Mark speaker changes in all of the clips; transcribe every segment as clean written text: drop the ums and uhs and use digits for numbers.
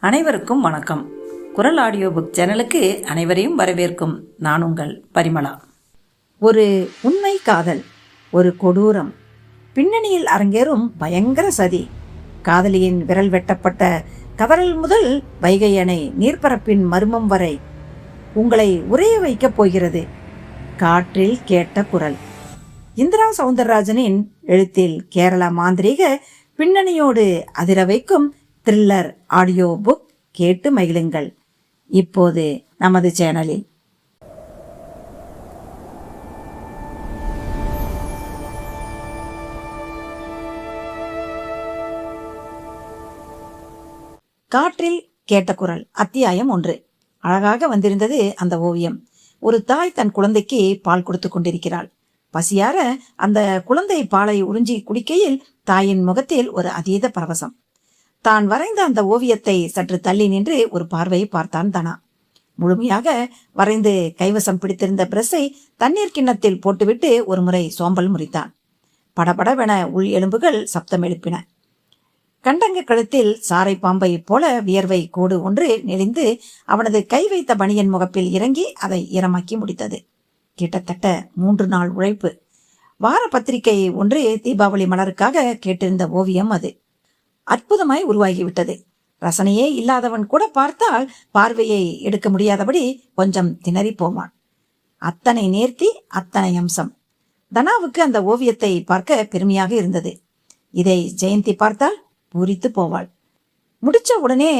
Speaker 1: அனைவருக்கும் வணக்கம். குரல் ஆடியோ புக் சேனலுக்கு அனைவரையும் வரவேற்கும் நான் உங்கள் பரிமளா.
Speaker 2: ஒரு உண்மை காதல், ஒரு கொடூரம், பின்னணியில் அரங்கேறும் பயங்கர சதி, காதலியின் விரல் வெட்டப்பட்ட கவரல் முதல் வைகை அணை நீர்ப்பரப்பின் மர்மம் வரை உங்களை உறைய வைக்கப் போகிறது. காற்றில் கேட்ட குரல். இந்திரா சௌந்தரராஜனின் எழுத்தில் கேரளா மாந்திரீக பின்னணியோடு அதிர வைக்கும் த்ரில்லர் ஆடியோ புக் கேட்டு மகிழுங்கள். இப்போது நமது சேனலில். காற்றில் கேட்ட குரல் அத்தியாயம் 1. அழகாக வந்திருந்தது அந்த ஓவியம். ஒரு தாய் தன் குழந்தைக்கு பால் கொடுத்து கொண்டிருக்கிறாள். பசியார அந்த குழந்தை பாலை உறிஞ்சி குடிக்கையில் தாயின் முகத்தில் ஒரு அதீத பரவசம். தான் வரைந்த அந்த ஓவியத்தை சற்று தள்ளி நின்று ஒரு பார்வையை பார்த்தான் தனா. முழுமையாக வரைந்து கைவசம் பிடித்திருந்த பிரஸை தண்ணீர் கிண்ணத்தில் போட்டுவிட்டு ஒரு முறை சோம்பல் முறித்தான். படபடவென உள் எலும்புகள் சப்தம் எழுப்பின. கண்டங்க கழுத்தில் சாரை பாம்பை போல வியர்வை கோடு ஒன்று நெளிந்து அவனது கை வைத்த பணியன் முகப்பில் இறங்கி அதை ஈரமாக்கி முடித்தது. கிட்டத்தட்ட 3 நாள் உழைப்பு. வார பத்திரிகை ஒன்று தீபாவளி மலருக்காக கேட்டிருந்த ஓவியம் அது. அற்புதமாய் உருவாகிவிட்டது. ரசனையே இல்லாதவன் கூட பார்த்தால் பார்வையை எடுக்க முடியாதபடி கொஞ்சம் திணறி போவான். அத்தனை நேர்த்தி, அத்தனை அம்சம். தனாவுக்கு அந்த ஓவியத்தை பார்க்க பெருமையாக இருந்தது. இதை ஜெயந்தி பார்த்தால் பூரித்து போவாள். முடிச்ச உடனே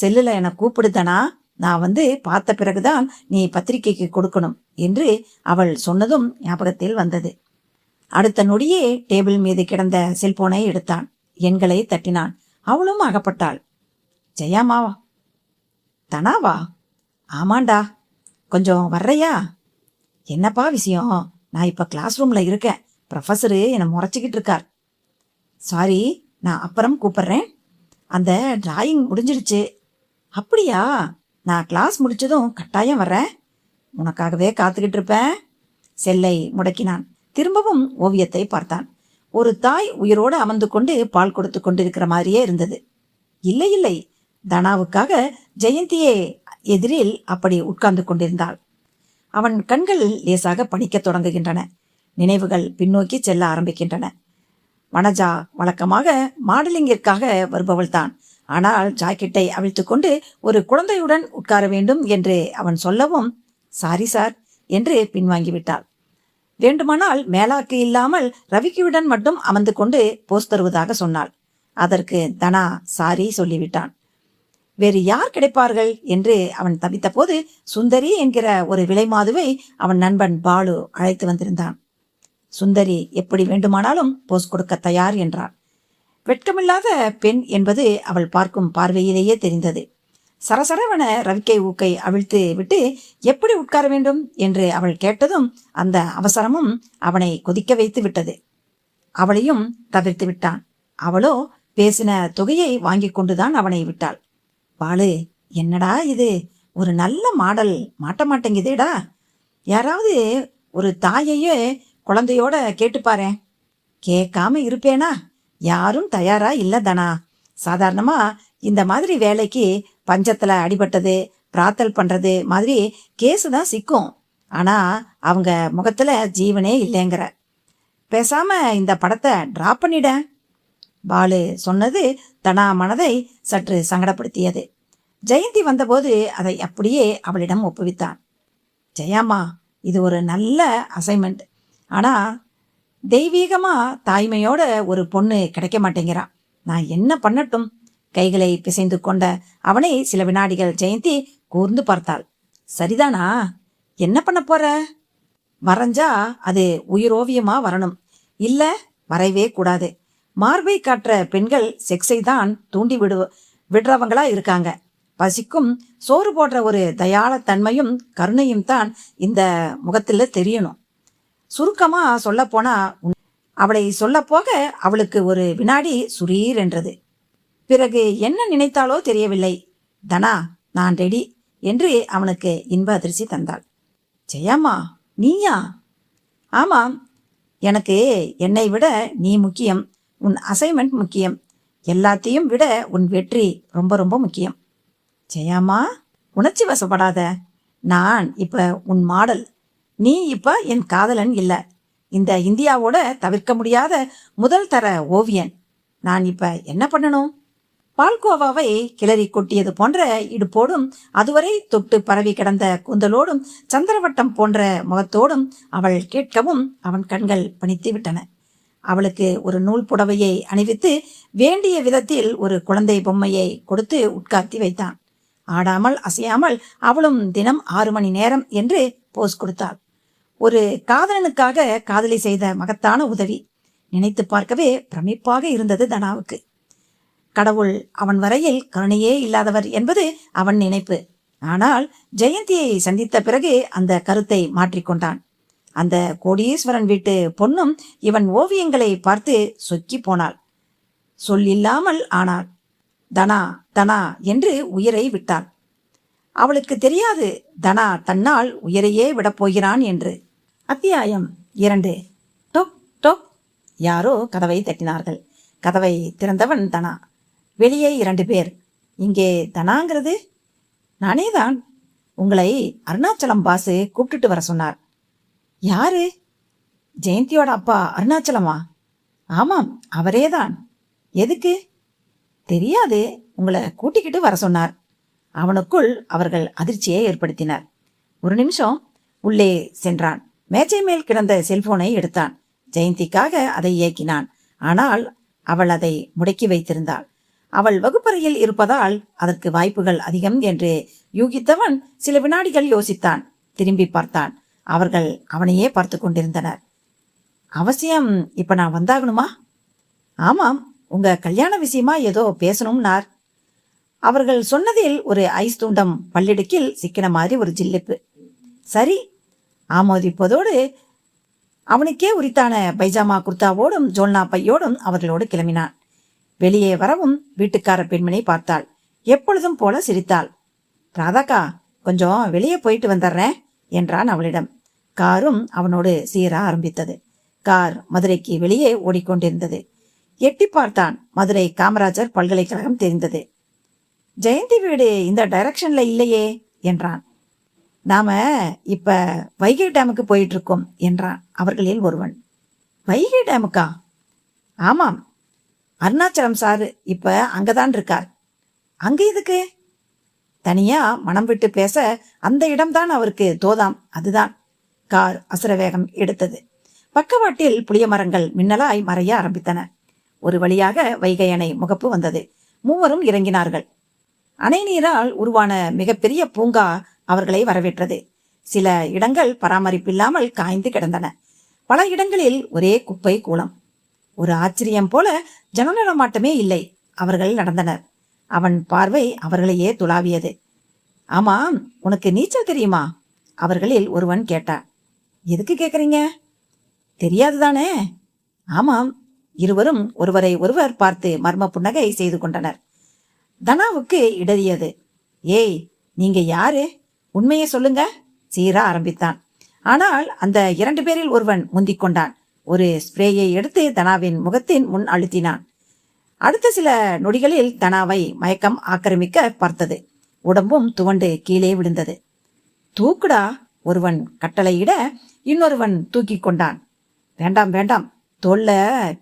Speaker 2: செல்லுல என கூப்பிடுதனா, நான் வந்து பார்த்த பிறகுதான் நீ பத்திரிகைக்கு கொடுக்கணும் என்று அவள் சொன்னதும் ஞாபகத்தில் வந்தது. அடுத்த நொடியே டேபிள் மீது கிடந்த செல்போனை எடுத்தான். எண்களை தட்டினான். அவளும் அகப்பட்டாள். ஜெயாமாவா? தனாவா? ஆமாண்டா, கொஞ்சம் வர்றையா? என்னப்பா விஷயம்? நான் இப்ப கிளாஸ் ரூம்ல இருக்கேன். ப்ரொஃபஸரு என்னை முறைச்சிக்கிட்டு இருக்கார். சாரி, நான் அப்புறம் கூப்பிடுறேன். அந்த டிராயிங் முடிஞ்சிடுச்சு. அப்படியா? நான் கிளாஸ் முடிச்சதும் கட்டாயம் வர்றேன். உனக்காகவே காத்துக்கிட்டு இருப்பேன். செல்லை முடக்கினான். திரும்பவும் ஓவியத்தை பார்த்தான். ஒரு தாய் உயிரோடு அமர்ந்து கொண்டு பால் கொடுத்து கொண்டிருக்கிற மாதிரியே இருந்தது. இல்லை இல்லை, தனாவுக்காக ஜெயந்தியே எதிரில் அப்படி உட்கார்ந்து கொண்டிருந்தாள். அவன் கண்கள் லேசாக பணிக்க தொடங்குகின்றன. நினைவுகள் பின்னோக்கி செல்ல ஆரம்பிக்கின்றன. வனஜா வழக்கமாக மாடலிங்கிற்காக வருபவள் தான். ஆனால் ஜாக்கெட்டை அவிழ்த்து கொண்டு ஒரு குழந்தையுடன் உட்கார வேண்டும் என்று அவன் சொல்லவும், சாரி சார் என்று பின்வாங்கிவிட்டாள். வேண்டுமானால் மேலாக்கு இல்லாமல் ரவிக்குடன் மட்டும் அமர்ந்து கொண்டு போஸ் தருவதாக சொன்னாள். அதற்கு தனா சாரி சொல்லிவிட்டான். வேறு யார் கிடைப்பார்கள் என்று அவன் தவித்த போது சுந்தரி என்கிற ஒரு விலை மாதுவை அவன் நண்பன் பாலு அழைத்து வந்திருந்தான். சுந்தரி எப்படி வேண்டுமானாலும் போஸ் கொடுக்க தயார் என்றாள். வெட்கமில்லாத பெண் என்பது அவள் பார்க்கும் பார்வையிலேயே தெரிந்தது. சரசரவன ரவிக்கை ஊக்கை அவிழ்த்து விட்டு எப்படி உட்கார வேண்டும் என்று அவள் கேட்டதும் அந்த அவசரமும் அவனை கொதிக்க வைத்து விட்டது. அவளையும் தவிர்த்து விட்டான். அவளோ பேசின தொகையை வாங்கி கொண்டுதான் அவனை விட்டாள். பாலு, என்னடா இது, ஒரு நல்ல மாடல் மாட்ட மாட்டேங்குதேடா. யாராவது ஒரு தாயையே குழந்தையோட கேட்டுப்பாரு. கேட்காம இருப்பேனா? யாரும் தயாரா இல்ல தனா. சாதாரணமா இந்த மாதிரி வேலைக்கு பஞ்சத்துல அடிபட்டது, பிரார்த்தல் பண்றது மாதிரி கேஸு தான் சிக்கும். ஆனா அவங்க முகத்துல ஜீவனே இல்லைங்கிற. பேசாம இந்த படத்தை டிராப் பண்ணிட. பாலு சொன்னது தனா மனதை சற்று சங்கடப்படுத்தியது. ஜெயந்தி வந்தபோது அதை அப்படியே அவளிடம் ஒப்புவித்தான். ஜெயாமா, இது ஒரு நல்ல அசைன்மெண்ட். ஆனா தெய்வீகமா தாய்மையோட ஒரு பொண்ணு கிடைக்க மாட்டேங்கிறான். நான் என்ன பண்ணட்டும்? கைகளை பிசைந்து கொண்ட அவனை சில வினாடிகள் ஜெயந்தி கூர்ந்து பார்த்தாள். சரிதானா? என்ன பண்ண போற? வரைஞ்சா அது உயிரோவியமா வரணும். இல்ல வரைவே கூடாது. மார்பை காட்டுற பெண்கள் செக்ஸை தான் தூண்டி விடுறவங்களா இருக்காங்க. பசிக்கும் சோறு போடுற ஒரு தயாள தன்மையும் கருணையும் தான் இந்த முகத்துல தெரியணும். சுருக்கமா சொல்ல போனா, அவளை சொல்ல போக அவளுக்கு ஒரு வினாடி சுரீர் என்றது. பிறகு என்ன நினைத்தாலோ தெரியவில்லை. தனா, நான் ரெடி என்று அவனுக்கு இன்ப அதிர்ச்சி தந்தாள். ஜெயாமா, நீயா? ஆமாம், எனக்கு என்னை விட நீ முக்கியம். உன் அசைன்மெண்ட் முக்கியம். எல்லாத்தையும் விட உன் வெற்றி ரொம்ப ரொம்ப முக்கியம். ஜெயாம்மா, உணர்ச்சி வசப்படாத. நான் இப்ப உன் மாடல், நீ இப்ப என் காதலன் இல்ல. இந்த இந்தியாவோட தவிர்க்க முடியாத முதல் தர ஓவியன். நான் இப்ப என்ன பண்ணணும்? பால்கோவாவை கிளறி கொட்டியது போன்ற இடுப்போடும் அதுவரை தொட்டு பரவி கிடந்த கூந்தலோடும் சந்திரவட்டம் போன்ற முகத்தோடும் அவள் கேட்கவும் அவன் கண்கள் பணித்து விட்டன. அவளுக்கு ஒரு நூல் புடவையை அணிவித்து வேண்டிய விதத்தில் ஒரு குழந்தை பொம்மையை கொடுத்து உட்கார்த்தி வைத்தான். ஆடாமல் அசையாமல் அவளும் தினம் 6 மணி நேரம் என்று போஸ் கொடுத்தாள். ஒரு காதலனுக்காக காதலி செய்த மகத்தான உதவி. நினைத்து பார்க்கவே பிரமிப்பாக இருந்தது தனாவுக்கு. கடவுள் அவன் வரையில் கருணையே இல்லாதவர் என்பது அவன் நினைப்பு. ஆனால் ஜெயந்தியை சந்தித்த பிறகு அந்த கருத்தை மாற்றிக்கொண்டான். அந்த கோடீஸ்வரன் வீட்டு பொண்ணும் இவன் ஓவியங்களை பார்த்து சொக்கி போனாள். சொல்லில்லாமல் ஆனாள். தனா தனா என்று உயிரை விட்டாள். அவளுக்கு தெரியாது தனா தன்னால் உயிரையே விடப் போகிறான் என்று. அத்தியாயம் 2. டொக் டொக். யாரோ கதவை தட்டினார்கள். கதவை திறந்தவன் தனா. வெளியே 2 பேர். இங்கே தனாங்கிறது நானேதான். உங்களை அருணாச்சலம் பாசு கூப்பிட்டுட்டு வர சொன்னார். யாரு? ஜெயந்தியோட அப்பா அருணாச்சலமா? ஆமாம், அவரேதான். எதுக்கு? தெரியாது, உங்களை கூட்டிக்கிட்டு வர சொன்னார். அவனுக்குள் அவர்கள் அதிர்ச்சியை ஏற்படுத்தினார். ஒரு நிமிஷம் உள்ளே சென்றான். மேஜை மேல் கிடந்த செல்போனை எடுத்தான். ஜெயந்திக்காக அதை இயக்கினான். ஆனால் அவள் அதை முடக்கி வைத்திருந்தாள். அவள் வகுப்பறையில் இருப்பதால் அதற்கு வாய்ப்புகள் அதிகம் என்று யூகித்தவன் சில வினாடிகள் யோசித்தான். திரும்பி பார்த்தான். அவர்கள் அவனையே பார்த்து கொண்டிருந்தனர். அவசியம் இப்ப நான் வந்தாகணுமா? ஆமாம், உங்க கல்யாண விஷயமா ஏதோ பேசணும்னார். அவர்கள் சொன்னதில் ஒரு ஐஸ் தூண்டம் பல்லிடுக்கில் சிக்கின மாதிரி ஒரு ஜில்லிப்பு. சரி, ஆமோதிப்பதோடு அவனுக்கே உரித்தான பைஜாமா குர்தாவோடும் ஜோல்னா பையோடும் அவர்களோடு கிளம்பினான். வெளியே வரவும் வீட்டுக்கார பெண்மணி பார்த்தாள். எப்பொழுதும் போல சிரித்தாள். ராதாக்கா, கொஞ்சம் வெளியே போயிட்டு வந்துடுறேன் என்றான் அவளிடம். காரும் அவனோடு சீர ஆரம்பித்தது. கார் மதுரைக்கு வெளியே ஓடிக்கொண்டிருந்தது. எட்டி பார்த்தான். மதுரை காமராஜர் பல்கலைக்கழகம் தெரிந்தது. ஜெயந்தி வீடு இந்த டைரக்ஷன்ல இல்லையே என்றான். நாம இப்ப வைகை டேமுக்கு போயிட்டு இருக்கோம் என்றான் அவர்களில் ஒருவன். வைகை டேமுக்கா? ஆமாம், அருணாச்சலம் சாரு இப்ப அங்கதான் இருக்கார். அங்க எதுக்கு? தனியா மனம் விட்டு பேச அந்த இடம்தான் அவருக்கு தோதாம். அதுதான். கார் அசுர வேகம் எடுத்தது. பக்கவாட்டில் புளிய மரங்கள் மின்னலாய் மறைய ஆரம்பித்தன. ஒரு வழியாக வைகை அணை முகப்பு வந்தது. மூவரும் இறங்கினார்கள். அணை நீரால் உருவான மிகப்பெரிய பூங்கா அவர்களை வரவேற்றது. சில இடங்கள் பராமரிப்பில்லாமல் காய்ந்து கிடந்தன. பல இடங்களில் ஒரே குப்பை கூளம். ஒரு ஆச்சரியம் போல ஜனநடமாட்டமே இல்லை. அவர்கள் நடந்தனர். அவன் பார்வை அவர்களையே துளாவியது. ஆமாம், உனக்கு நீச்சல் தெரியுமா? அவர்களில் ஒருவன் கேட்டான். எதுக்கு கேட்குறீங்க? தெரியாதுதானே? ஆமாம். இருவரும் ஒருவரை ஒருவர் பார்த்து மர்ம புன்னகை செய்து கொண்டனர். தனாவுக்கு இடறியது. ஏய், நீங்க யாரு? உண்மையை சொல்லுங்க, சீரா ஆரம்பித்தான். ஆனால் அந்த 2 பேரில் ஒருவன் முந்திக் கொண்டான். ஒரு ஸ்ப்ரேயை எடுத்து தனாவின் முகத்தின் முன் அழுத்தினான். அடுத்த சில நொடிகளில் தனாவை மயக்கம் ஆக்கிரமிக்க பார்த்தது. உடம்பும் துவண்டு கீழே விழுந்தது. தூக்குடா, ஒருவன் கட்டளையிட இன்னொருவன் தூக்கி கொண்டான். வேண்டாம் வேண்டாம், தோல்ல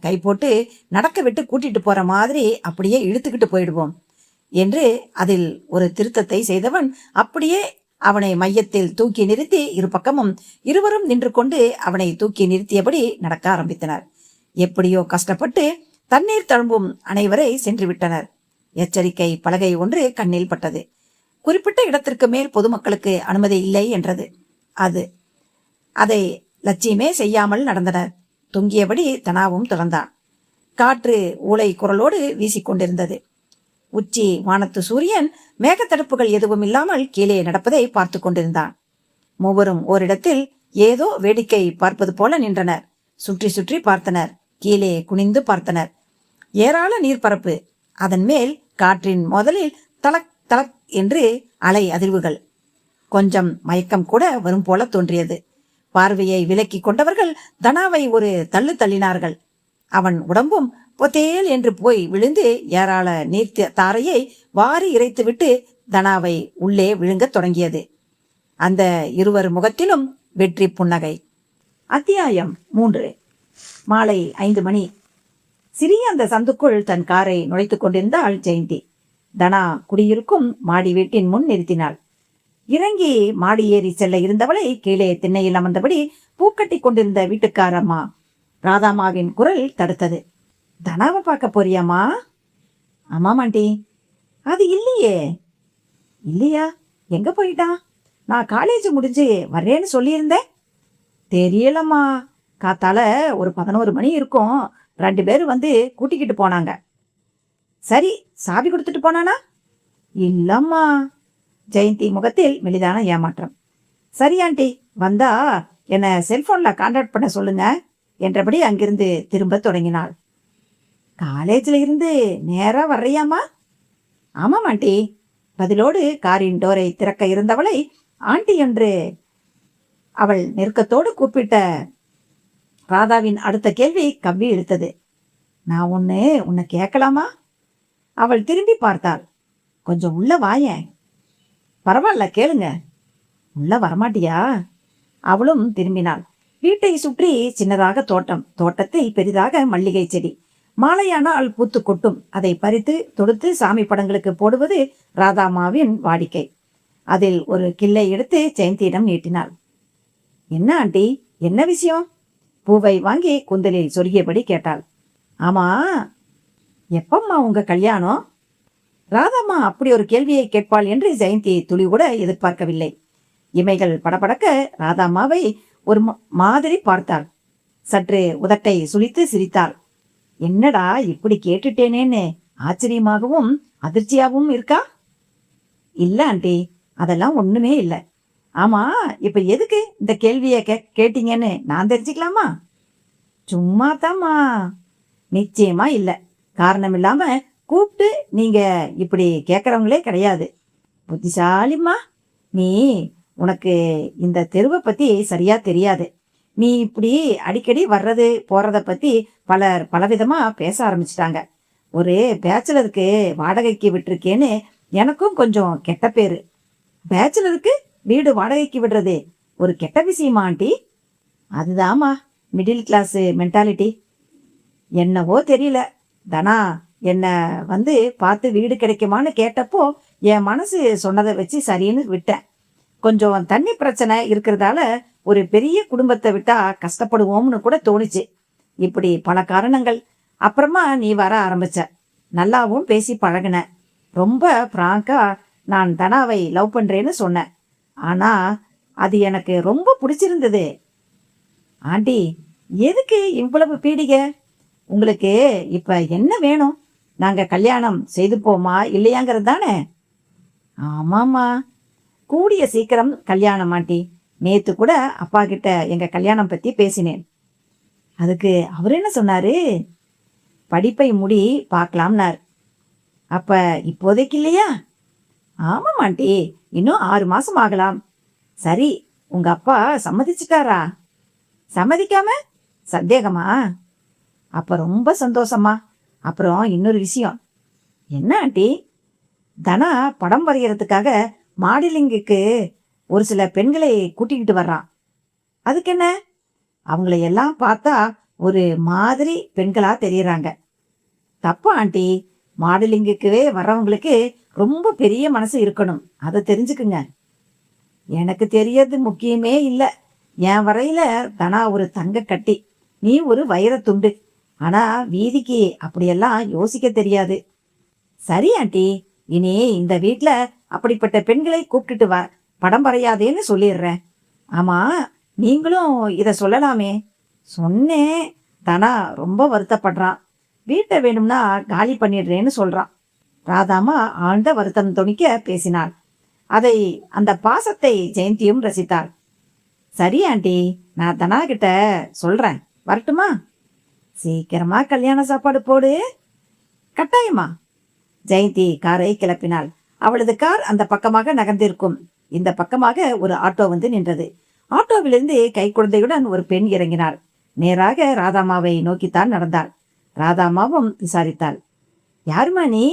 Speaker 2: கை போட்டு நடக்க விட்டு கூட்டிட்டு போற மாதிரி அப்படியே இழுத்துக்கிட்டு போயிடுவோம் என்று அதில் ஒரு திருத்தத்தை செய்தவன் அப்படியே அவனை மையத்தில் தூக்கி நிறுத்தி இரு பக்கமும் இருவரும் நின்று கொண்டு அவனை தூக்கி நிறுத்தியபடி நடக்க ஆரம்பித்தனர். எப்படியோ கஷ்டப்பட்டு தண்ணீர் தழும்பும் அனைவரை சென்று விட்டனர். எச்சரிக்கை பலகை ஒன்று கண்ணில் பட்டது. குறிப்பிட்ட இடத்திற்கு மேல் பொதுமக்களுக்கு அனுமதி இல்லை என்றது. அதை லட்சியமே செய்யாமல் நடந்தனர். தொங்கியபடி தனாவும் தொடர்ந்தான். காற்று ஊளை குரலோடு வீசிக்கொண்டிருந்தது. உச்சி வானத்து சூரியன் மேகத்தடுப்புகள் எதுவும் இல்லாமல் கீழே நடப்பதை பார்த்து கொண்டிருந்தான். மூவரும் ஓரிடத்தில் ஏதோ வேடிக்கை பார்ப்பது போல நின்றனர். சுற்றி சுற்றி பார்த்தனர். கீழே குனிந்து பார்த்தனர். ஏராள நீர்ப்பரப்பு. அதன் மேல் காற்றின் முதலில் தலக் தலக் என்று அலை அதிர்வுகள். கொஞ்சம் மயக்கம் கூட வரும் போல தோன்றியது. பார்வையை விலக்கி கொண்டவர்கள் தனாவை ஒரு தள்ளு தள்ளினார்கள். அவன் உடம்பும் பொத்தேல் என்று போய் விழுந்து ஏராள நீர் தாரையை வாரி இறைத்துவிட்டு தனாவை உள்ளே விழுங்கத் தொடங்கியது. அந்த இருவர் முகத்திலும் வெற்றி புன்னகை. அத்தியாயம் 3. மாலை 5 மணி. சிறிய அந்த சந்துக்குள் தன் காரை நுழைத்துக் கொண்டிருந்தாள் ஜெயந்தி. தனா குடியிருக்கும் மாடி வீட்டின் முன் நிறுத்தினாள். இறங்கி மாடி ஏறி செல்ல இருந்தவளை கீழே திண்ணையில் அமர்ந்தபடி பூக்கட்டி கொண்டிருந்த வீட்டுக்காரம்மா ராதாமாவின் குரல் தடுத்தது. தனாவை பார்க்க போறியாமா? ஆமாமாண்டி. அது இல்லையே. இல்லையா? எங்க போயிட்டான்? நான் காலேஜ் முடிஞ்சு வர்றேன்னு சொல்லியிருந்தேன். தெரியலம்மா. காத்தால ஒரு 11 மணி இருக்கும், 2 பேர் வந்து கூட்டிக்கிட்டு போனாங்க. சரி, சாவி கொடுத்துட்டு போனானா? இல்லம்மா. ஜெயந்தி முகத்தில் மெலிதான ஏமாற்றம். சரி ஆண்டி, வந்தா என்ன செல்போன்ல கான்டாக்ட் பண்ண சொல்லுங்க என்றபடி அங்கிருந்து திரும்ப தொடங்கினாள். காலேஜில் இருந்து நேரா வர்றியாமா? ஆமாம் ஆண்டி. பதிலோடு காரின் டோரை திறக்க இருந்தவளை ஆண்டி என்று அவள் நெருக்கத்தோடு கூப்பிட்ட ராதாவின் அடுத்த கேள்வி கவ்வி இழுத்தது. நான் உன்னை கேட்கலாமா? அவள் திரும்பி பார்த்தாள். கொஞ்சம் உள்ள வாயேன். பரவாயில்ல, கேளுங்க. உள்ள வரமாட்டியா? அவளும் திரும்பினாள். வீட்டை சுற்றி சின்னதாக தோட்டம், தோட்டத்தில் பெரிதாக மல்லிகை செடி. மாலையானால் பூத்து கொட்டும். அதை பறித்து தொடுத்து சாமி படங்களுக்கு போடுவது ராதாமாவின் வாடிக்கை. அதில் ஒரு கிள்ளை எடுத்து ஜெயந்தியிடம் நீட்டினாள். என்ன ஆண்டி, என்ன விஷயம்? பூவை வாங்கி குந்தலில் சொருகியபடி கேட்டாள். ஆமா, எப்பம்மா உங்க கல்யாணம்? ராதாம்மா அப்படி ஒரு கேள்வியை கேட்பாள் என்று ஜெயந்தி துளி கூட எதிர்பார்க்கவில்லை. இமைகள் படபடக்க ராதாம்மாவை ஒரு மாதிரி பார்த்தாள். சற்று உதட்டை சுளித்து சிரித்தாள். என்னடா இப்படி கேட்டுட்டேனேன்னு ஆச்சரியமாகவும் அதிர்ச்சியாகவும் இருக்கா? இல்ல ஆண்டி, அதெல்லாம் ஒண்ணுமே இல்லை. ஆமா, இப்ப எதுக்கு இந்த கேள்வியை கேட்டீங்கன்னு நான் தெரிஞ்சுக்கலாமா? சும்மா தாம்மா. நிச்சயமா இல்ல. காரணம் இல்லாம கூப்பிட்டு நீங்க இப்படி கேட்கறவங்களே கிடையாது. புத்திசாலிம்மா நீ. உனக்கு இந்த தெருவை பத்தி சரியா தெரியாது. நீ இப்படி அடிக்கடி வர்றது போறத பத்தி பலர் பலவிதமா பேச ஆரம்பிச்சிட்டாங்க. ஒரு பேச்சுலருக்கு வாடகைக்கு விட்டுருக்கேன்னு எனக்கும் கொஞ்சம் கெட்ட பேரு. பேச்சுலருக்கு வீடு வாடகைக்கு விடுறது ஒரு கெட்ட விஷயமா ஆண்டி? அதுதாம்மா மிடில் கிளாஸ் மென்டாலிட்டி. என்னவோ தெரியல. தனா என்ன வந்து பார்த்து வீடு கிடைக்குமான்னு கேட்டப்போ என் மனசு சொன்னதை வச்சு சரின்னு விட்டேன். கொஞ்சம் தண்ணி பிரச்சனை இருக்கிறதால ஒரு பெரிய குடும்பத்தை விட்டா கஷ்டப்படுவோம்னு கூட தோணுச்சு. இப்படி பல காரணங்கள். அப்புறமா நீ வர ஆரம்பிச்ச. நல்லாவும் பேசி பழகின. ரொம்ப பிராங்கா நான் தனாவை லவ் பண்றேன்னு சொன்னேன். ஆனா அது எனக்கு ரொம்ப பிடிச்சிருந்தது. ஆண்டி, எதுக்கு இவ்வளவு பீடிகை? உங்களுக்கு இப்ப என்ன வேணும்? நாங்க கல்யாணம் செய்து போமா இல்லையாங்கிறது தானே? ஆமாம்மா, கூடிய சீக்கிரம் கல்யாணம் ஆண்டி. நேத்து கூட அப்பா கிட்ட எங்க கல்யாணம் பத்தி பேசினேன். அதுக்கு அவர் என்ன சொன்னாரு? படிப்பை முடி பார்க்கலாம்னார். அப்ப இப்போதைக்கு இல்லையா? ஆமாம் ஆண்டி, இன்னும் 6 மாசம் ஆகலாம். சரி, உங்க அப்பா சம்மதிச்சுட்டாரா? சம்மதிக்காம சந்தேகமா? அப்ப ரொம்ப சந்தோஷமா. அப்புறம் இன்னொரு விஷயம். என்ன ஆண்டி? தனா படம் வரைகிறதுக்காக மாடலிங்குக்கு ஒரு சில பெண்களை கூட்டிக்கிட்டு வர்றான். அதுக்கு என்ன? அவங்கள எல்லாம் பார்த்தா ஒரு மாதிரி பெண்களா தெரியறாங்க. தப்பா ஆண்டி? மாடலிங்குக்குவே வர்றவங்களுக்கு ரொம்ப பெரிய மனசு இருக்கணும். அதை தெரிஞ்சுக்குங்க. எனக்கு தெரியறது முக்கியமே இல்லை. என் வரையில தனா ஒரு தங்க கட்டி, நீ ஒரு வைரத்துண்டு. ஆனா வீதிக்கு அப்படியெல்லாம் யோசிக்க தெரியாது. சரி ஆண்டி, இனி இந்த வீட்டுல அப்படிப்பட்ட பெண்களை கூப்பிட்டுட்டு வா, படம் வரையாதேன்னு சொல்லிடுறேன். ஆமா, நீங்களும் இத சொல்லலாமே. சொன்னேன். தனா ரொம்ப வருத்தப்படுறான். வீட்டை வேணும்னா காலி பண்ணிடுறேன்னு சொல்றான். ராதாமா ஆழ்ந்த வருத்தம் துணிக்க பேசினாள். அதை அந்த பாசத்தை ஜெயந்தியும் ரசித்தாள். சரி ஆண்டி, நான் தனா கிட்ட சொல்றேன். வரட்டுமா? சீக்கிரமா கல்யாண சாப்பாடு போடு. கட்டாயமா. ஜெயந்தி காரை கிளப்பினாள். அவளது கார் அந்த பக்கமாக நகர்ந்திருக்கும். இந்த பக்கமாக ஒரு ஆட்டோ வந்து நின்றது. ஆட்டோவிலிருந்து கை குழந்தையுடன் ஒரு பெண் இறங்கினாள். நேராக ராதாமாவை நோக்கித்தான் நடந்தாள். ராதாமாவும் விசாரித்தாள். யாருமா நீ?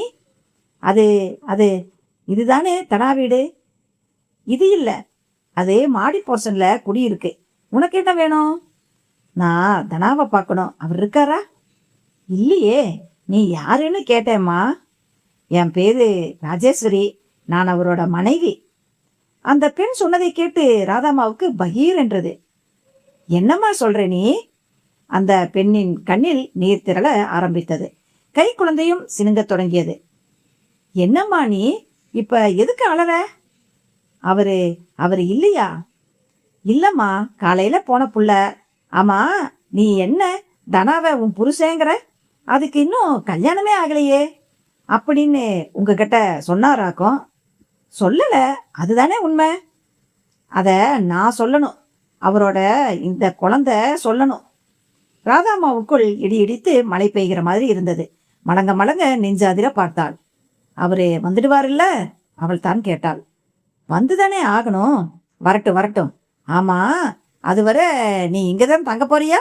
Speaker 2: அது அது இதுதானே தனா வீடு? இது இல்ல, அது மாடி போர்ஷன்ல குடியிருக்கு. உனக்கு என்ன வேணும்? நான் தனாவை பார்க்கணும். அவர் இருக்காரா? இல்லையே. நீ யாருன்னு கேட்டேம்மா. என் பேரு ராஜேஸ்வரி. நான் அவரோட மனைவி. அந்த பெண் சொன்னதை கேட்டு ராதாமாவுக்கு பகீர் என்றது. என்னம்மா சொல்ற நீ? அந்த பெண்ணின் கண்ணில் நீர் திரள ஆரம்பித்தது. கை குழந்தையும் சினுங்கத் தொடங்கியது. என்னம்மா நீ இப்ப எதுக்கு அழற? அவரு அவரு இல்லையா? இல்லம்மா, காலையில போன புள்ள. ஆமா, நீ என்ன தனாவை உன் புருஷங்கிற? அதுக்கு இன்னும் கல்யாணமே ஆகலையே அப்படின்னு உங்ககிட்ட சொன்னாராக்கும். சொல்லல, அதுதானே உண்மை. அத நான் சொல்லணும், அவரோட இந்த குழந்தை சொல்லணும். ராதாமாவுக்குள் இடி இடித்து மழை பெய்கிற மாதிரி இருந்தது. மலங்க மலங்க நெஞ்சாதிர பார்த்தாள். அவரு வந்துடுவாருல்ல? அவள் தான் கேட்டாள். வந்துதானே ஆகணும். வரட்டும் வரட்டும். ஆமா, அதுவரை நீ இங்கதான் தங்க போறியா?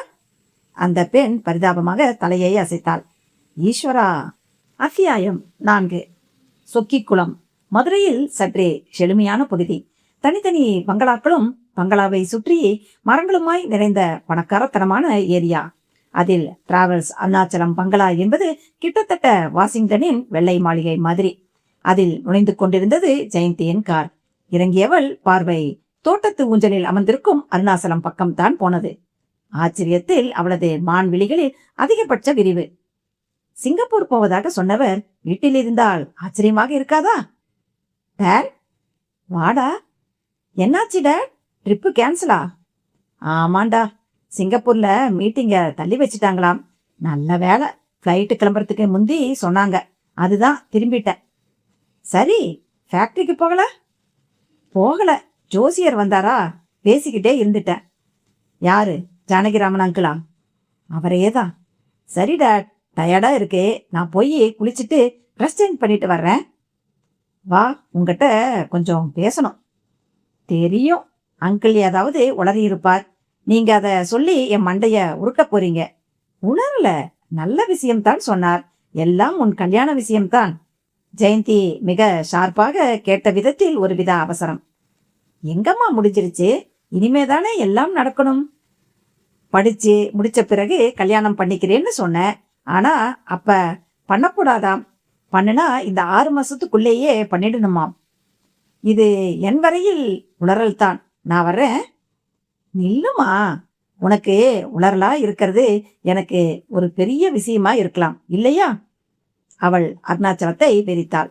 Speaker 2: அந்த பெண் பரிதாபமாக தலையை அசைத்தாள். ஈஸ்வரா. அத்தியாயம் 4. சொக்கிக்குளம். மதுரையில் சற்றே செழுமையான பகுதி. தனித்தனி பங்களாக்களும் பங்களாவை சுற்றி மரங்களுமாய் நிறைந்த பணக்காரத்தனமான ஏரியா. அதில் டிராவல்ஸ் அருணாச்சலம் பங்களா என்பது கிட்டத்தட்ட வாஷிங்டனின் வெள்ளை மாளிகை மாதிரி. அதில் நுழைந்து கொண்டிருந்தது ஜெயந்தியின் கார். இறங்கியவள் பார்வை தோட்டத்து ஊஞ்சலில் அமர்ந்திருக்கும் அருணாச்சலம் பக்கம்தான் போனது. ஆச்சரியத்தில் அவளது மான் விழிகளில் அதிகபட்ச விரிவு. சிங்கப்பூர் போவதாக சொன்னவர் வீட்டில் இருந்தால் ஆச்சரியமாக இருக்காதா? டேட், வாடா. என்னாச்சு டேட்? ட்ரிப்பு கேன்சலா? ஆமாண்டா, சிங்கப்பூர்ல மீட்டிங்க தள்ளி வச்சுட்டாங்களாம். நல்ல வேலை, ஃப்ளைட்டு கிளம்புறதுக்கு முந்தி சொன்னாங்க. அதுதான் திரும்பிட்டேன். சரி, ஃபேக்டரிக்கு போகல? போகல, ஜோசியர் வந்தாரா, பேசிக்கிட்டே இருந்துட்டேன். யாரு? ஜானகிராமன் அங்கிளா? அவரே தான். சரி டாட், டயர்டா இருக்கு, நான் போய் குளிச்சுட்டு ட்ரெஸ் சேஞ்ச் பண்ணிட்டு வர்றேன். வா, உங்ககிட்ட கொஞ்சம் பேசணும். தெரியும், அங்கிள் ஏதாவது உளறி இருப்பார். நீங்க அதை சொல்லி என் மண்டைய உருட்ட போறீங்க. உணரல, நல்ல விஷயம்தான் சொன்னார். எல்லாம் உன் கல்யாண விஷயம்தான். ஜெயந்தி மிக ஷார்ப்பாக கேட்ட விதத்தில் ஒருவித அவசரம். எங்கம்மா முடிஞ்சிருச்சு? இனிமேதானே எல்லாம் நடக்கணும். படிச்சு முடிச்ச பிறகு கல்யாணம் பண்ணிக்கிறேன்னு சொன்னேன். ஆனா அப்ப பண்ணக்கூடாதாம். பண்ணுனா இந்த 6 மாசத்துக்குள்ளேயே பண்ணிடணுமாம். இது என் வரையில் உளறல் தான். நான் வர்றேன். நில்லுமா, உனக்கு உளறலா இருக்கிறது எனக்கு ஒரு பெரிய விஷயமா இருக்கலாம் இல்லையா? அவள் அருணாச்சலத்தை வெறித்தாள்.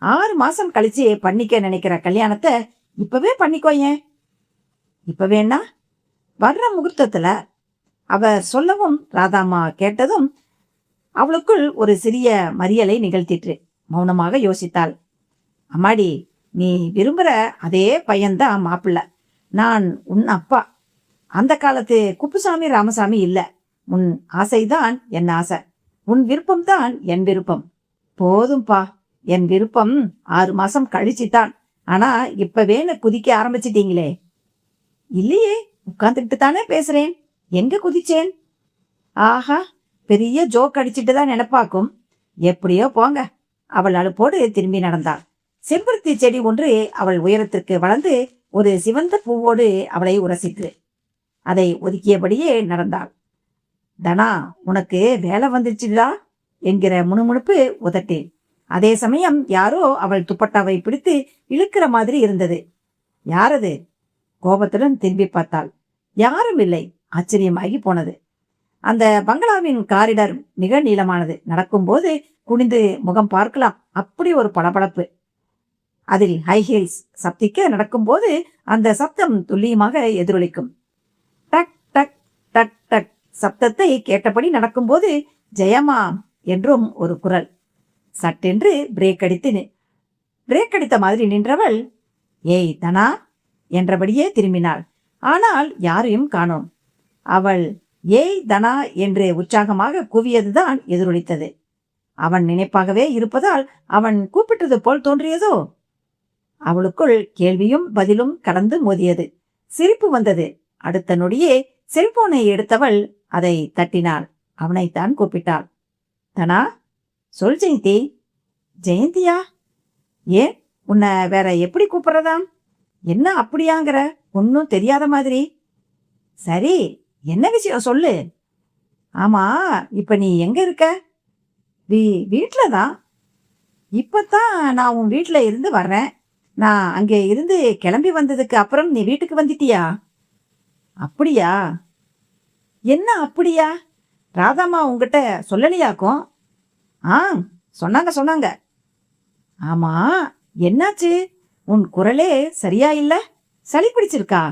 Speaker 2: 6 மாசம் கழிச்சு பண்ணிக்க நினைக்கிற கல்யாணத்தை இப்பவே பண்ணிக்கோயேன். இப்ப வேணா வர்ற முகூர்த்தத்துல. அவர் சொல்லவும் ராதாம்மா கேட்டதும் அவளுக்குள் ஒரு சிறிய மறியலை நிகழ்த்திற்று. மௌனமாக யோசித்தாள். அம்மாடி, நீ விரும்புற அதே பையன்தான் மாப்பிள்ள. நான் உன் அப்பா. அந்த காலத்து குப்புசாமி ராமசாமி இல்ல. உன் ஆசைதான் என் ஆசை, உன் விருப்பம்தான் என் விருப்பம். போதும்பா, என் விருப்பம் 6 மாசம் கழிச்சுதான். ஆனா இப்பவேன்னு குதிக்க ஆரம்பிச்சிட்டீங்களே. இல்லையே, உட்கார்ந்துட்டு தானே பேசுறேன். எங்க குதிச்சேன்? ஆஹா, பெரிய ஜோக் அடிச்சுட்டு தான் நினைப்பாக்கும். எப்படியோ போங்க. அவள் அலுப்போடு திரும்பி நடந்தாள். செம்பருத்தி செடி ஒன்று அவள் உயரத்திற்கு வளர்ந்து ஒரு சிவந்த பூவோடு அவளை உரசிற்று. அதை ஒதுக்கியபடியே நடந்தாள். தனா, உனக்கு வேலை வந்துருச்சுடா என்கிற முணுமுணுப்பு உதட்டேன். அதே சமயம் யாரோ அவள் துப்பட்டாவை பிடித்து இழுக்கிற மாதிரி இருந்தது. யாரது? கோபத்துடன் திரும்பி பார்த்தாள். யாரும் இல்லை. ஆச்சரியமாகி போனது. அந்த பங்களாவின் காரிடர் மிக நீளமானது. நடக்கும்போது குனிந்து முகம் பார்க்கலாம், அப்படி ஒரு பளபளப்பு. அதில் ஹை ஹீல்ஸ் சப்திக்க நடக்கும்போது அந்த சப்தம் துல்லியமாக எதிரொலிக்கும். டக் டக் டக் டக் சப்தத்தை கேட்டபடி நடக்கும்போது ஜெயமா என்றும் ஒரு குரல். சட்டென்று பிரேக் அடித்த மாதிரி நின்றவள், ஏய் தனா என்றபடியே திரும்பினாள். ஆனால் யாரையும் காணோம். அவள் ஏய் தனா என்று உற்சாகமாக கூவியதுதான் எதிரொலித்தது. அவன் நினைப்பாகவே இருப்பதால் அவன் கூப்பிட்டது போல் தோன்றியதோ? அவளுக்குள் கேள்வியும் பதிலும் கடந்து மோதியது. சிரிப்பு வந்தது. அடுத்த நொடியே செல்போனை எடுத்தவள் அதை தட்டினாள். அவனைத்தான் கூப்பிட்டாள். தனா, சொல் ஜெயந்தி. ஜெயந்தியா? ஏன், உன்னை வேற எப்படி கூப்பிடுறதா? என்ன அப்படியாங்கிற? ஒன்னும் தெரியாத மாதிரி. சரி, என்ன விஷயம் சொல்லு. ஆமா, இப்ப நீ எங்க இருக்க? வீட்ல தான். இப்பதான் நான் உன் வீட்ல இருந்து வர்றேன். நான் அங்கே இருந்து கிளம்பி வந்ததுக்கு அப்புறம் நீ வீட்டுக்கு வந்துட்டியா? அப்படியா? என்ன அப்படியா? ராதாம்மா உங்ககிட்ட சொல்லலையாக்கும்? ஆ, சொன்னாங்க சொன்னாங்க. ஆமா, என்னாச்சு? உன் குரலே சரியா இல்ல? சளி பிடிச்சிருக்கா?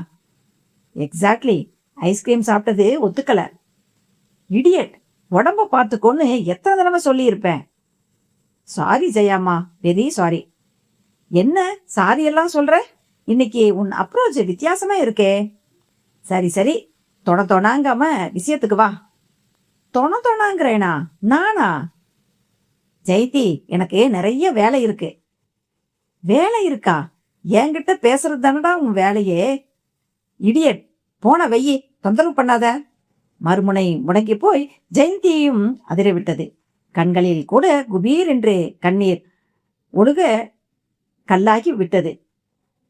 Speaker 2: எக்ஸாக்ட்லி. ஐஸ்கிரீம் சாப்பிட்டது ஒத்துக்கல. இடியட், உடம்ப பார்த்துக்கோன்னு எத்தனை தடவை சொல்லியிருப்பேன். Sorry Jayamma, very sorry. என்ன சாரி எல்லாம் சொல்ற? இன்னைக்கு உன் அப்ரோச் வித்தியாசமா இருக்கே. சரி சரி, தொணாங்காம விஷயத்துக்கு வா. தொணாங்கிறேனா? நானா? ஜெயந்தி, எனக்கு நிறைய வேலை இருக்கு. வேலை இருக்கா? என்கிட்ட பேசுறது தானடா உன் வேலையே. இடியட், போன வெயி, தொந்தரவு பண்ணாத. மறுமுனை முடங்கி போய் ஜெயந்தியையும் அதிரவிட்டது. கண்களில் கூட குபீர் என்று கண்ணீர் ஒழுக கல்லாகி விட்டது.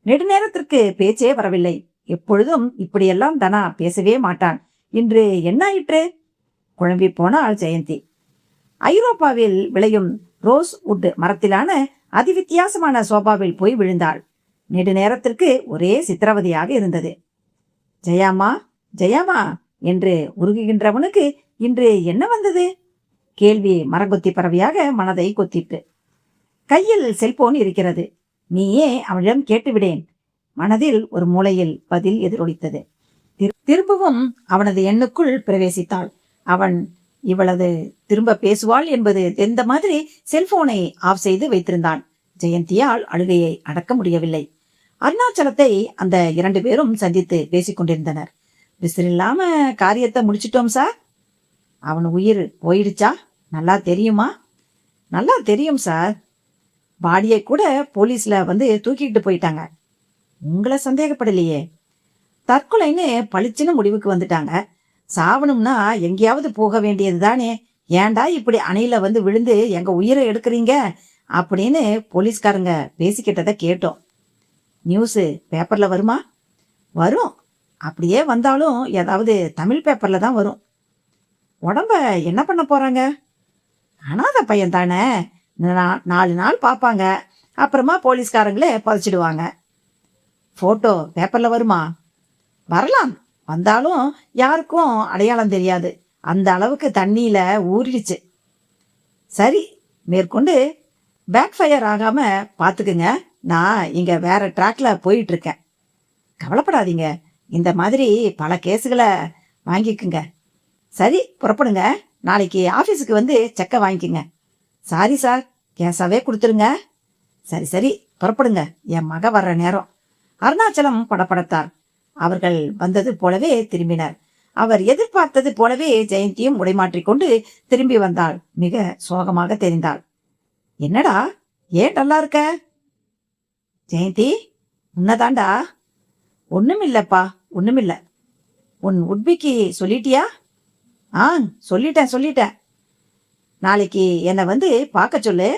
Speaker 2: நெடுநேரத்திற்கு பேச்சே வரவில்லை. எப்பொழுதும் இப்படியெல்லாம் தனா பேசவே மாட்டான். இன்று என்ன ஆயிற்று? குழம்பி போனாள் ஜெயந்தி. ஐரோப்பாவில் விளையும் ரோஸ் வுட் மரத்திலான அதிவித்தியாசமான சோபாவில் போய் விழுந்தாள். நெடுநேரத்திற்கு ஒரே சித்திரவதையாக இருந்தது. ஜெயாமா, ஜெயாமா என்று உருகுகின்றவனுக்கு இன்று என்ன வந்தது? கேள்வி மரங்கொத்தி பறவையாக மனதை கொத்திட்டு. கையில் செல்போன் இருக்கிறது. நீயே அவனிடம் கேட்டுவிடேன். மனதில் ஒரு மூலையில் பதில் எதிரொலித்தது. திரும்பவும் அவனது எண்ணுக்குள் பிரவேசித்தாள். அவன் இவளது திரும்ப பேசுவாள் என்பது தெரிந்த மாதிரி செல்போனை ஆஃப் செய்து வைத்திருந்தான். ஜெயந்தியால் அழுகையை அடக்க முடியவில்லை. அருணாச்சலத்தை அந்த 2 பேரும் சந்தித்து பேசிக் கொண்டிருந்தனர். விசிறில்லாம காரியத்தை முடிச்சிட்டோம் சார். அவன் உயிர் போயிடுச்சா? நல்லா தெரியுமா? நல்லா தெரியும் சார். பாடியை கூட போலீஸ்ல வந்து தூக்கிட்டு போயிட்டாங்க. உங்களை சந்தேகப்படலையே. தற்கொலைன்னு பளிச்சுன்னு முடிவுக்கு வந்துட்டாங்க. சாவணும்னா எங்கேயாவது போக வேண்டியது தானே. ஏன்டா இப்படி அணையில வந்து விழுந்து எங்க உயிரை எடுக்கிறீங்க அப்படின்னு போலீஸ்காரங்க பேசிக்கிட்டதை கேட்டோம். நியூஸ் பேப்பர்ல வருமா? வரும். அப்படியே வந்தாலும் ஏதாவது தமிழ் பேப்பர்ல தான் வரும். உடம்ப என்ன பண்ண போறாங்க? அனாதை பையன் தானே, 4 நாள் பார்ப்பாங்க. அப்புறமா போலீஸ்காரங்களே பதிச்சிடுவாங்க. போட்டோ பேப்பர்ல வருமா? வரலாம். வந்தாலும் யாருக்கும் அடையாளம் தெரியாது. அந்த அளவுக்கு தண்ணியில ஊறிடுச்சு. சரி, மேற்கொண்டு பேக் ஃபயர் ஆகாம பாத்துக்குங்க. நான் இங்க வேற ட்ராக்ல போயிட்டு இருக்கேன். கவலைப்படாதீங்க. இந்த மாதிரி பல கேஸுகளை வாங்கிக்குங்க. சரி, புறப்படுங்க. நாளைக்கு ஆபீஸுக்கு வந்து செக்கை வாங்கிக்குங்க. சாரி சார், கேஸாவே கொடுத்துருங்க. சரி சரி, புறப்படுங்க. என் மக வர்ற நேரம். அருணாச்சலம் படப்படத்தார். அவர்கள் வந்தது போலவே திரும்பினர். அவர் எதிர்பார்த்தது போலவே ஜெயந்தியும் உடைமாற்றிக்கொண்டு திரும்பி வந்தாள். மிக சோகமாக தெரிந்தாள். என்னடா, ஏன் நல்லா இருக்க? ஜெயந்தி, உன்னதாண்டா. ஒண்ணுமில்லப்பா, ஒண்ணுமில்ல. உன் உட்பிக்கு சொல்லிட்டியா? சொல்லிட்டேன். நாளைக்கு என்னை வந்து பார்க்க சொல்லு.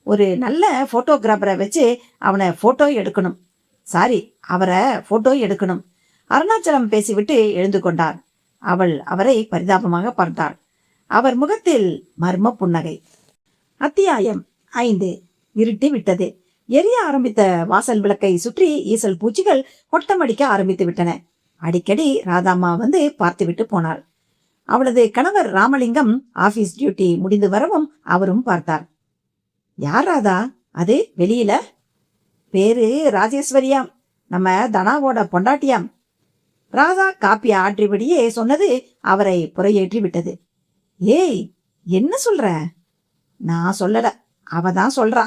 Speaker 2: ஒரு நல்ல போட்டோகிராஃபரை வச்சு அவனை போட்டோ எடுக்கணும். சாரி, அவரை போட்டோ எடுக்கணும். அருணாச்சலம் பேசிவிட்டு எழுந்து கொண்டார். அவள் அவரை பரிதாபமாக பார்த்தாள். அவர் முகத்தில் மர்ம புன்னகை. அத்தியாயம் 5. இருட்டி விட்டது. எரிய ஆரம்பித்த வாசல் விளக்கை சுற்றி ஈசல் பூச்சிகள் ஒட்டமடிக்க ஆரம்பித்து விட்டன. அடிக்கடி ராதாம்மா வந்து பார்த்துவிட்டு போனாள். அவளது கணவர் ராமலிங்கம் ஆபீஸ் டியூட்டி முடிந்து வரவும் அவரும் பார்த்தார். யார் ராதா அது வெளியில? பேரு ராஜேஸ்வரியாம், நம்ம தனாவோட பொண்டாட்டியாம். ராதா காப்பி ஆற்றிபடியே சொன்னது அவரை புறையேற்றி விட்டது. ஏய், என்ன சொல்ற? நான் சொல்லல, அவதான் சொல்றா.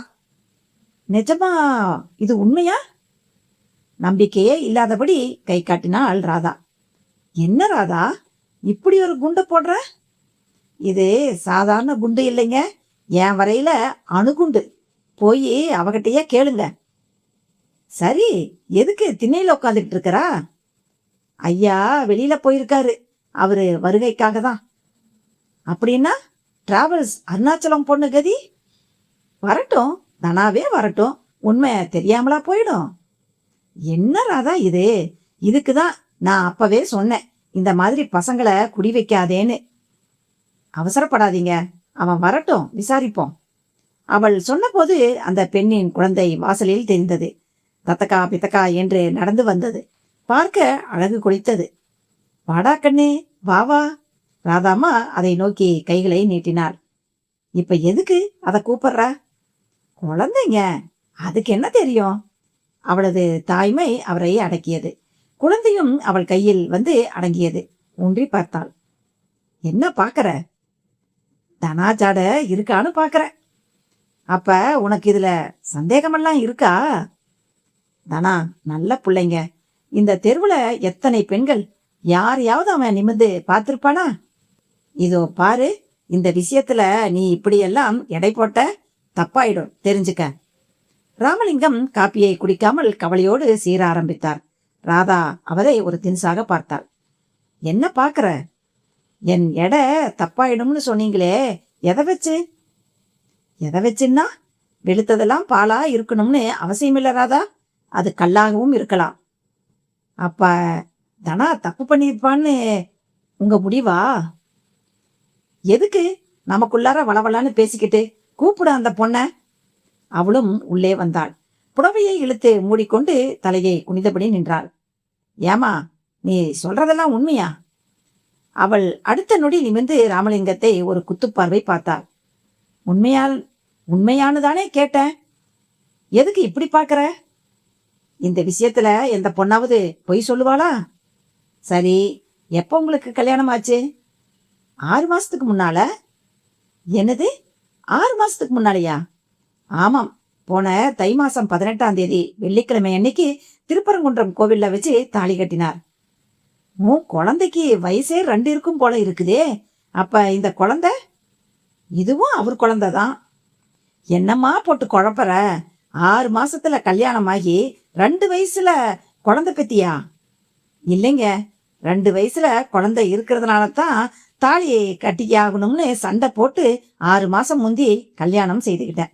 Speaker 2: நிஜமா இது உண்மையா? நம்பிக்கையே இல்லாதபடி கை காட்டினாள் ராதா. என்ன ராதா, இப்படி ஒரு குண்டை போடுற? இது சாதாரண குண்டு இல்லைங்க, என் வரையில அணுகுண்டு. போய் அவகிட்டயே கேளுங்க. சரி, எதுக்கு திண்ணையில உட்காந்துக்கிட்டு இருக்கிறா? ஐயா வெளியில போயிருக்காரு, அவரு வருகைக்காக தான். அப்படின்னா டிராவல்ஸ் அருணாச்சலம் பொண்ணு கதி? வரட்டும், தனாவே வரட்டும். உண்மை தெரியாமலா போயிடும்? என்ன ராதா இது? இதுக்குதான் நான் அப்பவே சொன்னேன், இந்த மாதிரி பசங்களை குடி வைக்காதேன்னு. அவசரப்படாதீங்க, அவன் வரட்டும், விசாரிப்போம். அவள் சொன்னபோது அந்த பெண்ணின் குழந்தை வாசலில் தெரிந்தது. தத்தக்கா பித்தக்கா என்று நடந்து வந்தது. பார்க்க அழகு கொளித்தது. வாடா கண்ணே, வா வா. ராதாம்மா அதை நோக்கி கைகளை நீட்டினாள். இப்ப எதுக்கு அதை கூப்பிடுற? குழந்தைங்க, அதுக்கு என்ன தெரியும்? அவளது தாய்மை அவரை அடக்கியது. குழந்தையும் அவள் கையில் வந்து அடங்கியது. ஊன்றி பார்த்தாள். என்ன பாக்கற? தனாஜாட இருக்கான்னு பாக்கற. அப்ப உனக்கு இதுல சந்தேகமெல்லாம் இருக்கா? தனா நல்ல பிள்ளைங்க. இந்த தெருவுல எத்தனை பெண்கள், யாரையாவது அவன் நிமிர்ந்து பார்த்திருப்பானா? இதோ பாரு, இந்த விஷயத்துல நீ இப்படியெல்லாம் எடை போட்ட தப்பாயிடும், தெரிஞ்சுக்க. ராமலிங்கம் காப்பியை குடிக்காமல் கவலையோடு சீர ஆரம்பித்தார். ராதா அவரை ஒரு தின்சாக பார்த்தாள். என்ன பாக்குற? என் எடை தப்பாயிடும்னு சொன்னீங்களே, எதை வச்சு? எதை வச்சுன்னா, வெளுத்ததெல்லாம் பாலா இருக்கணும்னு அவசியம் இல்ல ராதா, அது கல்லாகவும் இருக்கலாம். அப்ப தனா தப்பு பண்ணிருப்பான்னு உங்க முடிவா? எதுக்கு நமக்குள்ளார வளவலான்னு பேசிக்கிட்டு? கூப்பிட அந்த பொண்ண. அவளும் உள்ளே வந்தாள். புடவையை இழுத்து மூடிக்கொண்டு தலையை குனிந்தபடி நின்றாள். ஏமா, நீ சொல்றதெல்லாம் உண்மையா? அவள் அடுத்த நொடி நிமிர்ந்து ராமலிங்கத்தை ஒரு குத்துப்பார்வை பார்த்தாள். உண்மையானுதானே கேட்டேன். எதுக்கு இப்படி பாக்குற? இந்த விஷயத்துல எந்த பொண்ணாவது பொய் சொல்லுவாளா? சரி, எப்ப உங்களுக்கு கல்யாணம் ஆச்சு? 6 மாசத்துக்கு முன்னால. என்னது, 6 மாசத்துக்கு முன்னாலயா? ஆமாம், போன தை மாசம் 18ஆம் தேதி வெள்ளிக்கிழமை அன்னைக்கு திருப்பரங்குன்றம் கோவில்ல வச்சு தாலி கட்டினார். உன் குழந்தைக்கு வயசே 2 இருக்கும் போல இருக்குதே. அப்ப இந்த குழந்தை? இதுவும் அவர் குழந்தைதான். என்னம்மா போட்டு குழப்பற? 6 மாசத்துல கல்யாணம் ஆகி 2 வயசுல குழந்தை பெத்தியா? இல்லைங்க, 2 வயசுல குழந்தை இருக்கிறதுனால தான் தாலியை கட்டிக்க ஆகணும்னு சண்டை போட்டு 6 மாசம் முந்தி கல்யாணம் செய்துக்கிட்டேன்.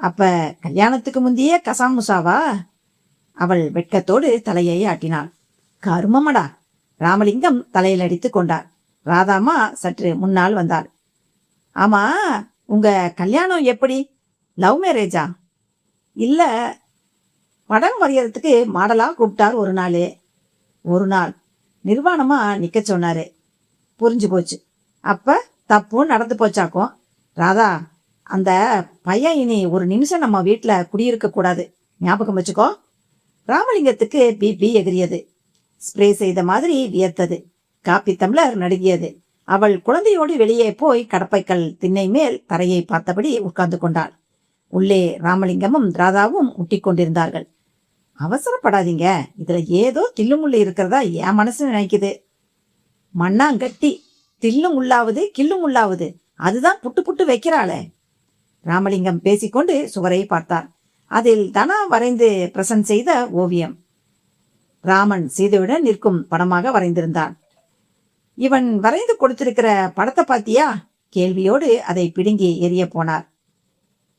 Speaker 2: அப்ப கல்யாணத்துக்கு முந்தியே கசாமுசாவா? அவள் வெட்கத்தோடு தலையை ஆட்டினாள். கருமமடா. ராமலிங்கம் தலையில் அடித்து கொண்டார். ராதாம்மா சற்று முன்னால் வந்தாள். ஆமா, உங்க கல்யாணம் எப்படி? லவ் மேரேஜா? இல்ல, படம் வரையறதுக்கு மாடலா கூப்பிட்டார். ஒரு நாள் நிர்வாணமா நிக்க சொன்னாரு. புரிஞ்சு போச்சு. அப்ப தப்பும் நடந்து போச்சாக்கும். ராதா, அந்த பையன் இனி ஒரு நிமிஷம் நம்ம வீட்டுல குடியிருக்க கூடாது, ஞாபகம் வச்சுக்கோ. ராமலிங்கத்துக்கு பிபி எகிரியது. ஸ்ப்ரே செய்த மாதிரி வியர்த்தது. காப்பி டம்ளர் நடுங்கியது. அவள் குழந்தையோடு வெளியே போய் கடப்பைக்கல் திண்ணை மேல் தரையை பார்த்தபடி உட்கார்ந்து கொண்டாள். உள்ளே ராமலிங்கமும் ராதாவும் முட்டிக் கொண்டிருந்தார்கள். அவசரப்படாதீங்க, இதுல ஏதோ தில்லுமுள்ளு இருக்கிறதா என் மனசு நினைக்குது. மண்ணாங்கட்டி, தில்லும் உள்ளாவது கில்லும் உள்ளாவது, அதுதான் புட்டு புட்டு வைக்கிறாளே. ராமலிங்கம் பேசிக்கொண்டு சுவரை பார்த்தார். அதில் தனா வரைந்து பிரசன்ட் செய்த ஓவியம். ராமன் சீதையுடன் நிற்கும் படமாக வரைந்திருந்தான். இவன் வரைந்து கொடுத்திருக்கிற படத்தை பாத்தியா? கேள்வியோடு அதை பிடுங்கி எரிய போனார்.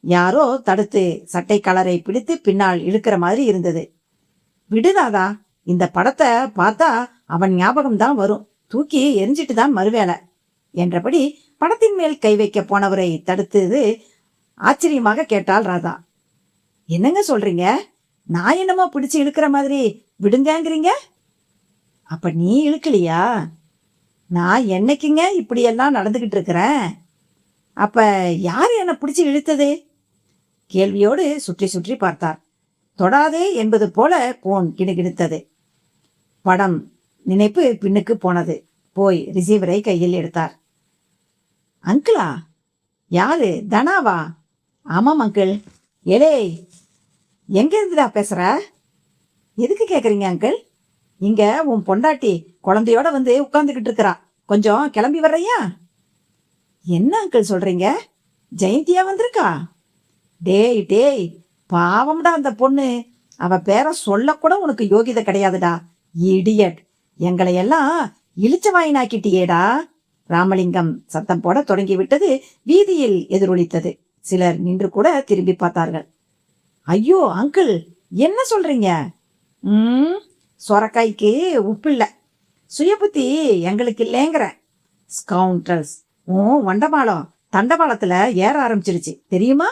Speaker 2: யாரோ தடுத்து சட்டை கலரை பிடித்து பின்னால் இழுக்கிற மாதிரி இருந்தது. விடுதாதா, இந்த படத்தை பார்த்தா அவன் ஞாபகம்தான் வரும், தூக்கி எரிஞ்சிட்டு தான் மறுவேளை என்றபடி படத்தின் மேல் கை வைக்க போனவரை தடுத்தது ஆச்சரியமாக கேட்டாள் ராதா. என்னங்க சொல்றீங்க? நான் என்னமோ பிடிச்சு இழுக்கிற மாதிரி விடுங்கங்கிறீங்க. அப்ப நீ இழுக்கலையா? நான் என்னைக்குங்க இப்படியெல்லாம் நடந்துகிட்டு இருக்கிறேன்? அப்ப யாரு என்ன பிடிச்சு இழுத்தது? கேள்வியோடு சுற்றி சுற்றி பார்த்தார். தொடாதே என்பது போல போன் கிணுகிணுத்தது. படம் நினைப்பு பின்னுக்கு போனது. போய் ரிசீவரை கையில் எடுத்தார். அங்கிளா? யாரு? தனாவா? ஆமாம் அங்கிள். ஏலே, எங்க இருந்துடா பேசுற? எதுக்கு கேக்குறீங்க அங்கிள்? இங்க உன் பொண்டாட்டி குழந்தையோட வந்து உட்கார்ந்துகிட்டு இருக்கிறா, கொஞ்சம் கிளம்பி வர்றையா? என்ன அங்கிள் சொல்றீங்க? ஜெயந்தியா வந்திருக்கா? டேய், பாவம்டா அந்த பொண்ணு. அவ பேரை சொல்லக்கூட உனக்கு யோகிதை கிடையாதுடா, இடியட். எங்களை எல்லாம் இழிச்ச வாயினாக்கிட்டியேடா. ராமலிங்கம் சத்தம் போட தொடங்கிவிட்டது வீதியில் எதிரொலித்தது. சிலர் நின்று கூட திரும்பி பார்த்தார்கள். ஐயோ அங்கிள், என்ன சொல்றீங்க? ம் சொரக்காய்க்கு உப்பு இல்லை, சுயபுத்தி எங்களுக்கு இல்லைங்கிற. ஸ்கவுண்டல்ஸ், ஓ வண்டமாலம் தண்டவாளத்துல ஏற ஆரம்பிச்சிருச்சு தெரியுமா?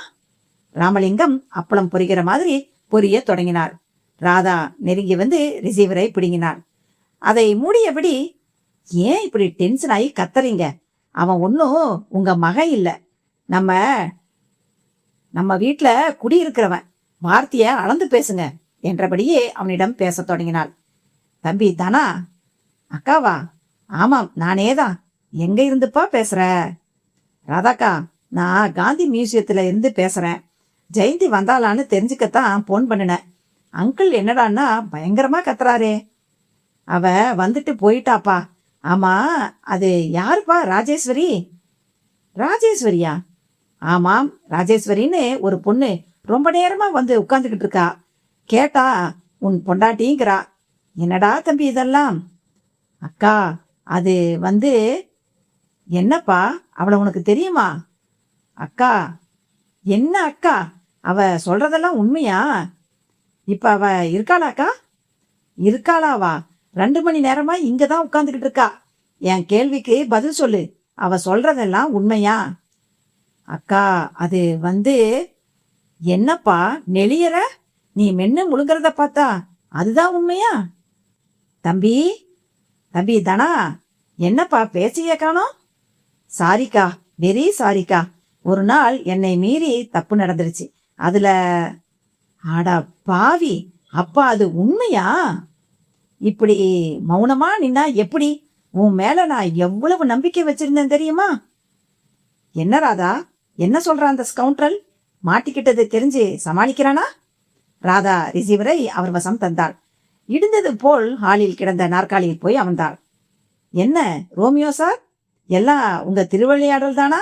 Speaker 2: ராமலிங்கம் அப்பளம் பொரிக்கிற மாதிரி பொரிய தொடங்கினார். ராதா நெருங்கி வந்து ரிசீவரை பிடுங்கினார். அதை மூடியபடி, ஏன் இப்படி டென்ஷன் ஆகி கத்துறீங்க? அவன் ஒன்னும் உங்க மகன் இல்ல, நம்ம நம்ம வீட்டுல குடியிருக்கிறவன். வார்த்தைய அளந்து பேசுங்க என்றபடியே அவனிடம் பேசத் தொடங்கினாள். தம்பி தானா? அக்காவா? ஆமாம், நானே தான். எங்க இருந்துப்பா பேசுற? ராதாக்கா, நான் காந்தி மியூசியத்துல இருந்து பேசுறேன். ஜெயந்தி வந்தாளான்னு தெரிஞ்சுக்கத்தான் போன் பண்ணினேன். அங்கிள் என்னடான்னா பயங்கரமா கத்துறாரே. அவ வந்துட்டு போயிட்டாப்பா. ஆமா, அது யாருப்பா? ராஜேஸ்வரி? ராஜேஸ்வரியா? ஆமாம், ராஜேஸ்வரின்னு ஒரு பொண்ணு ரொம்ப நேரமா வந்து உட்கார்ந்துகிட்டு இருக்கா. கேட்டா உன் பொண்டாட்டிங்கிறா. என்னடா தம்பி இதெல்லாம்? அக்கா, அது வந்து என்னப்பா, அவளை உனக்கு தெரியுமா? அக்கா? என்ன அக்கா? அவ சொல்றதெல்லாம் உண்மையா? இப்ப அவ இருக்காளாக்கா? இருக்காளாவா? 2 மணி நேரமா இங்கதான் உட்கார்ந்துகிட்டு இருக்கா. என் கேள்விக்கு பதில் சொல்லு. அவ சொல்றதெல்லாம் உண்மையா? அக்கா, அது வந்து என்னப்பா நெளியற? நீ மென்னு முழுங்குறத பார்த்தா அதுதான் உண்மையா? தம்பி, தம்பி தனா, என்னப்பா பேசிய காணோம்? சாரிக்கா, வெரி சாரிக்கா. ஒரு நாள் என்னை மீறி தப்பு நடந்துருச்சு. அதுல. ஆடா பாவி, அப்பா அது உண்மையா? இப்படி மௌனமா நின்னா எப்படி? உன் மேல நான் எவ்வளவு நம்பிக்கை வச்சிருந்தேன் தெரியுமா? என்ன ராதா, என்ன சொல்றான் அந்த ஸ்கவுண்டல்? மாட்டிக்கிட்டது தெரிஞ்சு சமாளிக்கிறானா? ராதா ரிசீவரை அவர் வசம் தந்தாள். இடிந்தது போல் ஹாலில் கிடந்த நாற்காலியில் போய் அமர்ந்தாள். என்ன ரோமியோ சார், எல்லாம் உங்க திருவிளையாடல் தானா?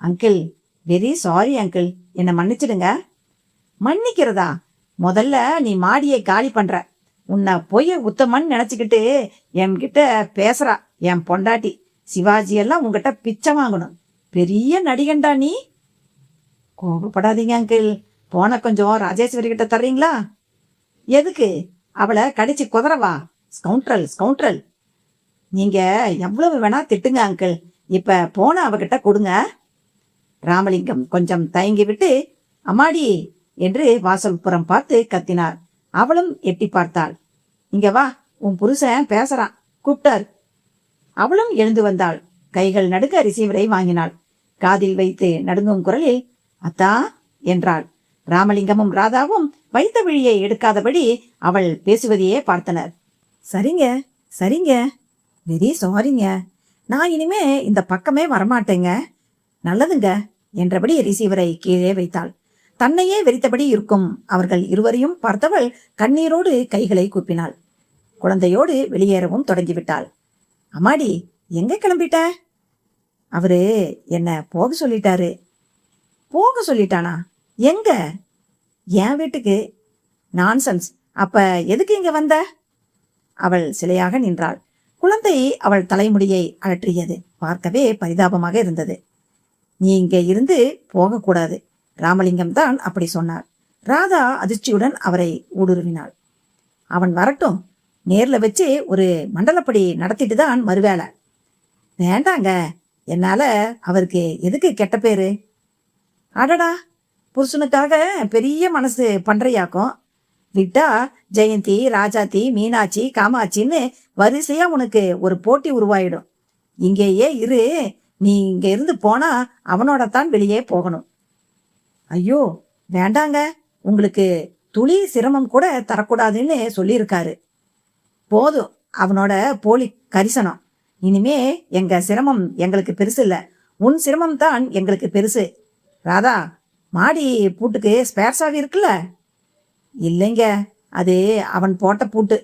Speaker 2: அங்கிள், வெரி சாரி அங்கிள், என்னை மன்னிச்சிடுங்க. மன்னிக்கிறதா? முதல்ல நீ மாடியை காலி பண்ற. உன்னை பொய்ய உத்தமன்னு நினைச்சுக்கிட்டு என்கிட்ட பேசுறா என் பொண்டாட்டி. சிவாஜி எல்லாம் உங்ககிட்ட பிச்சை வாங்கணும். பெரிய நடிகண்டா நீ. கோபப்படாதீங்க அங்கிள், போன கொஞ்சம் ராஜேஸ்வரி கிட்ட தர்றீங்களா? எதுக்கு? அவளை கடிச்சு குதறவா? Scoundrel scoundrel. நீங்க எவ்வளவு வேணா திட்டுங்க அங்கிள், இப்ப போன அவகிட்ட கொடுங்க. ராமலிங்கம் கொஞ்சம் தயங்கி விட்டு அம்மாடி என்று வாசல் புறம் பார்த்து கத்தினார். அவளும் எட்டி பார்த்தாள். இங்க வா, உன் புருஷன் பேசுறான், கூப்பிட்டார். அவளும் எழுந்து வந்தாள். கைகள் நடுங்க ரிசீவரை வாங்கினாள். காதில் வைத்து நடுங்கும் குரலில் அத்தா என்றாள். ராமலிங்கமும் ராதாவும் வைத்த விழியை எடுக்காதபடி அவள் பேசுவதையே பார்த்தனர். சரிங்க சரிங்க, வெரி சாரிங்க, நான் இனிமே இந்த பக்கமே வரமாட்டேங்க. நல்லதுங்க என்றபடி ரிசீவரை கீழே வைத்தாள். தன்னையே வெறித்தபடி இருக்கும் அவர்கள் இருவரையும் பார்த்தவள் கண்ணீரோடு கைகளை கூப்பினாள். குழந்தையோடு வெளியேறவும் தொடங்கிவிட்டாள். அம்மாடி, எங்க கிளம்பிட்ட? அவரு என்ன போக சொல்லிட்டாரு. போக சொல்லிட்டானா? எங்க? என் வீட்டுக்கு. நான்சென்ஸ், அப்ப எதுக்கு இங்க வந்த? அவள் சிலையாக நின்றாள். குழந்தை அவள் தலைமுடியை அகற்றியது. பார்க்கவே பரிதாபமாக இருந்தது. நீ இங்க இருந்து போகக்கூடாது, ராமலிங்கம் தான் அப்படி சொன்னார். ராதா அதிர்ச்சியுடன் அவரை ஊடுருவினாள். அவன் வரட்டும், நேர்ல வச்சு ஒரு மண்டலப்படி நடத்திட்டு தான் மறுவேளை. வேண்டாங்க, என்னால அவருக்கு எதுக்கு கெட்ட பேரு? அடடா, புருஷனுக்காக பெரிய மனசு பண்றையாக்கும். விட்டா ஜெயந்தி, ராஜாத்தி, மீனாட்சி, காமாட்சின்னு வரிசையா உனக்கு ஒரு போட்டி உருவாயிடும். இங்கேயே இரு. நீ இங்க இருந்து போனா அவனோட தான் வெளியே போகணும். ஐயோ வேண்டாங்க, உங்களுக்கு துளி சிரமம் கூட தரக்கூடாதுன்னு சொல்லியிருக்காரு. போதும் அவனோட போலி கரிசனம். இனிமே எங்க சிரமம் எங்களுக்கு பெருசு இல்ல, உன் சிரமம் தான் எங்களுக்கு பெருசு. ராதா, மாடி பூட்டுக்கு ஸ்பேர் சாவி இருக்குல்ல? இல்லைங்க, அது அவன் போட்ட பூட்டு.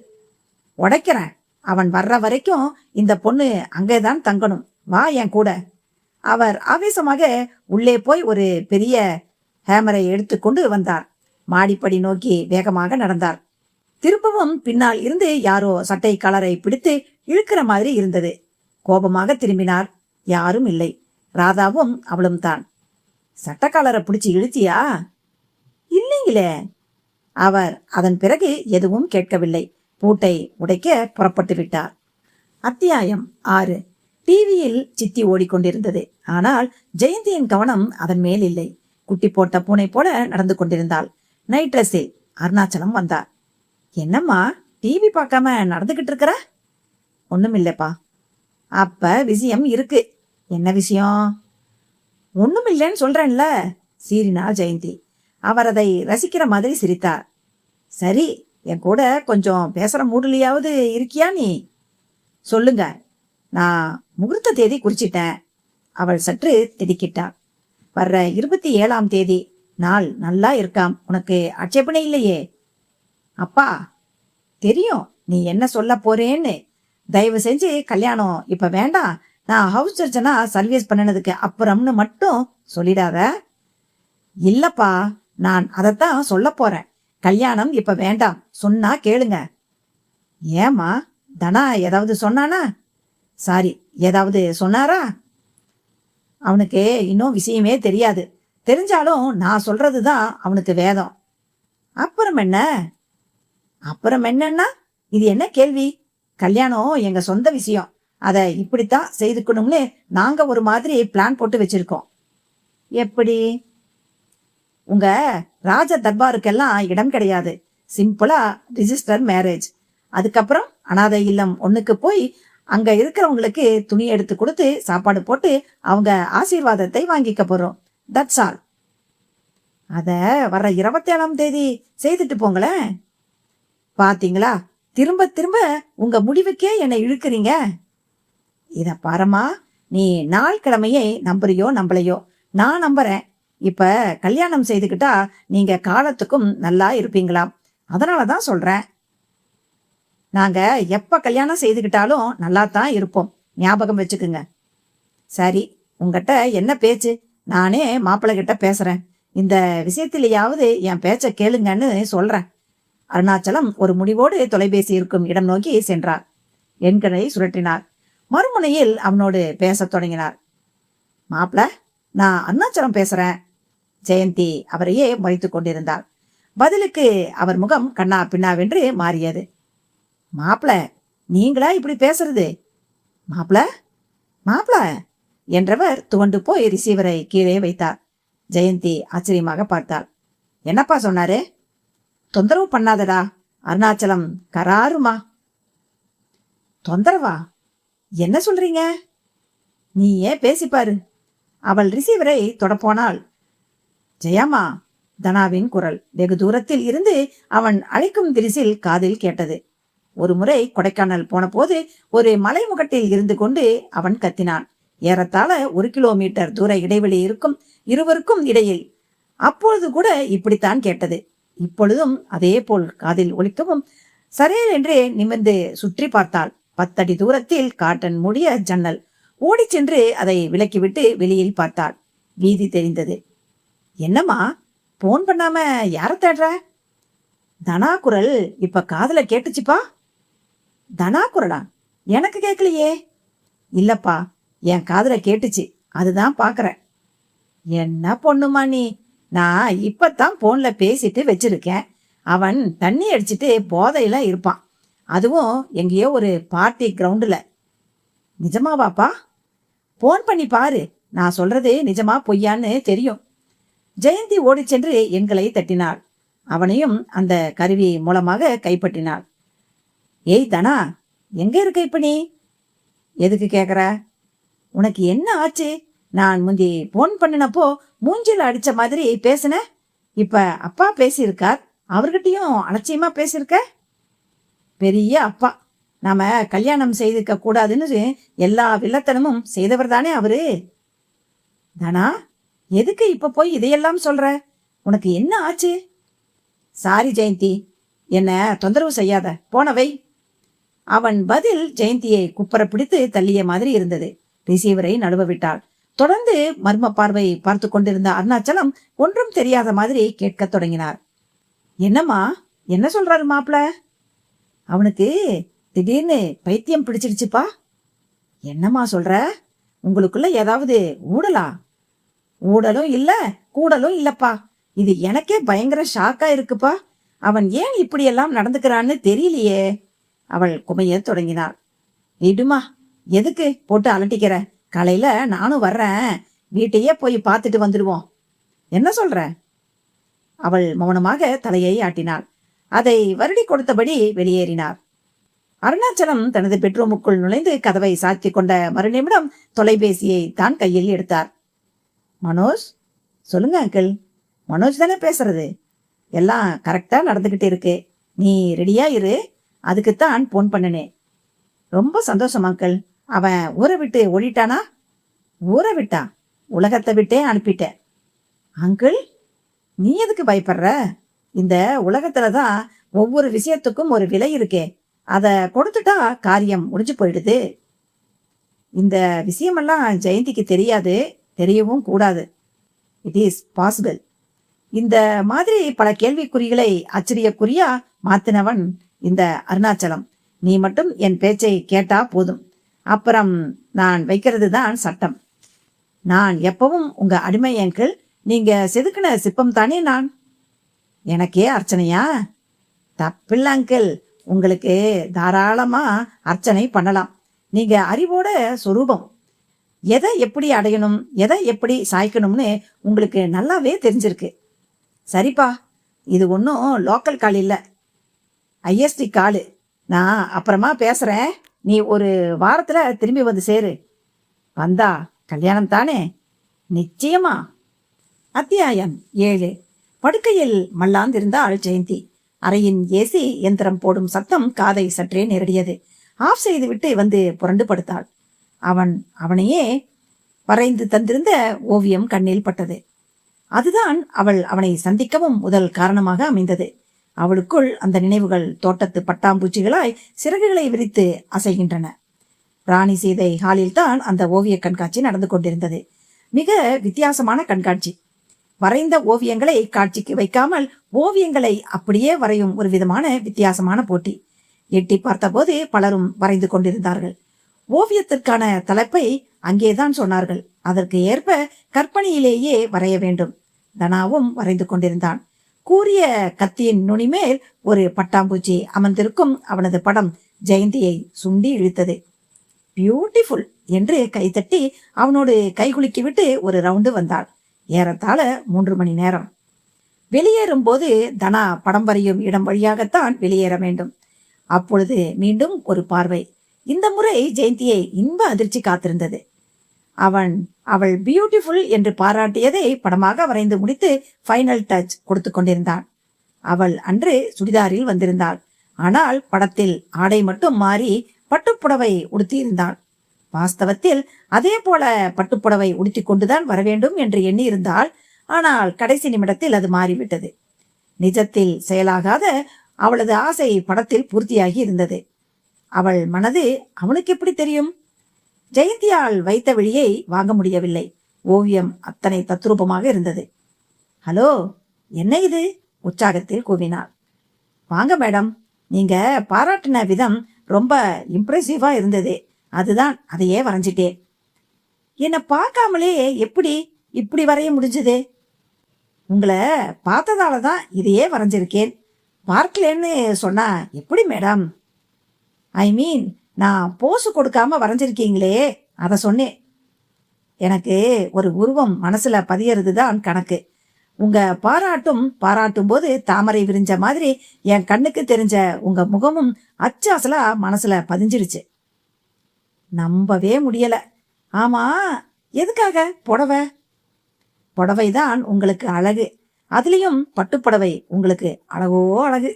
Speaker 2: உடைக்கிறேன். அவன் வர்ற வரைக்கும் இந்த பொண்ணு அங்கேதான் தங்கணும். வா என் கூட. அவர் ஆவேசமாக உள்ளே போய் ஒரு பெரிய ஹேமரை எடுத்துக்கொண்டு வந்தார். மாடிப்படி நோக்கி வேகமாக நடந்தார். திரும்பவும் பின்னால் இருந்து யாரோ சட்டை கலரை பிடித்து இழுக்கிற மாதிரி இருந்தது. கோபமாக திரும்பினார். யாரும் இல்லை. ராதாவும் அவளும் தான். சட்டக்காலரை பிடிச்சி இழுத்தியா? இல்லைங்களே. அவர் அதன் பிறகு எதுவும் கேட்கவில்லை. பூட்டை உடைக்க புறப்பட்டு விட்டார். அத்தியாயம் 6. டிவியில் சித்தி ஓடிக்கொண்டிருந்தது. ஆனால் ஜெயந்தியின் கவனம் அதன் மேல் இல்லை. குட்டி போட்ட பூனை போல நடந்து கொண்டிருந்தாள். நைட் ட்ரெஸ்ஸில் அருணாச்சலம் வந்தார். என்னம்மா டிவி பார்க்காம நடந்துகிட்டு இருக்கிற? ஒண்ணும் இல்லப்பா. அப்ப விஷயம் இருக்கு. என்ன விஷயம்? ஒண்ணும் இல்லைன்னு சொல்றேன்ல, சீறினாள் ஜெயந்தி. அவர் அதை ரசிக்கிற மாதிரி சிரித்தார். சரி, என் கூட கொஞ்சம் பேசுற மூடுலையாவது இருக்கியா நீ? சொல்லுங்க. நான் முகூர்த்த தேதி குறிச்சிட்டேன். அவள் சற்று திடுக்கிட்டாள். வர்ற 27ஆம் தேதி. நாள் நல்லா இருக்காம். உனக்கு ஆட்சேபனை இல்லையே? அப்பா, தெரியும் நீ என்ன சொல்ல போறேன்னு. தயவு செஞ்சு கல்யாணம் இப்ப வேண்டாம். நான் ஹவுஸ் சர்ஜனா சர்வீஸ் பண்ணினதுக்கு அப்புறம்னு மட்டும் சொல்லிடாத. இல்லப்பா, நான் அதைத்தான் சொல்ல போறேன். கல்யாணம் இப்ப வேண்டாம் சொன்னா கேளுங்க. ஏமா, தனா ஏதாவது சொன்னானா? சாரி, ஏதாவது சொன்னாரா? அவனுக்கு இன்னும் விஷயமே தெரியாது. தெரிஞ்சாலும் நான் சொல்றதுதான் அவனுக்கு வேதம். அப்புறம் என்ன? அப்புறம் என்னன்னா இது என்ன கேள்வி? கல்யாணம் எங்க சொந்த விஷயம். அதை இப்படித்தான் செய்துக்கணும்னு நாங்க ஒரு மாதிரி பிளான் போட்டு வச்சிருக்கோம். எப்படி? உங்க ராஜ தர்பாருக்கெல்லாம் இடம் கிடையாது. சிம்பிளா ரிஜிஸ்டர் மேரேஜ். அதுக்கப்புறம் அனாதை இல்லம் ஒண்ணுக்கு போய் அங்க இருக்கிறவங்களுக்கு துணி எடுத்து கொடுத்து சாப்பாடு போட்டு அவங்க ஆசீர்வாதத்தை வாங்கிக்க போறோம். That's all. அத வர்ற 27ஆம் தேதி செய்துட்டு போங்களேன். பாத்தீங்களா, திரும்ப திரும்ப உங்க முடிவுக்கே என்னை இழுக்கிறீங்க. இத பாரம்மா, நீ நாள் கிழமையை நம்புறியோ நம்பலையோ, நான் நம்புறேன். இப்ப கல்யாணம் செய்துக்கிட்டா நீங்க காலத்துக்கும் நல்லா இருப்பீங்களாம். அதனாலதான் சொல்றேன். நாங்க எப்ப கல்யாணம் செய்துக்கிட்டாலும் நல்லா தான் இருப்போம். ஞாபகம் வச்சுக்குங்க. சரி, உங்ககிட்ட என்ன பேச்சு? நானே மாப்பிள்ளை கிட்ட பேசுறேன். இந்த விஷயத்திலேயாவது என் பேச்ச கேளுங்கன்னு சொல்றேன். அருணாச்சலம் ஒரு முடிவோடு தொலைபேசி இருக்கும் இடம் நோக்கி சென்றார். எண்களை சுழற்றினார். மறுமுனையில் அவனோடு பேசத் தொடங்கினார். மாப்பிள்ள, நான் அருணாச்சலம் பேசுறேன். ஜெயந்தி அவரையே முறைத்துக் கொண்டிருந்தார். பதிலுக்கு அவர் முகம் கண்ணா பின்னாவென்று மாறியது. மாப்பிள்ள, நீங்களா இப்படி பேசுறது? மாப்பிள்ள மாப்பிள்ள என்றவர் துவண்டு போய் ரிசீவரை கீழே வைத்தார். ஜெயந்தி ஆச்சரியமாக பார்த்தாள். என்னப்பா சொன்னாரு? தொந்தரவு பண்ணாதடா. அருணாச்சலம் கராருமா. தொந்தரவா? என்ன சொல்றீங்க? நீ ஏன் பேசிப்பாரு. அவள் ரிசீவரை தொடப்போனாள். ஜெயாமா, தனாவின் குரல் வெகு தூரத்தில் இருந்து அவன் அழைக்கும் திரிசில் காதில் கேட்டது. ஒரு முறை கொடைக்கானல் போன போது ஒரு மலைமுகட்டில் இருந்து கொண்டு அவன் கத்தினான். ஏறத்தாழ 1 கிலோமீட்டர் தூர இடைவெளி இருக்கும் இருவருக்கும் இடையில். அப்பொழுது கூட இப்படித்தான் கேட்டது. இப்பொழுதும் அதே போல் காதில் ஒலிக்கவும் சரேல் என்றே நிமிர்ந்து சுற்றி பார்த்தாள். 10 அடி தூரத்தில் காட்டன் மூடிய ஜன்னல். ஓடிச் சென்று அதை விலக்கிவிட்டு வெளியில் பார்த்தாள். வீதி தெரிந்தது. என்னம்மா, போன் பண்ணாம யார தேடுற? தனா குரல் இப்ப காதுல கேட்டுச்சுப்பா. தனா குரலா? எனக்கு கேட்கலையே. இல்லப்பா, என் காதுல கேட்டுச்சு. அதுதான் பாக்குறேன். என்ன பொண்ணுமா நீ? நான் இப்பத்தான் போன்ல பேசிட்டு வச்சிருக்கேன். அவன் தண்ணி அடிச்சிட்டு போதையில இருப்பான். அதுவும் எங்கேயோ ஒரு பார்ட்டி கிரவுண்டுல. நிஜமாவாப்பா? போன் பண்ணி பாரு. நான் சொல்றது நிஜமா பொய்யான்னு தெரியும். ஜெயந்தி ஓடிச் சென்று எண்களை தட்டினாள். அவனையும் அந்த கருவி மூலமாக கைப்பற்றினாள். ஏய் தனா, எங்க இருக்க இப்ப நீ? எதுக்கு கேக்குற? உனக்கு என்ன ஆச்சு? நான் முந்தி போன் பண்ணினப்போ மூஞ்சில அடிச்ச மாதிரி பேசுன. இப்ப அப்பா பேசியிருக்கார். அவர்கிட்டயும் அலட்சியமா பேசியிருக்க. பெரிய அப்பா. நாம கல்யாணம் செய்திருக்க கூடாதுன்னு எல்லா வில்லத்தனமும் செய்தவர் தானே அவரு. தனா, எதுக்கு இப்ப போய் இதையெல்லாம் சொல்ற? உனக்கு என்ன ஆச்சு? சாரி ஜெயந்தி, என்ன தொந்தரவு செய்யாத, போனவை. அவன் பதில் ஜெயந்தியை குப்பர பிடித்து தள்ளிய மாதிரி இருந்தது. ரிசீவரை நடுவ விட்டாள். தொடர்ந்து மர்ம பார்வை பார்த்து கொண்டிருந்த அருணாச்சலம் ஒன்றும் தெரியாத மாதிரி கேட்க தொடங்கினார். என்னம்மா, என்ன சொல்றாரு மாப்பிள்ள? அவனுக்கு திடீர்னு பைத்தியம் பிடிச்சிடுச்சுப்பா. என்னம்மா சொல்ற? உங்களுக்குள்ள ஏதாவது ஊடலா? ஊடலும் இல்ல, கூடலும் இல்லப்பா. இது எனக்கே பயங்கர ஷாக்கா இருக்குப்பா. அவன் ஏன் இப்படியெல்லாம் நடந்துக்கிறான்னு தெரியலையே. அவள் குமைய தொடங்கினாள். விடுமா, எதுக்கு போட்டு அலட்டிக்கிற? காலையில நானும் வர்றேன், வீட்டையே போய் பார்த்துட்டு வந்துடுவோம். என்ன சொல்ற? அவள் மௌனமாக தலையை ஆட்டினாள். அதை வருடி கொடுத்தபடி வெளியேறினார். அருணாச்சலம் தனது பெட்ரூமுக்குள் நுழைந்து கதவை சாத்தி கொண்ட மறுநிமிடம் தொலைபேசியை தான் கையில் எடுத்தார். மனோஜ், சொல்லுங்க அங்கிள். மனோஜ் தானே பேசுறது? எல்லாம் கரெக்டா நடந்துகிட்டு இருக்கு. நீ ரெடியா இரு, அதுக்குத்தான் போன் பண்ணினேன். ரொம்ப சந்தோஷம் அங்கிள். அவன் ஊரை விட்டு ஓடிட்டானா? ஊரை விட்டா? உலகத்தை விட்டே அனுப்பிட்டேன். அங்கிள், நீ எதுக்கு பயப்படுற? இந்த உலகத்துலதான் ஒவ்வொரு விஷயத்துக்கும் ஒரு விலை இருக்கே, அத கொடுத்துட்டா காரியம் முடிஞ்சு போயிடுது. இந்த விஷயமெல்லாம் ஜெயந்திக்கு தெரியாது, தெரியவும் கூடாது. It is possible. இந்த மாதிரி பல கேள்விக்குறிகளை ஆச்சரியக்குறியா மாத்தினவன் இந்த அருணாச்சலம். நீ மட்டும் என் பேச்சை கேட்டா போதும். அப்புறம் நான் வைக்கிறது தான் சட்டம். நான் எப்பவும் உங்க அடிமை அங்கிள். நீங்க செதுக்கின சிப்பம் தானே நான். எனக்கே அர்ச்சனையா? தப்பில்ல அங்கிள், உங்களுக்கு தாராளமா அர்ச்சனை பண்ணலாம். நீங்க அறிவோட சொரூபம். எதை எப்படி அடையணும், எதை எப்படி சாய்க்கணும்னு உங்களுக்கு நல்லாவே தெரிஞ்சிருக்கு. சரிப்பா, இது ஒன்றும் லோக்கல் கால் இல்லை, ஐஎஸ்டி காலு. நான் அப்புறமா பேசுறேன். நீ ஒரு வாரத்துல திரும்பி வந்து சேரு. வந்தா கல்யாணம் தானே? நிச்சயமா. அத்தியாயம் 7. படுக்கையில் மல்லாந்திருந்தாள் ஜெயந்தி. அறையின் ஏசி எந்திரம் போடும் சத்தம் காதை சற்றே நெருடியது. ஆஃப் செய்துவிட்டு வந்து புரண்டு படுத்தாள். அவனையே வரைந்து தந்திருந்த ஓவியம் கண்ணில் பட்டது. அதுதான் அவனை சந்திக்கவும் முதல் காரணமாக அமைந்தது. அவளுக்குள் அந்த நினைவுகள் தோட்டத்து பட்டாம்பூச்சிகளாய் சிறகுகளை விரித்து அசைகின்றன. ராணி சீதை ஹாலில் தான் அந்த ஓவிய கண்காட்சி நடந்து கொண்டிருந்தது. மிக வித்தியாசமான கண்காட்சி. வரைந்த ஓவியங்களை காட்சிக்கு வைக்காமல் ஓவியங்களை அப்படியே வரையும் ஒரு விதமான வித்தியாசமான போட்டி. எட்டி பார்த்தபோது பலரும் வரைந்து கொண்டிருந்தார்கள். ஓவியத்திற்கான தலைப்பை அங்கேதான் சொன்னார்கள். அதற்கு ஏற்ப கற்பனையிலேயே வரைய வேண்டும். தனாவும் வரைந்து கொண்டிருந்தான். கூரிய கத்தியின் நுனிமேல் ஒரு பட்டாம்பூச்சி அமர்ந்திருக்கும் அவனது படம் ஜெயந்தியை சுண்டி இழுத்தது. பியூட்டிஃபுல் என்று கைத்தட்டி அவனோடு கைகுலுக்கி விட்டு ஒரு ரவுண்டு வந்தாள். ஏறத்தாழ 3 மணி நேரம். வெளியேறும் போது தனா படம் வரையும் இடம் வழியாகத்தான் வெளியேற வேண்டும். அப்பொழுது மீண்டும் ஒரு பார்வை. இந்த முறை ஜெயந்தியை இன்ப அதிர்ச்சி காத்திருந்தது. அவள் பியூட்டிஃபுல் என்று பாராட்டியதை படமாக வரைந்து முடித்து ஃபைனல் டச் கொடுத்து கொண்டிருந்தான். அவள் அன்று சுடிதாரில் வந்திருந்தாள். ஆனால் படத்தில் ஆடை மட்டும் மாறி பட்டுப்புடவை உடுத்தியிருந்தாள். வாஸ்தவத்தில் அதே போல பட்டுப்புடவை உடுத்தி கொண்டுதான் வரவேண்டும் என்று எண்ணி இருந்தாள். ஆனால் கடைசி நிமிடத்தில் அது மாறிவிட்டது. நிஜத்தில் செயலாகாத அவளது ஆசை படத்தில் பூர்த்தியாகி இருந்தது. அவள் மனது அவனுக்கு எப்படி தெரியும்? ஜெயந்தியால் வைத்த விழியை வாங்க முடியவில்லை. ஓவியம் அத்தனை தத்ரூபமாக இருந்தது. ஹலோ, என்ன இது? உற்சாகத்தில் கூவினாள். வாங்க மேடம், நீங்க பாராட்டின விதம் ரொம்ப இம்ப்ரெசிவா இருந்தது. அதுதான் அதையே வரைஞ்சிட்டேன். என்னை பார்க்காமலே எப்படி இப்படி வரைய முடிஞ்சது? உங்களை பார்த்ததால தான் இதையே வரைஞ்சிருக்கேன். பார்க்கலன்னு சொன்னா எப்படி மேடம்? ஐ மீன், நான் போஸ் கொடுக்காம வரைஞ்சிருக்கீங்களே, அதை சொன்னேன். எனக்கு ஒரு உருவம் மனசுல பதியறது தான் கணக்கு. உங்க பாராட்டும் போது தாமரை விரிஞ்ச மாதிரி என் கண்ணுக்கு தெரிஞ்ச உங்க முகமும் அச்சாசலா மனசுல பதிஞ்சிருச்சு. நம்பவே முடியல. ஆமா, எதுக்காக புடவைதான் உங்களுக்கு அழகு. அதுலயும் பட்டுப்புடவை உங்களுக்கு அழகோ அழகு.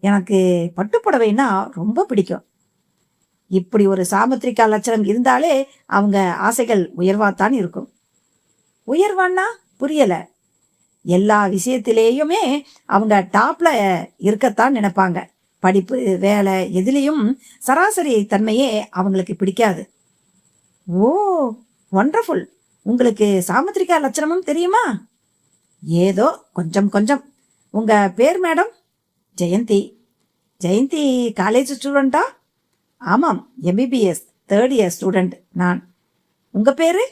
Speaker 2: எனக்கு பட்டுப்புடவைன்னா ரொம்ப பிடிக்கும். இப்படி ஒரு சாமுத்திரிகா லட்சணம் இருந்தாலே அவங்க ஆசைகள் உயர்வாத்தான் இருக்கும். உயர்வான்னா புரியல. எல்லா விஷயத்திலேயுமே அவங்க டாப்ல இருக்கத்தான் நினைப்பாங்க. படிப்பு, வேலை, எதுலேயும் சராசரி தன்மையே அவங்களுக்கு பிடிக்காது. ஓ, வண்டர்ஃபுல். உங்களுக்கு சாமுத்திரிகா லட்சணமும் தெரியுமா? ஏதோ கொஞ்சம் கொஞ்சம். உங்க பேர் மேடம்? ஜெயந்தி. ஜெயந்தி காலேஜ் ஸ்டூடெண்டா? ஆமாம், எம்பிபிஎஸ் 3rd இயர் ஸ்டூடெண்ட் நான். உங்க பேரு?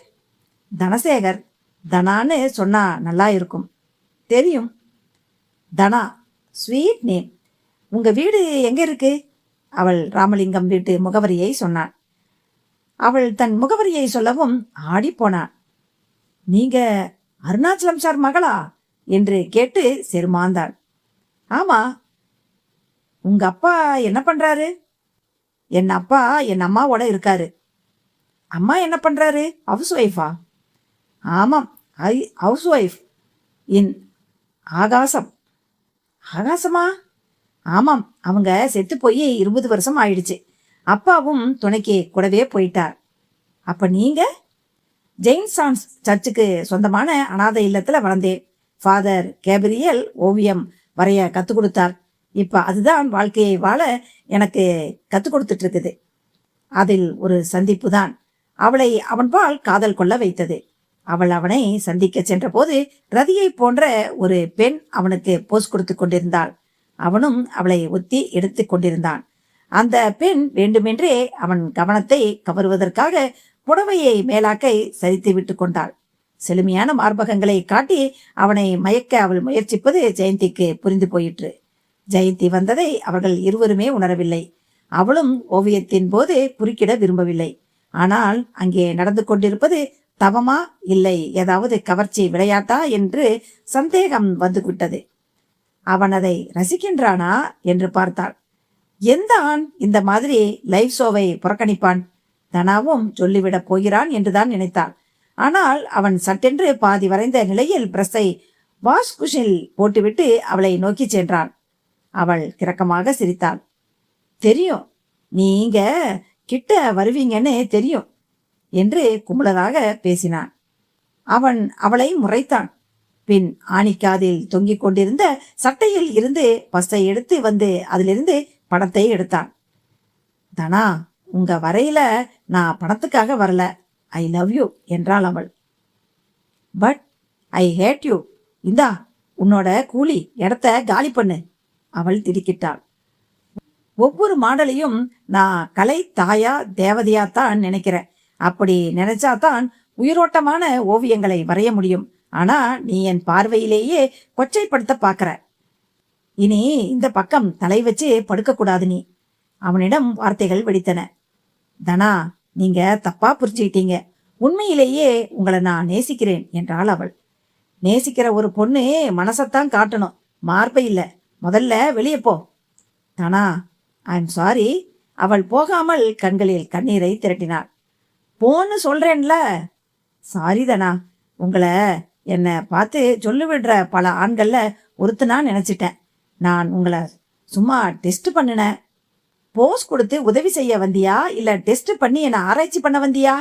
Speaker 2: தனசேகர். தனான்னு சொன்னா நல்லா இருக்கும். தெரியும். தனா, ஸ்வீட் நேம். உங்க வீடு எங்க இருக்கு? அவள் ராமலிங்கம் வீட்டு முகவரியை சொன்னாள். அவள் தன் முகவரியை சொல்லவும் ஆடி போனாள். நீங்க அருணாச்சலம் சார் மகளா என்று கேட்டு செருமாந்தாள். ஆமா. உங்க அப்பா என்ன பண்றாரு? என் அப்பா என் அம்மாவோட இருக்காரு. அம்மா என்ன பண்றாரு? ஹவுஸ் ஒய்ஃபா? ஆமாம், ஹவுஸ் ஒய்ஃப் இன் ஆகாசம். ஆகாசமா? ஆமாம், அவங்க செத்து போய் 20 வருஷம் ஆயிடுச்சு. அப்பாவும் துணைக்கு கூடவே போயிட்டார். அப்ப நீங்க? ஜெயின் சான்ஸ் சர்ச்சுக்கு சொந்தமான அனாதை இல்லத்துல வளர்ந்தேன். ஃபாதர் கேப்ரியல் ஓவியம் வரைய கற்றுக் கொடுத்தார். இப்ப அதுதான் வாழ்க்கையை வாழ எனக்கு கற்றுக் கொடுத்துட்டு இருக்குது. அதில் ஒரு சந்திப்பு தான் அவளை அவன்பால் காதல் கொள்ள வைத்தது. அவள் அவனை சந்திக்க சென்ற போது ரதியை போன்ற ஒரு பெண் அவனுக்கு போஸ் கொடுத்து கொண்டிருந்தாள். அவனும் அவளை ஒத்தி எடுத்து கொண்டிருந்தான். அந்த பெண் வேண்டுமென்றே அவன் கவனத்தை கவருவதற்காக புடவையை மேலாக்கை சரித்து விட்டு கொண்டாள். செழுமையான மார்பகங்களை காட்டி அவனை மயக்க அவள் முயற்சிப்பது ஜெயந்திக்கு புரிந்து போயிற்று. ஜெயந்தி வந்ததை அவர்கள் இருவருமே உணரவில்லை. அவளும் ஓவியத்தின் போது குறுக்கிட விரும்பவில்லை. ஆனால் அங்கே நடந்து கொண்டிருப்பது தவமா இல்லை ஏதாவது கவர்ச்சி விளையாட்டா என்று சந்தேகம் வந்துவிட்டது. அவன் அதை ரசிக்கின்றானா என்று பார்த்தாள். எந்த ஆண் இந்த மாதிரி லைவ் ஷோவை புறக்கணிப்பான்? தனாவும் சொல்லிவிடப் போகிறான் என்றுதான் நினைத்தாள். ஆனால் அவன் சட்டென்று பாதி வரைந்த நிலையில் பிரஸை வாஷ் குஷில் போட்டுவிட்டு அவளை நோக்கி சென்றான். அவள் கிரக்கமாக சிரித்தாள். தெரியும், நீங்க கிட்ட வருவீங்கன்னு தெரியும் என்று குமுளராக பேசினான். அவன் அவளை முறைத்தான். பின் ஆணிக்காதில் தொங்கிக் கொண்டிருந்த சட்டையில் இருந்து பஸ்ஸை எடுத்து வந்து அதிலிருந்து பணத்தை எடுத்தான். தனா, உங்க வரையில நான் பணத்துக்காக வரல. ஐ லவ் யூ என்றாள் அவள். But I hate you. இந்தா உன்னோட கூலி, இடத்த காலி பண்ணு. அவள் திடுக்கிட்டாள். ஒவ்வொரு மாடலையும் நான் கலை தாயா தேவதையாத்தான் நினைக்கிறேன். அப்படி நினைச்சாதான் உயிரோட்டமான ஓவியங்களை வரைய முடியும். ஆனா நீ என் பார்வையிலேயே கொச்சைப்படுத்த பாக்குற. இனி இந்த பக்கம் தலை வச்சு படுக்க கூடாது நீ. அவனிடம் வார்த்தைகள் வெடித்தன. தனா, நீங்க தப்பா புரிஞ்சுக்கிட்டீங்க. உண்மையிலேயே உங்களை நான் நேசிக்கிறேன் என்றாள் அவள். நேசிக்கிற ஒரு பொண்ணு மனசத்தான் காட்டணும், மார்பை இல்ல. முதல்ல வெளியே போ. தனா, ஐ எம் சாரி. அவள் போகாமல் கண்களில் கண்ணீரை திரட்டினாள். போன்னு சொல்றேன்ல. சாரி தனா, உங்களை என்னை பார்த்து சொல்லி விடுற பல ஆண்கள்ல ஒருத்தனா நினைச்சிட்டேன். நான் உங்களை சும்மா டெஸ்ட் பண்ணினேன். போஸ் கொடுத்து உதவி செய்ய வந்தியா இல்ல டெஸ்ட் பண்ணி என்ன ஆராய்ச்சி பண்ண வந்தியா?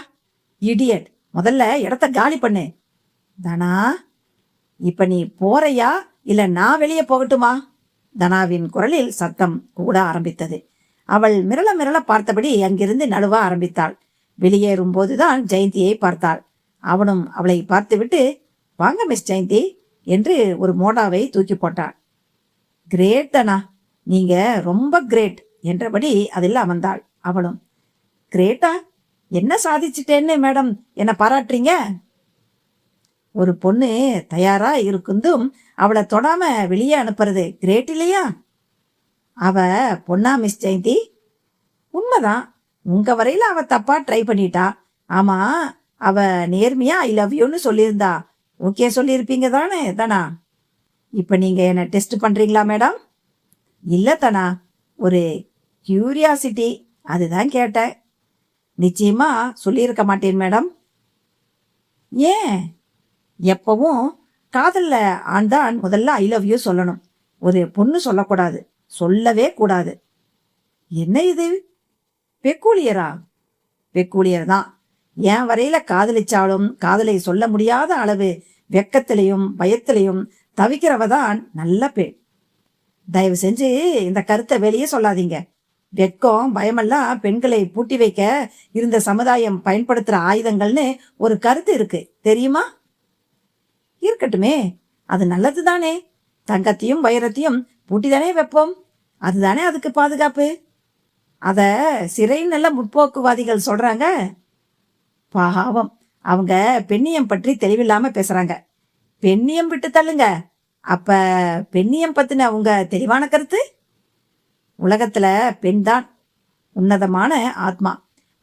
Speaker 2: இடியட், முதல்ல இடத்த காலி பண்ணு. தனா, இப்ப நீ போறையா இல்ல நான் வெளியே போகட்டுமா? தனாவின் குரலில் சத்தம் கூட ஆரம்பித்தது. அவள் மிரள மிரள பார்த்தபடி அங்கிருந்து நழுவ ஆரம்பித்தாள். வெளியேறும் போதுதான் ஜெயந்தியை பார்த்தாள். அவனும் அவளை பார்த்துவிட்டு, வாங்க மிஸ் ஜெயந்தி என்று ஒரு மோடாவை தூக்கி போட்டான். கிரேட் தனா, நீங்க ரொம்ப கிரேட் என்றபடி அதில் அமர்ந்தாள். அவளும், கிரேட்டா? என்ன சாதிச்சிட்டேன்னு மேடம் என்ன பாராட்டுறீங்க? ஒரு பொண்ணு தயாரா இருக்குந்தும் அவளை தொடாம வெளியே அனுப்புறது கிரேட் இல்லையா? அவ பொண்ணா மிஸ் ஜெயந்தி? உண்மைதான். உங்க வரையில அவ தப்பா ட்ரை பண்ணிட்டா. ஆமா, அவ நேர்மையா ஐ லவ் யூன்னு சொல்லியிருந்தா ஓகே சொல்லியிருப்பீங்க தானே தனா? இப்ப நீங்க என்ன டெஸ்ட் பண்றீங்களா மேடம்? இல்ல தனா, ஒரு கியூரியாசிட்டி, அதுதான் கேட்டேன். நிச்சயமா சொல்லியிருக்க மாட்டேன் மேடம். ஏன்? எப்பவும் காதல்ல ஆண் தான் முதல்ல ஐ லவ் யூ சொல்லணும். ஒரு பொண்ணு சொல்லக்கூடாது, சொல்லவே கூடாது. என்ன இது பெக்கூலியரா? பெக்கூலியர் தான். என் வரையில காதலிச்சாலும் காதலை சொல்ல முடியாத அளவு வெக்கத்திலையும் பயத்திலையும் தவிக்கிறவதான் நல்ல பெண். தயவு செஞ்சு இந்த கருத்தை வெளியே சொல்லாதீங்க. வெட்கம் பயமெல்லாம் பெண்களை பூட்டி வைக்க இருந்த சமுதாயம் பயன்படுத்துற ஆயுதங்கள்னு ஒரு கருத்து இருக்கு, தெரியுமா? இருக்கட்டுமே, அது நல்லது தானே. தங்கத்தையும் வைரத்தையும் பூட்டிதானே வைப்போம், அதுதானே அதுக்கு பாதுகாப்பு. அத சிறைன்னு நல்ல முற்போக்குவாதிகள் சொல்றாங்க. பாவம், அவங்க பெண்ணியம் பற்றி தெளிவில்லாம பேசுறாங்க. பெண்ணியம் விட்டு தள்ளுங்க, அப்ப பெண்ணியம் பத்தின உங்க தெளிவான கருத்து? உலகத்துல பெண் தான் உன்னதமான ஆத்மா.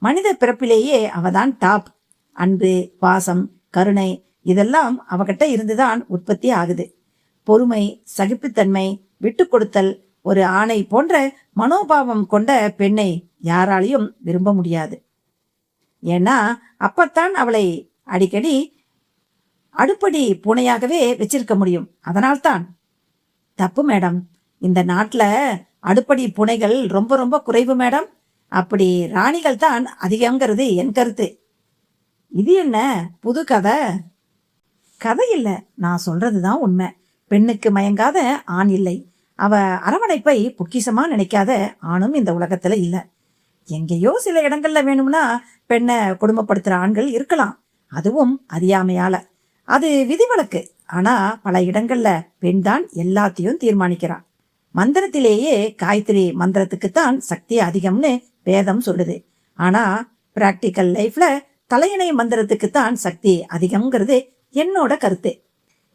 Speaker 2: மனித பிறப்பிலேயே அவதான் டாப். அன்பு, பாசம், கருணை இதெல்லாம் அவகிட்ட இருந்துதான் உற்பத்தி ஆகுது. பொறுமை, சகிப்புத்தன்மை, விட்டு கொடுத்தல், ஒரு ஆணை போன்ற மனோபாவம் கொண்ட பெண்ணை யாராலையும் விரும்ப முடியாது. ஏன்னா அப்பத்தான் அவளை அடிக்கடி அடுப்படி பூனையாகவே வச்சிருக்க முடியும். அதனால்தான். தப்பு மேடம். இந்த நாட்டுல அடுப்படி பூனைகள் ரொம்ப ரொம்ப குறைவு மேடம். அப்படி ராணிகள் தான் அதிகங்கிறது என் கருத்து. இது என்ன புது கதை? கதை இல்ல, நான் சொல்றதுதான் உண்மை. பெண்ணுக்கு மயங்காத ஆண் இல்லை. அவ அரவணைப்பை பொக்கிஷமா நினைக்காத ஆணும் இந்த உலகத்துல இல்ல. எங்கேயோ சில இடங்கள்ல வேணும்னா பெண்ணை கொடுமைப்படுத்துற ஆண்கள் இருக்கலாம், அதுவும் அறியாமையால. அது விதிவிலக்கு. ஆனா பல இடங்கள்ல பெண் தான் எல்லாத்தையும் தீர்மானிக்கிறான். மந்திரத்திலேயே காயத்ரி மந்திரத்துக்குத்தான் சக்தி அதிகம்னு வேதம் சொல்லுது. ஆனா பிராக்டிக்கல் லைஃப்ல தலையணை மந்திரத்துக்குத்தான் சக்தி அதிகம்ங்கிறது என்னோட கருத்து.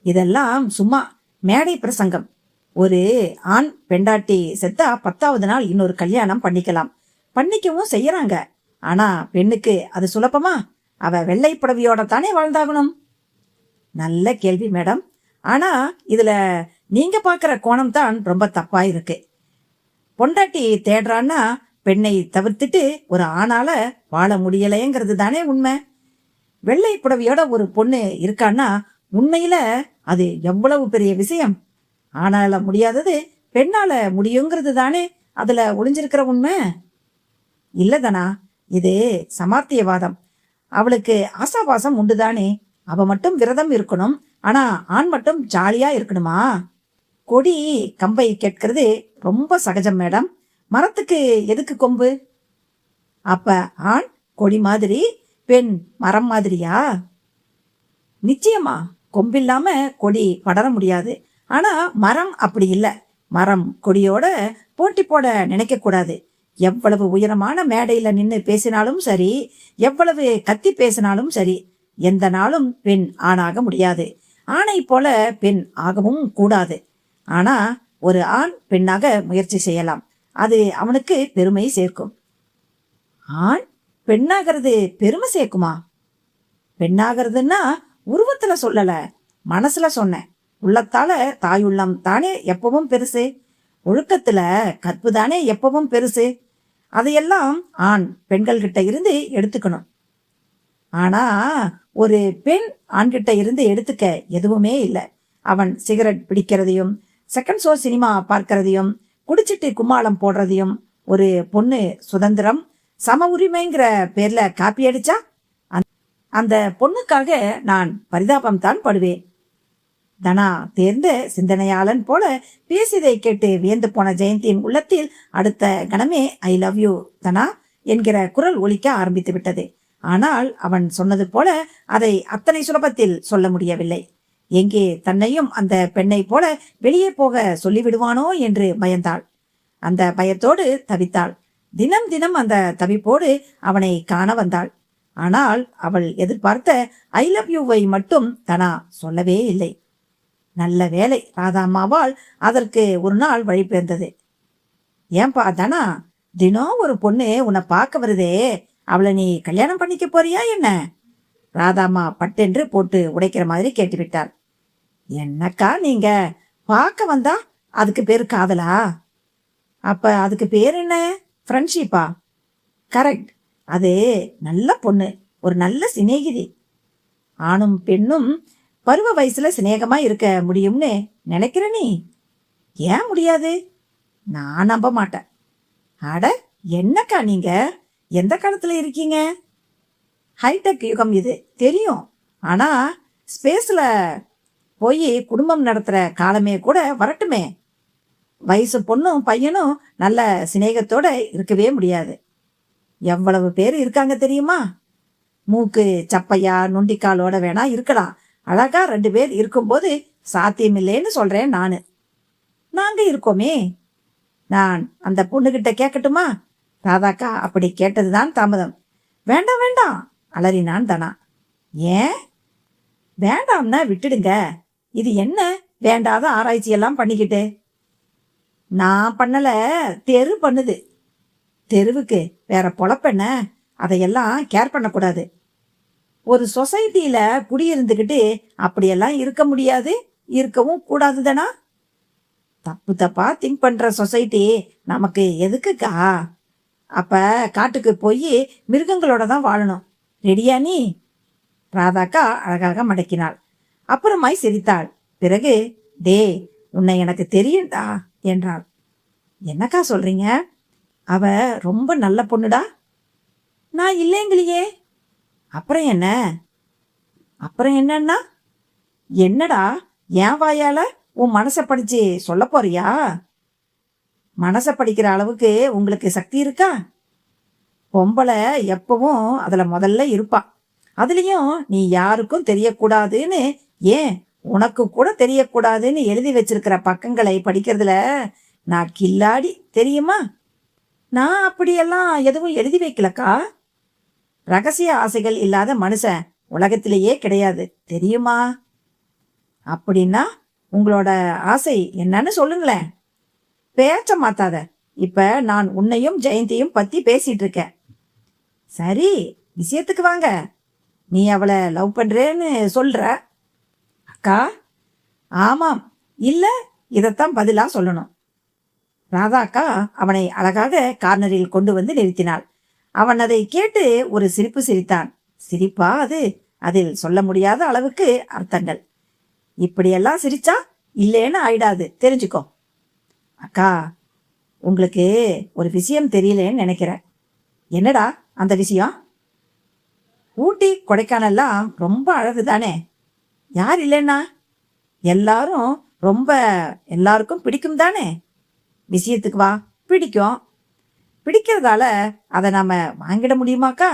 Speaker 2: இதெல்லாம் சும்மா மேடை பிரசங்கம். ஒரு ஆண் பெண்டாட்டி செத்தா 10வது நாள் இன்னொரு கல்யாணம் பண்ணிக்கவும் செய்யறாங்க. ஆனா பெண்ணுக்கு அது சுலபமா? அவ வெள்ளை புடவையோட தானே வாழ்ந்தாகணும். நல்ல கேள்வி மேடம். ஆனா இதுல நீங்க பாக்குற கோணம் தான் ரொம்ப தப்பா இருக்கு. பொண்டாட்டி தேடுறான்னா பெண்ணை தவிர்த்துட்டு ஒரு ஆணால வாழ முடியலைங்கிறது தானே உண்மை. வெள்ளை புடவையோட ஒரு பொண்ணு இருக்கான்னா உண்மையில அது எவ்வளவு பெரிய விஷயம். ஆணால முடியாதது பெண்ணால முடியுங்கிறது தானே அதுல ஒளிஞ்சிருக்கிற உண்மை. இல்லதானா, இது சமார்த்தியவாதம். அவளுக்கு ஆசாபாசம் உண்டுதானே. அவ மட்டும் விரதம் இருக்கணும், ஆனா ஆண் மட்டும் ஜாலியா இருக்கணுமா? கொடி கம்பை கேட்கறது ரொம்ப சகஜம் மேடம். மரத்துக்கு எதுக்கு கொம்பு? அப்ப ஆண் கொடி மாதிரி, பெண் மரம் மாதிரியா? நிச்சயமா கொம்பில்லாம கொடி படர முடியாது. ஆனா மரம் அப்படி இல்ல. மரம் கொடியோட போட்டி போட நினைக்க கூடாது. எவ்வளவு உயரமான மேடையில நின்னு பேசினாலும் சரி, எவ்வளவு கத்தி பேசினாலும் சரி, எந்த நாளும் பெண் ஆணாக முடியாது. ஆணை போல பெண் ஆகவும் கூடாது. ஆனா ஒரு ஆண் பெண்ணாக முயற்சி செய்யலாம். அது அவனுக்கு பெருமை சேர்க்கும். ஆண் பெண்ணாகிறது பெருமை சேர்க்குமா? பெண்ணாகிறதுன்னா உருவத்துல சொல்லல, மனசுல சொன்னேன். உள்ளத்தால தாயுள்ளம் தானே எப்பவும் பெருசு. ஒழுக்கத்துல கற்பு தானே எப்பவும் பெருசு. அதையெல்லாம் ஆண் பெண்கள் கிட்ட இருந்து எடுத்துக்கணும். ஆனா ஒரு பெண் ஆண்கிட்ட இருந்து எடுத்துக்க எதுவுமே இல்லை. அவன் சிகரெட் பிடிக்கிறதையும், செகண்ட் ஷோ சினிமா பார்க்கறதையும், குடிச்சிட்டு கும்மாளம் போடுறதையும் ஒரு பொண்ணு சுதந்திரம் சம உரிமைங்கிற பேர்ல காப்பி அடிச்சா அந்த பொண்ணுக்காக நான் பரிதாபம் தான் படுவேன். தனா தேர்ந்த சிந்தனையாளன் போல பேசியதை கேட்டு வியந்து போன ஜெயந்தியின் உள்ளத்தில் அடுத்த கணமே ஐ லவ் யூ தனா என்கிற குரல் ஒலிக்க ஆரம்பித்து விட்டது. ஆனால் அவன் சொன்னது போல அதை அத்தனை சுலபத்தில் சொல்ல முடியவில்லை. எங்கே தன்னையும் அந்த பெண்ணை போல வெளியே போக சொல்லிவிடுவானோ என்று பயந்தாள். அந்த பயத்தோடு தவித்தாள். தினம் தினம் அந்த தவிப்போடு அவனை காண வந்தாள். ஆனால் அவள் எதிர்பார்த்த ஐ லவ் யூவை மட்டும் தனா சொல்லவே இல்லை. நல்ல வேலை, ராதாம்மாவால் அதற்கு ஒரு நாள் வழி பிறந்தது. ஏன்பா தனா, தினம் ஒரு பொண்ணு உன்னை பார்க்க வருதே, அவளை நீ கல்யாணம் பண்ணிக்க போறியா என்ன? ராதாம்மா பட்டென்று போட்டு உடைக்கிற மாதிரி கேட்டுவிட்டாள். என்னக்கா நீங்க, பார்க்க வந்தா அதுக்கு பேரு காதலா? அப்ப அதுக்கு பேர் என்ன? ஃப்ரெண்ட்ஷிப்பா? கரெக்ட். அது நல்ல பொண்ணு, ஒரு நல்ல சிநேகிதி. ஆணும் பெண்ணும் பருவ வயசுல சிநேகமா இருக்க முடியும்னு நினைக்கிற நீ? ஏன் முடியாது? நான் நம்ப மாட்டேன். அட என்னக்கா நீங்க, எந்த காலத்துல இருக்கீங்க? ஹைடெக் யுகம் இது தெரியும். ஆனா ஸ்பேஸ்ல போய் குடும்பம் நடத்துற காலமே கூட வரட்டுமே. வயசு பொண்ணும் பையனும் நல்ல சிநேகத்தோட இருக்கவே முடியாது. எவ்வளவு பேர் இருக்காங்க தெரியுமா? மூக்கு சப்பையா நொண்டிக்காலோட வேணா இருக்கலாம். அழகா 2 பேர் இருக்கும்போது சாத்தியமில்லைன்னு சொல்றேன் நானு. நாங்க இருக்கோமே. நான் அந்த பொண்ணுகிட்ட கேட்கட்டுமா? ராதாக்கா அப்படி கேட்டதுதான் தாமதம். வேண்டாம் வேண்டாம் அலறினான் தனா. ஏன் வேண்டாம்னா விட்டுடுங்க. இது என்ன வேண்டாத ஆராய்ச்சி எல்லாம் பண்ணிக்கிட்டு? நான் பண்ணல, தெரு பண்ணுது. தெருவுக்கு வேற பொழப்பென்ன? அதையெல்லாம் கேர் பண்ணக்கூடாது. ஒரு சொசைட்டியில குடியிருந்துக்கிட்டு அப்படியெல்லாம் இருக்க முடியாது, இருக்கவும் கூடாது தானா? தப்பு தப்பா திங்க் பண்ற சொசைட்டி நமக்கு எதுக்குக்கா? அப்ப காட்டுக்கு போய் மிருகங்களோட தான் வாழணும். ரெடியா நீ? ராதாக்கா அழகாக மடக்கினாள். அப்புறமாய் சிரித்தாள். பிறகு, டே, உன்னை எனக்கு தெரியும்டா என்றாள். என்னக்கா சொல்றீங்க? அவ ரொம்ப நல்ல பொண்ணுடா. நான் இல்லைங்களையே. அப்புறம் என்ன? அப்புறம் என்னன்னா என்னடா? என் வாயால உன் மனசை படிச்சு சொல்ல போறியா? மனசை படிக்கிற அளவுக்கு உங்களுக்கு சக்தி இருக்கா? பொம்பளை எப்பவும் அதுல முதல்ல இருப்பா. அதுலயும் நீ யாருக்கும் தெரியக்கூடாதுன்னு, ஏன் உனக்கு கூட தெரியக்கூடாதுன்னு எழுதி வச்சிருக்கிற பக்கங்களை படிக்கிறதுல நான் கில்லாடி, தெரியுமா? நான் அப்படியெல்லாம் எதுவும் எழுதி வைக்கலக்கா. ரகசிய ஆசைகள் இல்லாத மனுஷன் உலகத்திலேயே கிடையாது, தெரியுமா? அப்படின்னா உங்களோட ஆசை என்னன்னு சொல்லுங்களேன். பேச்ச மாத்தாத. இப்ப நான் உன்னையும் ஜெயந்தியும் பத்தி பேசிட்டு இருக்கேன். சரி, விஷயத்துக்கு வாங்க. நீ அவளை லவ் பண்றேன்னு சொல்ற. அக்கா, ஆமாம் இல்ல, இதைத்தான் பதிலா சொல்லணும். ராதா அக்கா அவனை அழகாக கார்னரில் கொண்டு வந்து நிறுத்தினாள். அவன் அதை கேட்டு ஒரு சிரிப்பு சிரித்தான். சிரிப்பா அது? அதில் சொல்ல முடியாத அளவுக்கு அர்த்தங்கள். இப்படியெல்லாம் சிரிச்சா இல்லேன்னு ஆயிடாது, தெரிஞ்சுக்கோ. அக்கா, உங்களுக்கு ஒரு விஷயம் தெரியலேன்னு நினைக்கிறேன். என்னடா அந்த விஷயம்? ஊட்டி கொடைக்கானல்லாம் ரொம்ப அழகு தானே? யார் இல்லைன்னா? எல்லாரும் ரொம்ப, எல்லாருக்கும் பிடிக்கும் தானே? விஷயத்துக்கு வா. பிடிக்கும். பிடிக்கிறதால அதை நாம வாங்கிட முடியுமாக்கா?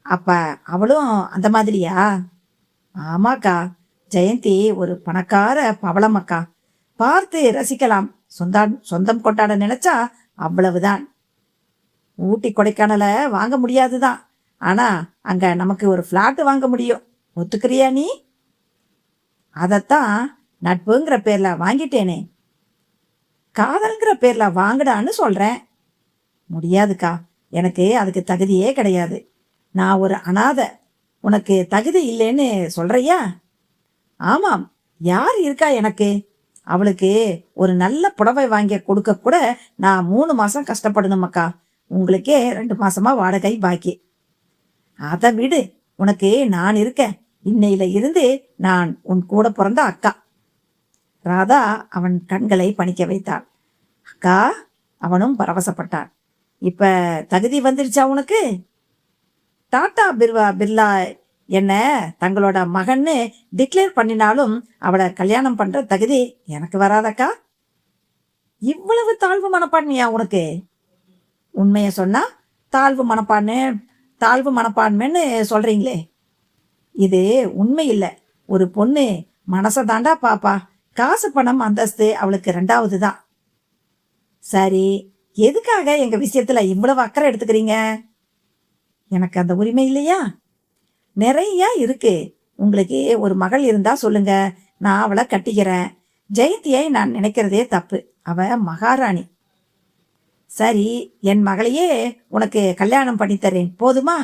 Speaker 2: அப்ப அவளும் அந்த மாதிரியா? ஆமாக்கா, ஜெயந்தி ஒரு பணக்கார பவளமக்கா. பார்த்து ரசிக்கலாம், சொந்தம் கொண்டாட நினைச்சா அவ்வளவுதான். ஊட்டி கொடைக்கானல வாங்க முடியாதுதான், ஆனா அங்க நமக்கு ஒரு பிளாட் வாங்க முடியும். ஒத்துக்கிறியா நீ? அதத்தான் நட்புங்கிற பேர்ல வாங்கிட்டேனே. காதல்ங்கிற பேர்ல வாங்கடான்னு சொல்றேன். முடியாதுக்கா, எனக்கு அதுக்கு தகுதியே கிடையாது. நான் ஒரு அனாதை. உனக்கு தகுதி இல்லைன்னு சொல்றியா? ஆமாம், யார் இருக்கா எனக்கு? அவளுக்கு ஒரு நல்ல புடவை வாங்கி கொடுக்க கூட நான் 3 மாசம் கஷ்டப்படணும் அக்கா. உங்களுக்கே 2 மாசமா வாடகை பாக்கி. அதை விடு, உனக்கு நான் இருக்கேன். இன்னையில இருந்து நான் உன் கூட பிறந்த அக்கா. ராதா அவன் கண்களை பணிக்க வைத்தாள். அக்கா, அவனும் பரவசப்பட்டான். இப்ப தகுதி வந்துருச்சா உனக்கு? டாடா பிர்லா என்ன தங்களோட மகன்னு டிக்ளேர் பண்ணினாலும் அவளை கல்யாணம் பண்ற தகுதி எனக்கு வராதக்கா. இவ்வளவு தாழ்வு மனப்பான்மையா உனக்கு? உண்மைய சொன்னா தாழ்வு மனப்பான்மைன்னு சொல்றீங்களே. இது உண்மை இல்ல. ஒரு பொண்ணு மனச தாண்டா பாப்பா. காசு பணம் அந்தஸ்து அவளுக்கு 2வது தான். சரி, எதுக்காக எங்க விஷயத்துல இவ்வளவு அக்கறை எடுத்துக்கிறீங்க? எனக்கு அந்த உரிமை இல்லையா? நிறைய இருக்கு. உங்களுக்கு ஒரு மகள் இருந்தா சொல்லுங்க, நான் அவளை கட்டிக்கிறேன். ஜெயந்தியை நான் நினைக்கிறதே தப்பு. அவ மகாராணி. சரி, என் மகளையே உனக்கு கல்யாணம் பண்ணித்தரேன், போதுமா?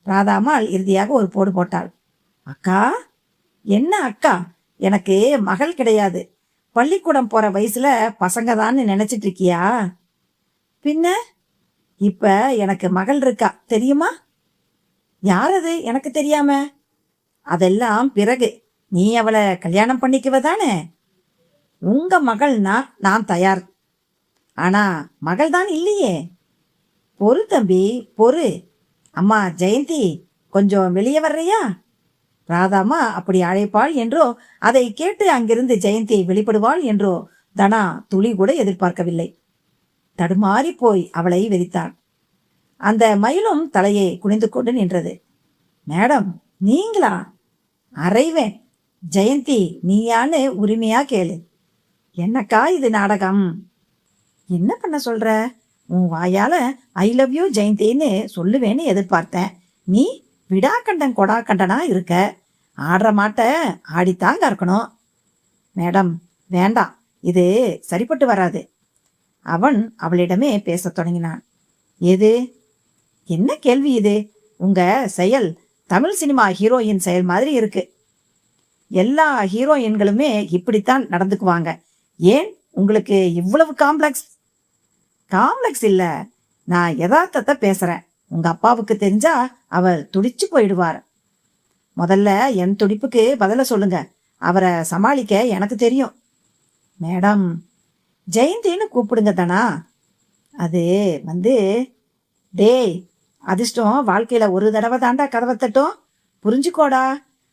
Speaker 2: ராதாமாள் இறுதியாக ஒரு போடு போட்டாள். அக்கா? என்ன அக்கா? எனக்கு மகள் கிடையாது. பள்ளிக்கூடம் போற வயசுல பசங்க தான் நினைச்சிட்டு இருக்கியா? பின்ன இப்ப எனக்கு மகள் இருக்கா, தெரியுமா? யாரது எனக்கு தெரியாம? அதெல்லாம் பிறகு. நீ அவளை கல்யாணம் பண்ணிக்குவதானே? உங்க மகள்னா நான் தயார். ஆனா மகள் தான் இல்லையே. பொறு தம்பி, பொறு. அம்மா ஜெயந்தி, கொஞ்சம் வெளியே வர்றியா? ராதாமா அப்படி அழைப்பாள் என்றோ, அதை கேட்டு அங்கிருந்து ஜெயந்தி வெளிப்படுவாள் என்றோ தனா துளி கூட எதிர்பார்க்கவில்லை. தடுமாறி போய் அவளை வெறித்தான். அந்த மயிலும் தலையை குனிந்து கொண்டு நின்றது. மேடம், நீங்களா? அறைவேன். ஜெயந்தி, நீயான்னு உரிமையா கேளு. என்னக்கா இது நாடகம்? என்ன பண்ண சொல்ற? உன் வாயால ஐ லவ் யூ ஜெயந்தின்னு சொல்லுவேன்னு எதிர்பார்த்தேன். நீ விடாக்கண்டன் கொடாக்கண்டனா இருக்க. ஆடுற மாட்ட ஆடித்தாங்க இருக்கணும். மேடம், வேண்டாம், இது சரிப்பட்டு வராது. அவன் அவளிடமே பேசத் தொடங்கினான். எது? என்ன கேள்வி இது? உங்க செயல் தமிழ் சினிமா ஹீரோயின் செயல் மாதிரி இருக்கு. எல்லா ஹீரோயின்களுமே இப்படித்தான் நடந்துக்குவாங்க. ஏன் உங்களுக்கு இவ்வளவு காம்ப்ளெக்ஸ்? காம்ப்ளெக்ஸ் இல்ல, நான் யதார்த்தத்தை பேசுறேன். உங்க அப்பாவுக்கு தெரிஞ்சா அவர் துடிச்சு போயிடுவார். முதல்ல என் துடிப்புக்கு பதில சொல்லுங்க. அவரை சமாளிக்க எனக்கு தெரியும். மேடம், ஜெயந்தின்னு கூப்பிடுங்க தானா. அது வந்து, டேய், அதிர்ஷ்டம் வாழ்க்கையில ஒரு தடவை தாண்டா கதவை தட்டும். புரிஞ்சுக்கோடா.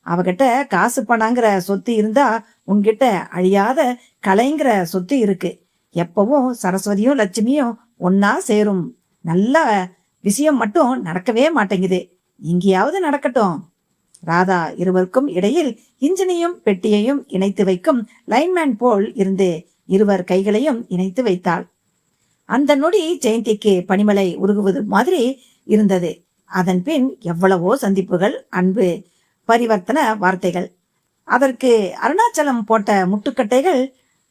Speaker 2: அவகிட்ட காசு பணங்கிற சொத்து இருந்தா உன்கிட்ட அழியாத கலைங்கிற சொத்து இருக்கு. எப்பவும் சரஸ்வதியும் லட்சுமியும் ஒன்னா சேரும் நல்ல விஷயம் மட்டும் நடக்கவே மாட்டேங்குது. இங்கேயாவது நடக்கட்டும். ராதா இருவருக்கும் இடையில் இன்ஜினையும் பெட்டியையும் இணைத்து வைக்கும் லைன்மேன் போல் இருந்து இருவர் கைகளையும் இணைத்து வைத்தாள். அந்த நொடி ஜெயந்திக்கு பனிமலை உருகுவது மாதிரி இருந்தது. அதன் பின் எவ்வளவோ சந்திப்புகள், அன்பு, பரிவர்த்தன வார்த்தைகள், அதற்கு அருணாச்சலம் போட்ட முட்டுக்கட்டைகள்.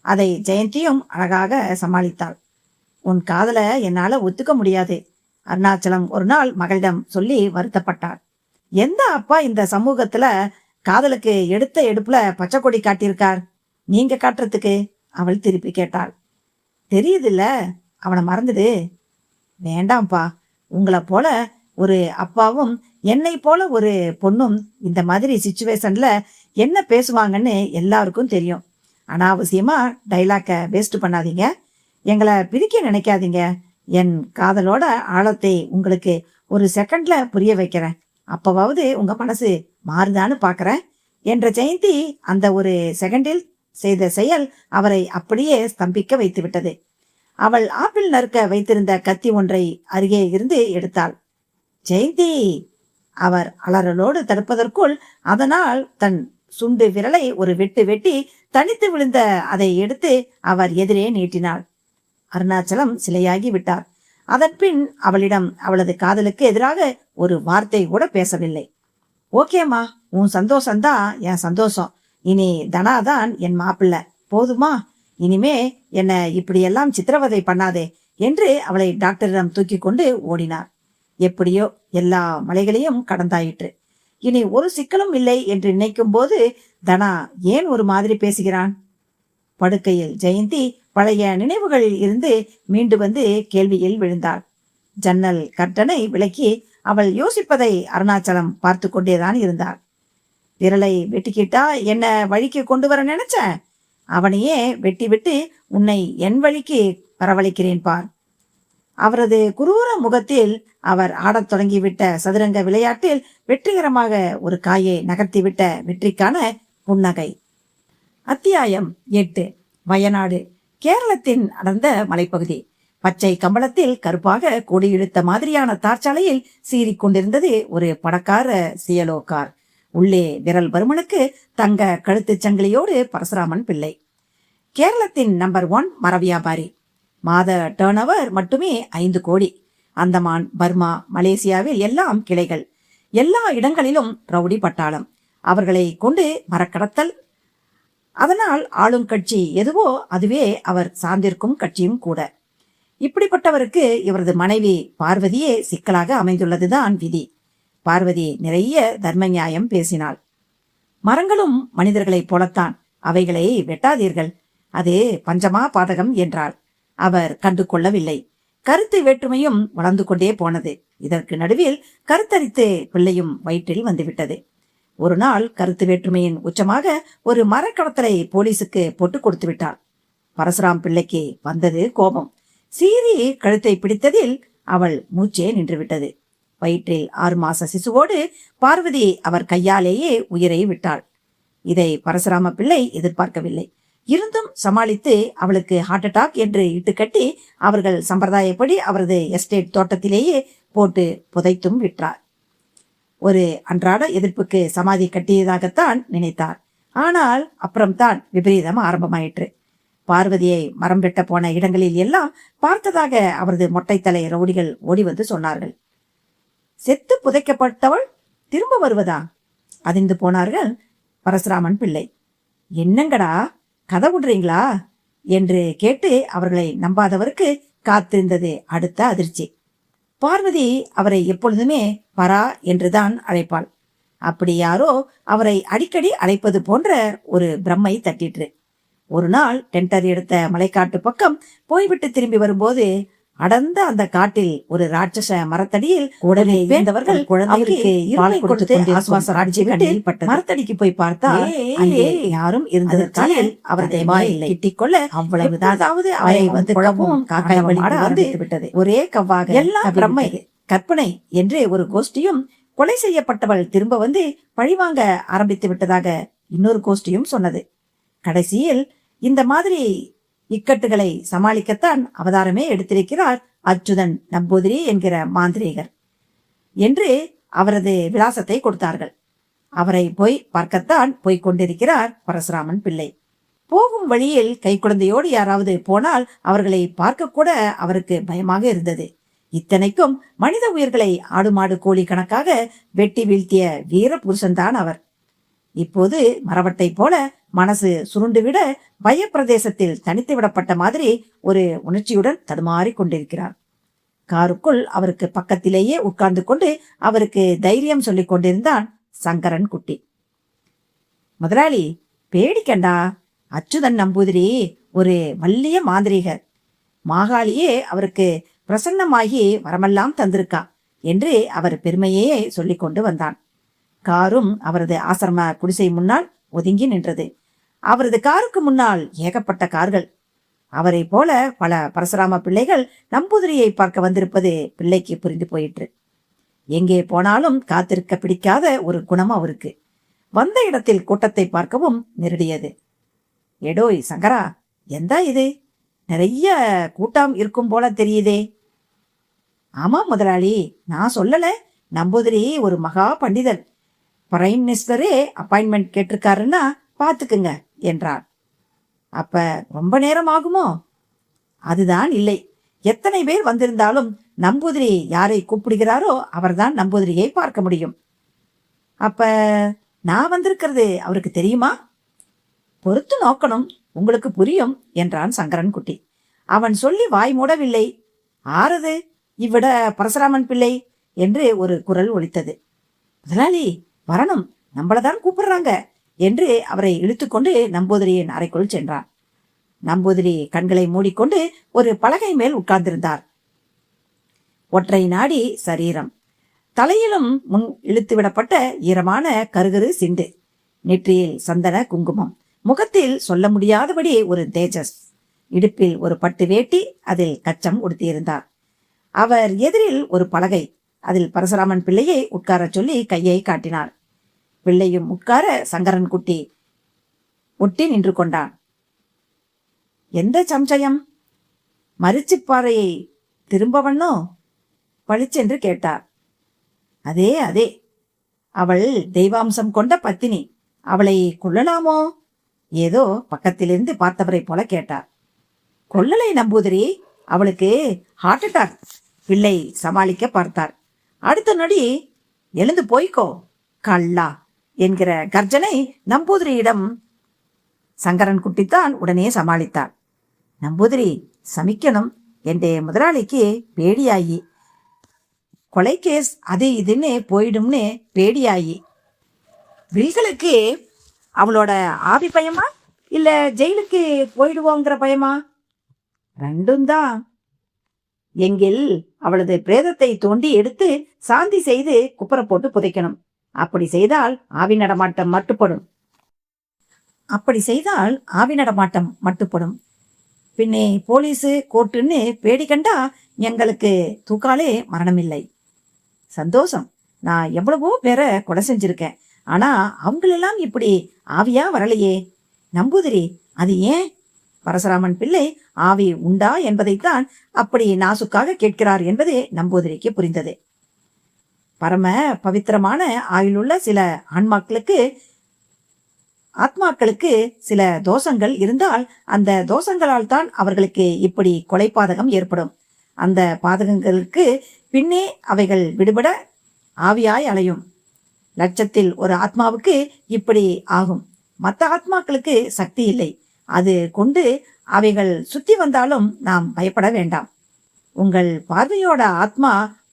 Speaker 2: அதை ஜெயந்தியும் அழகாக சமாளித்தாள். உன் காதல என்னால ஒத்துக்க முடியாது, அருணாச்சலம் ஒரு நாள் மகளிடம் சொல்லி வருத்தப்பட்டார். எந்த அப்பா இந்த சமூகத்துல காதலுக்கு எடுத்த எடுப்புல பச்சை கொடி காட்டியிருக்கார்? நீங்க காட்டுறதுக்கு? அவள் திருப்பி கேட்டாள். தெரியுதுல்ல, அவனை மறந்துடு. வேண்டாம்ப்பா, உங்களை போல ஒரு அப்பாவும் என்னை போல ஒரு பொண்ணும் இந்த மாதிரி சிச்சுவேஷன்ல என்ன பேசுவாங்கன்னு எல்லாருக்கும் தெரியும். அனாவசியமா டைலாக்க வேஸ்ட் பண்ணாதீங்க. எங்களை பிரிக்க நினைக்காதீங்க. என் காதலோட ஆழத்தை உங்களுக்கு ஒரு செகண்ட்ல புரிய வைக்கிறேன். அப்பவாவது உங்க மனசு மாறுதான்னு பாக்குறேன் என்ற ஜெயந்தி அந்த ஒரு செகண்டில் செய்த செயல் அவரை அப்படியே ஸ்தம்பிக்க வைத்து விட்டது. அவள் ஆப்பிள் நறுக்க வைத்திருந்த கத்தி ஒன்றை அருகே இருந்து எடுத்தாள். ஜெயந்தி! அவர் அலறலோடு தடுப்பதற்குள் அதனால் தன் சுண்டு விரலை ஒரு வெட்டு வெட்டி தனித்து விழுந்த அதை எடுத்து அவர் எதிரே நீட்டினாள். அருணாச்சலம் சிலையாகி விட்டார். அதன் பின் அவளிடம் அவளது காதலுக்கு எதிராக ஒரு வார்த்தை கூட பேசவில்லை. ஓகேம்மா, உன் சந்தோஷம்தான் என் சந்தோஷம். இனி தனாதான் என் மாப்பிள்ளை, போதுமா? இனிமே என்ன இப்படியெல்லாம் சித்திரவதை பண்ணாதே என்று அவளை டாக்டரிடம் தூக்கி கொண்டு ஓடினார். எப்படியோ எல்லா மலைகளையும் கடந்தாயிற்று. இனி ஒரு சிக்கலும் இல்லை என்று நினைக்கும் போது தனா ஏன் ஒரு மாதிரி பேசுகிறான்? படுக்கையில் ஜெயந்தி பழைய நினைவுகளில் இருந்து மீண்டு வந்து கேள்வியில் விழுந்தாள். ஜன்னல் கர்ட்டனை விலக்கி அவள் யோசிப்பதை அருணாச்சலம் பார்த்து கொண்டேதான் இருந்தார். விரலை வெட்டிக்கிட்டா என்ன வழிக்கு கொண்டு வர நினைச்ச? அவனையே வெட்டி விட்டு உன்னை என் வழிக்கு வரவழைக்கிறேன் பார். அவரது குரூர முகத்தில் அவர் ஆடத் தொடங்கிவிட்ட சதுரங்க விளையாட்டில் வெற்றிகரமாக ஒரு காயை நகர்த்திவிட்ட வெற்றிக்கான புன்னகை. அத்தியாயம் 8. வயநாடு. கேரளத்தின் அடர்ந்த மலைப்பகுதி. பச்சை கம்பளத்தில் கருப்பாக கொடி இழுத்த மாதிரியான தார்ச்சாலையில் சீறிக்கொண்டிருந்தது ஒரு பணக்கார சியலோ கார். உள்ளே விரல் பருமனுக்கு தங்க கழுத்துச் சங்கிலியோடு பரசுராமன் பிள்ளை. கேரளத்தின் நம்பர் 1 மர வியாபாரி. மாத டர்னோவர் மட்டுமே 5 கோடி. அந்தமான், பர்மா, மலேசியாவில் எல்லாம் கிளைகள். எல்லா இடங்களிலும் ரவுடி பட்டாளம். அவர்களை கொண்டு மரக்கடத்தல். அதனால் ஆளும் கட்சி எதுவோ அதுவே அவர் சார்ந்திருக்கும் கட்சியும் கூட. இப்படிப்பட்டவருக்கு இவரது மனைவி பார்வதியே சிக்கலாக அமைந்துள்ளதுதான் விதி. பார்வதி நிறைய தர்ம நியாயம் பேசினாள். மரங்களும் மனிதர்களைப் போலத்தான், அவைகளை வெட்டாதீர்கள், அது பஞ்சமா பாதகம் என்றாள். அவர் கண்டு கொள்ளவில்லை. கருத்து வேற்றுமையும் வளர்ந்து கொண்டே போனது. இதற்கு நடுவில் கருத்தரித்து பிள்ளையும் வயிற்றில் வந்துவிட்டது. ஒரு நாள் கருத்து வேற்றுமையின் உச்சமாக ஒரு மரக்கடத்தலை போலீசுக்கு போட்டு கொடுத்து விட்டாள். பரசுராம் பிள்ளைக்கு வந்தது கோபம். சீறி கழுத்தை பிடித்ததில் அவள் மூச்சே நின்றுவிட்டது. வயிற்றில் 6 மாச சிசுவோடு பார்வதி அவர் கையாலேயே உயிரை விட்டாள். இதை பரசுராம பிள்ளை எதிர்பார்க்கவில்லை. இருந்தும் சமாளித்து அவளுக்கு ஹார்ட் அட்டாக் என்று இட்டுக்கட்டி அவர்கள் சம்பிரதாயப்படி அவரது எஸ்டேட் தோட்டத்திலேயே போட்டு புதைத்தும் விட்டார். ஒரு அன்றாட எதிர்ப்புக்கு சமாதி கட்டியதாகத்தான் நினைத்தார். ஆனால் அப்புறம்தான் விபரீதம் ஆரம்பமாயிற்று. பார்வதியை மரம் வெட்ட போன இடங்களில் எல்லாம் பார்த்ததாக அவரது மொட்டைத்தலை ரவுடிகள் ஓடி வந்து சொன்னார்கள். செத்து புதைக்கப்பட்டவள் திரும்ப வருவதா? அதிர்ந்து போனார்கள் பரசுராமன் பிள்ளை. என்னங்கடா, கதை விடுறீங்களா என்று கேட்டு அவர்களை நம்பாதவருக்கு காத்திருந்தது அடுத்த அதிர்ச்சி. பார்வதி அவரை எப்பொழுதுமே பரா என்றுதான் அழைப்பாள். அப்படி யாரோ அவரை அடிக்கடி அழைப்பது போன்ற ஒரு பிரம்மை தட்டிற்று. ஒரு நாள் டென்டர் எடுத்த மலைக்காட்டு பக்கம் போய்விட்டு திரும்பி வரும்போது அடர்ந்த அந்த காட்டில் ஒரு ராட்சச மரத்தடியில் கூடவே இருந்தவர்கள் குழந்தைக்கு பால் கொடுத்து ஆசுவாசம் மரத்தடிக்கு போய் பார்த்தா அங்கே யாரும் இருந்ததற்காக அவரது வாய் கிட்டிக்கொள்ள அவ்வளவுதான். அதாவது அவரை வந்து குழப்பமும் காக்காய் வந்து விட்டது. ஒரே கவ்வாக எல்லாம் பிரம்மை கற்பனை என்று ஒரு கோஷ்டியும், கொலை செய்யப்பட்டவள் திரும்ப வந்து பழிவாங்க ஆரம்பித்து விட்டதாக இன்னொரு கோஷ்டியும் சொன்னது. கடைசியில் இந்த மாதிரி இக்கட்டுகளை சமாளிக்கத்தான் அவதாரமே எடுத்திருக்கிறார் அச்சுதன் நம்பூதிரி என்கிற மாந்திரீகர் என்று அவரது விலாசத்தை கொடுத்தார்கள். அவரை போய் பார்க்கத்தான் போய்க் கொண்டிருக்கிறார் பரசுராமன் பிள்ளை. போகும் வழியில் கைக்குழந்தையோடு யாராவது போனால் அவர்களை பார்க்க கூட அவருக்கு பயமாக இருந்தது. இத்தனைக்கும் மனித உயிர்களை ஆடு மாடு கோழி கணக்காக வெட்டி வீழ்த்திய வீர புருஷன்தான் அவர். இப்போது மரவட்டை போல மனசு சுருண்டுவிட பயப்பிரதேசத்தில் தனித்து விடப்பட்ட மாதிரி ஒரு உணர்ச்சியுடன் தடுமாறி கொண்டிருக்கிறார். காருக்குள் அவருக்கு பக்கத்திலேயே உட்கார்ந்து கொண்டு அவருக்கு தைரியம் சொல்லிக் கொண்டிருந்தான் சங்கரன் குட்டி. முதலாளி, பேடிக்கண்டா, அச்சுதன் நம்பூதிரி ஒரு வல்லிய மாந்திரீகர். மாகாளியே அவருக்கு பிரசன்னமாகி வரமெல்லாம் தந்திருக்கா என்று அவர் பெருமையே சொல்லிக் கொண்டு வந்தான். காரும் அவரது ஆசிரம குடிசை முன்னால் ஒதுங்கி நின்றது. அவரது காருக்கு முன்னால் ஏகப்பட்ட கார்கள். அவரை போல பல பரசுராம பிள்ளைகள் நம்பூதிரியை பார்க்க வந்திருப்பது பிள்ளைக்கு புரிந்து போயிற்று. எங்கே போனாலும் காத்திருக்க பிடிக்காத ஒரு குணம் அவருக்கு. வந்த இடத்தில் கூட்டத்தை பார்க்கவும் நெருடியது. எடோய் சங்கரா, எந்த இது நிறைய கூட்டம் இருக்கும் போல தெரியுதே. ஆமா முதலாளி, நான் சொல்லல, நம்பூதிரி ஒரு மகா பண்டிதர். பிரைம் மினிஸ்டரே அப்பாயின்மெண்ட் கேட்டிருக்காருன்னா பாத்துக்குங்க என்றார். அப்ப ரொம்ப நேரம் ஆகுமோ? அதுதான் இல்லை. எத்தனை பேர் வந்திருந்தாலும் நம்பூதிரி யாரை கூப்பிடுகிறாரோ அவர்தான் நம்பூதிரியை பார்க்க முடியும். அப்ப நான் வந்திருக்கிறது அவருக்கு தெரியுமா? பொறுத்து நோக்கணும், உங்களுக்கு புரியும் என்றான் சங்கரன் குட்டி. அவன் சொல்லி வாய் மூடவில்லை. ஆறது இவ்விட பரசுராமன் பிள்ளை என்று ஒரு குரல் ஒலித்தது. முதலாளி வரணும், நம்மளதான் கூப்பிடுறாங்க என்று அவரை இழுத்துக்கொண்டு நம்பூதிரியின் அறைக்குள் சென்றார். நம்பூதிரி கண்களை மூடிக்கொண்டு ஒரு பலகை மேல் உட்கார்ந்திருந்தார். ஒற்றை நாடி சரீரம், தலையிலும் முன் இழுத்து விடப்பட்ட ஈரமான கருகரு சிண்டு, நெற்றியில் சந்தன குங்குமம், முகத்தில் சொல்ல முடியாதபடி ஒரு தேஜஸ், இடுப்பில் ஒரு பட்டு வேட்டி, அதில் கச்சம் உடுத்தியிருந்தார். அவர் எதிரில் ஒரு பலகை, அதில் பரசுராமன் பிள்ளையை உட்கார சொல்லி கையை காட்டினார். பிள்ளையும் உட்கார சங்கரன் குட்டி ஒட்டி நின்று கொண்டான். எந்த சம்சயம்? மரிச்சிப்பாறையை திரும்பவண்ணோ பளிச்சென்று கேட்டார். அதே அதே, அவள் தெய்வாம்சம் கொண்ட பத்தினி, அவளை கொல்லலாமோ? ஏதோ பக்கத்திலிருந்து பார்த்தவரை போல கேட்டார். கொல்லலை நம்பூதிரி, அவளுக்கு ஹார்ட் அட்டாக். பிள்ளை சமாளிக்க பார்த்தார். அடுத்த நொடி எழுந்து போய்க்கோ கள்ளா என்கிற கர்ஜனை நம்பூதிரியிடம் சங்கரன் குட்டித்தான் உடனே சமாளித்தார். நம்பூதிரி சமிக்கணும், என்டே முதலாளிக்கு பேடியாயி, கொலை கேஸ் அது இதுன்னு போயிடும்னு பேடியாயி. வில்களுக்கு அவளோட ஆவி பயமா இல்ல ஜெயிலுக்கு போயிடுவோங்கிற பயமா? ரெண்டும் தான். எங்கில் அவளது பிரேதத்தை தோண்டி எடுத்து சாந்தி செய்து குப்புற போட்டு புதைக்கணும். அப்படி செய்தால் ஆவி நடமாட்டம் மட்டுப்படும். பின்னே போலீஸு கோர்ட்டுன்னு பேடி கண்டா எங்களுக்கு தூக்காலே மரணமில்லை. சந்தோஷம், நான் எவ்வளவோ பேரை கொலை செஞ்சிருக்கேன், ஆனா அவங்களெல்லாம் இப்படி ஆவியா வரலையே. நம்பூதிரி, அது ஏன்? பரசுராமன் பிள்ளை ஆவி உண்டா என்பதைத்தான் அப்படி நாசுக்காக கேட்கிறார் என்பது நம்பூதிரிக்கு புரிந்தது. பரம பவித்திரமான ஆயுளுள்ள சில ஆத்மாக்களுக்கு சில தோஷங்கள் இருந்தால் அந்த தோஷங்களால் தான் அவர்களுக்கு இப்படி கொலை பாதகம் ஏற்படும். அந்த பாதகங்களுக்கு பின்னே அவைகள் விடுபட ஆவியாய் அலையும். லட்சத்தில் ஒரு ஆத்மாவுக்கு இப்படி ஆகும். மற்ற ஆத்மாக்களுக்கு சக்தி இல்லை. அது கொண்டு அவைகள் சுத்தி வந்தாலும் நாம் பயப்பட வேண்டாம். உங்கள் பார்வையோட ஆத்மா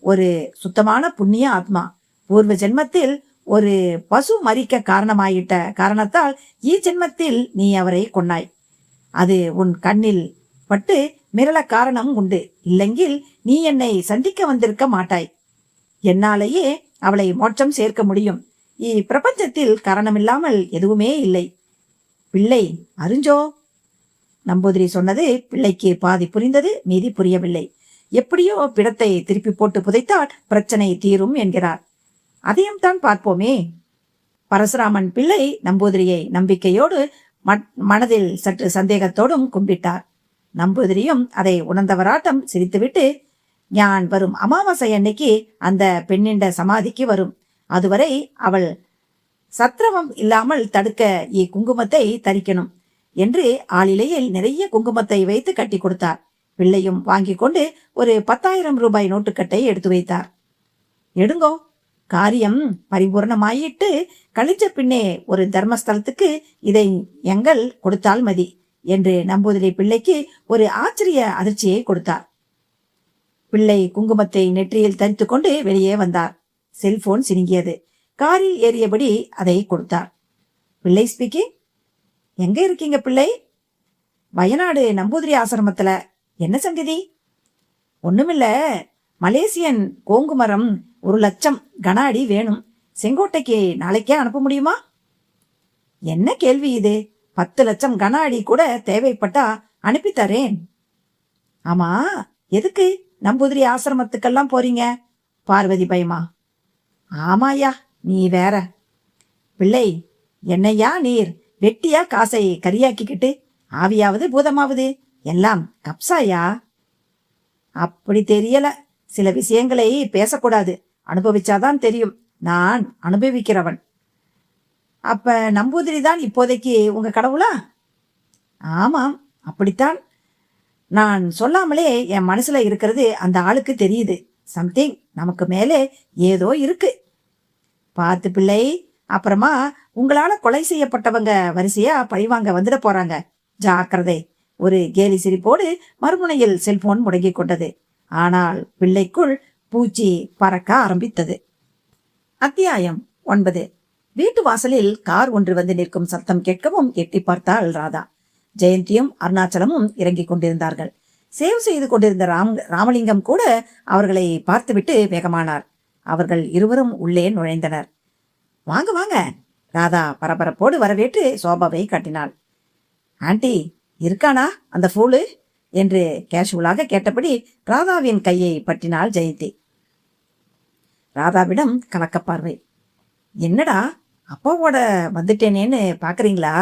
Speaker 2: ஒரு சுத்தமான புண்ணிய ஆத்மா. பூர்வ ஜென்மத்தில் ஒரு பசு மரிக்க காரணமாயிட்ட காரணத்தால் ஜென்மத்தில் நீ அவரை கொன்னாய். அது உன் கண்ணில் பட்டு மிரள காரணம் உண்டு. இல்லெங்கில் நீ என்னை சந்திக்க வந்திருக்க மாட்டாய். என்னாலேயே அவளை மோட்சம் சேர்க்க முடியும். பிரபஞ்சத்தில் காரணமில்லாமல் எதுவுமே இல்லை. பிள்ளை அறிஞ்சோ? நம்பூதிரி சொன்னது பிள்ளைக்கு பாதி புரிந்தது, மீதி புரியவில்லை. எப்படியோ பிடத்தை திருப்பி போட்டு புதைத்தால் பிரச்சனை தீரும் என்கிறார். அதையும் தான் பார்ப்போமே. பரசுராமன் பிள்ளை நம்பூதிரியை நம்பிக்கையோடு மனதில் சற்று சந்தேகத்தோடும் கும்பிட்டார். நம்பூதிரியும் அதை உணர்ந்தவராட்டம் சிரித்துவிட்டு, ஞான் வரும் அமாவாசை அன்னைக்கு அந்த பெண்ணிண்ட சமாதிக்கு வரும். அதுவரை அவள் சத்திரவம் இல்லாமல் தடுக்க குங்குமத்தை தரிக்கணும் என்று ஆளிலையில் நிறைய குங்குமத்தை வைத்து கட்டி கொடுத்தார். பிள்ளையும் வாங்கி கொண்டு ஒரு 10,000 ரூபாய் நோட்டுக்கட்டை எடுத்து வைத்தார். எடுங்கோ, காரியம் பரிபூர்ணமாயிட்டு கழிச்ச பின்னே ஒரு தர்மஸ்தலத்துக்கு இதை எங்கள் கொடுத்தால் மதி என்று நம்பூதிரி பிள்ளைக்கு ஒரு ஆச்சரிய அதிர்ச்சியை கொடுத்தார். பிள்ளை குங்குமத்தை நெற்றியில் தரித்து கொண்டு வெளியே வந்தார். செல்போன் சினுங்கியது. காரில் ஏறியபடி அதை கொடுத்தார். பிள்ளை ஸ்பீக்கிங். எங்க இருக்கீங்க பிள்ளை? வயநாடு நம்பூதிரி ஆசிரமத்துல. என்ன சங்கதி? ஒண்ணுமில்ல, மலேசியன் கோங்குமரம் 1,00,000 கன அடி வேணும். செங்கோட்டைக்கு நாளைக்கே அனுப்ப முடியுமா? என்ன கேள்வி இது? 10,00,000 கன அடி கூட தேவைப்பட்டா அனுப்பித்தரேன். ஆமா, எதுக்கு நம்பூதிரி ஆசிரமத்துக்கெல்லாம் போறீங்க? பார்வதி பயமா? ஆமாயா, நீ வேற. பிள்ளை, என்னையா நீர் வெட்டியா காசை கரியாக்கிக்கிட்டு ஆவியாவது பூதமாவது எல்லாம் கப்சாயா? அப்படி தெரியல. சில விஷயங்களை பேசக்கூடாது, அனுபவிச்சாதான் தெரியும். நான் அனுபவிக்கிறவன். அப்ப நம்பூதிரி தான் இப்போதைக்கு உங்க கடவுளா? ஆமாம், அப்படித்தான். நான் சொல்லாமலே என் மனசுல இருக்கிறது அந்த ஆளுக்கு தெரியுது. சம்திங் நமக்கு மேலே ஏதோ இருக்கு. பார்த்து பிள்ளை, அப்புறமா உங்களால கொலை செய்யப்பட்டவங்க வரிசையா பழிவாங்க வந்துட போறாங்க. ஜாக்கிரதை. ஒரு கேலி சிரிப்போடு மறுமுனையில் செல்போன் முடங்கிக் கொண்டது. ஆனால் பிள்ளைக்குள் பூச்சி பறக்க ஆரம்பித்தது. அத்தியாயம் 9. வீட்டு வாசலில் கார் ஒன்று வந்து நிற்கும் சத்தம் கேட்கவும் எட்டி பார்த்தாள் ராதா. ஜெயந்தியும் அருணாச்சலமும் இறங்கிக் கொண்டிருந்தார்கள். சேவ் செய்து கொண்டிருந்த ராமலிங்கம் கூட அவர்களை பார்த்துவிட்டு வேகமானார். அவர்கள் இருவரும் உள்ளே நுழைந்தனர். வாங்க வாங்க. ராதா பரபரப்போடு வரவேற்று சோபாவை காட்டினாள். ஆண்டி, இருக்கானா அந்த ஃபூலு என்று கேஷுவலாக கேட்டபடி ராதாவின் கையை பற்றினாள் ஜெயந்தி. ராதாவிடம் கலக்க பார்வை. என்னடா, அப்பாவோட வந்துட்டேனேன்னு பாக்குறீங்களா?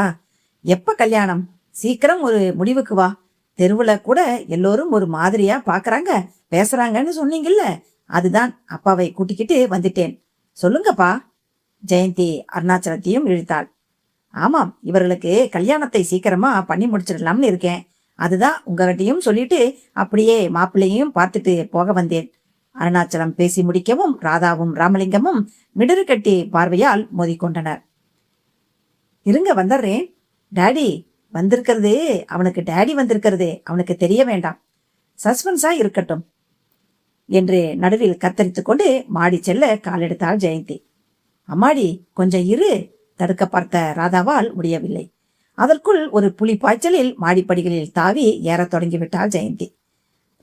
Speaker 2: எப்ப கல்யாணம்? சீக்கிரம் ஒரு முடிவுக்கு வா. தெருவுல கூட எல்லோரும் ஒரு மாதிரியா பாக்குறாங்க, பேசுறாங்கன்னு சொன்னீங்கல்ல, அதுதான் அப்பாவை கூட்டிக்கிட்டு வந்துட்டேன். சொல்லுங்கப்பா. ஜெயந்தி அருணாச்சலத்தையும் இழுத்தாள். ஆமாம், இவர்களுக்கு கல்யாணத்தை சீக்கிரமா பண்ணி முடிச்சிடலாம்னு இருக்கேன். அதுதான் உங்ககிட்டையும் சொல்லிட்டு அப்படியே மாப்பிள்ளையும் பார்த்துட்டு போக வந்தேன். அருணாச்சலம் பேசி முடிக்கவும் ராதாவும் ராமலிங்கமும் மிடறு கட்டி பார்வையால் மோதிக்கொண்டனர். இருங்க, வந்துடுறேன். டாடி வந்திருக்கிறது அவனுக்கு, டாடி வந்திருக்கிறது அவனுக்கு தெரிய வேண்டாம். சஸ்பென்ஸா இருக்கட்டும் என்று நடுவில் கத்தரித்துக் கொண்டு மாடி செல்ல காலெடுத்தாள் ஜெயந்தி. அம்மாடி, கொஞ்சம் இரு. தடுக்க பார்த்த ராதாவால் முடியவில்லை. அதற்குள் ஒரு புலி பாய்ச்சலில் மாடிப்படிகளில் தாவி ஏறத் தொடங்கிவிட்டாள் ஜெயந்தி.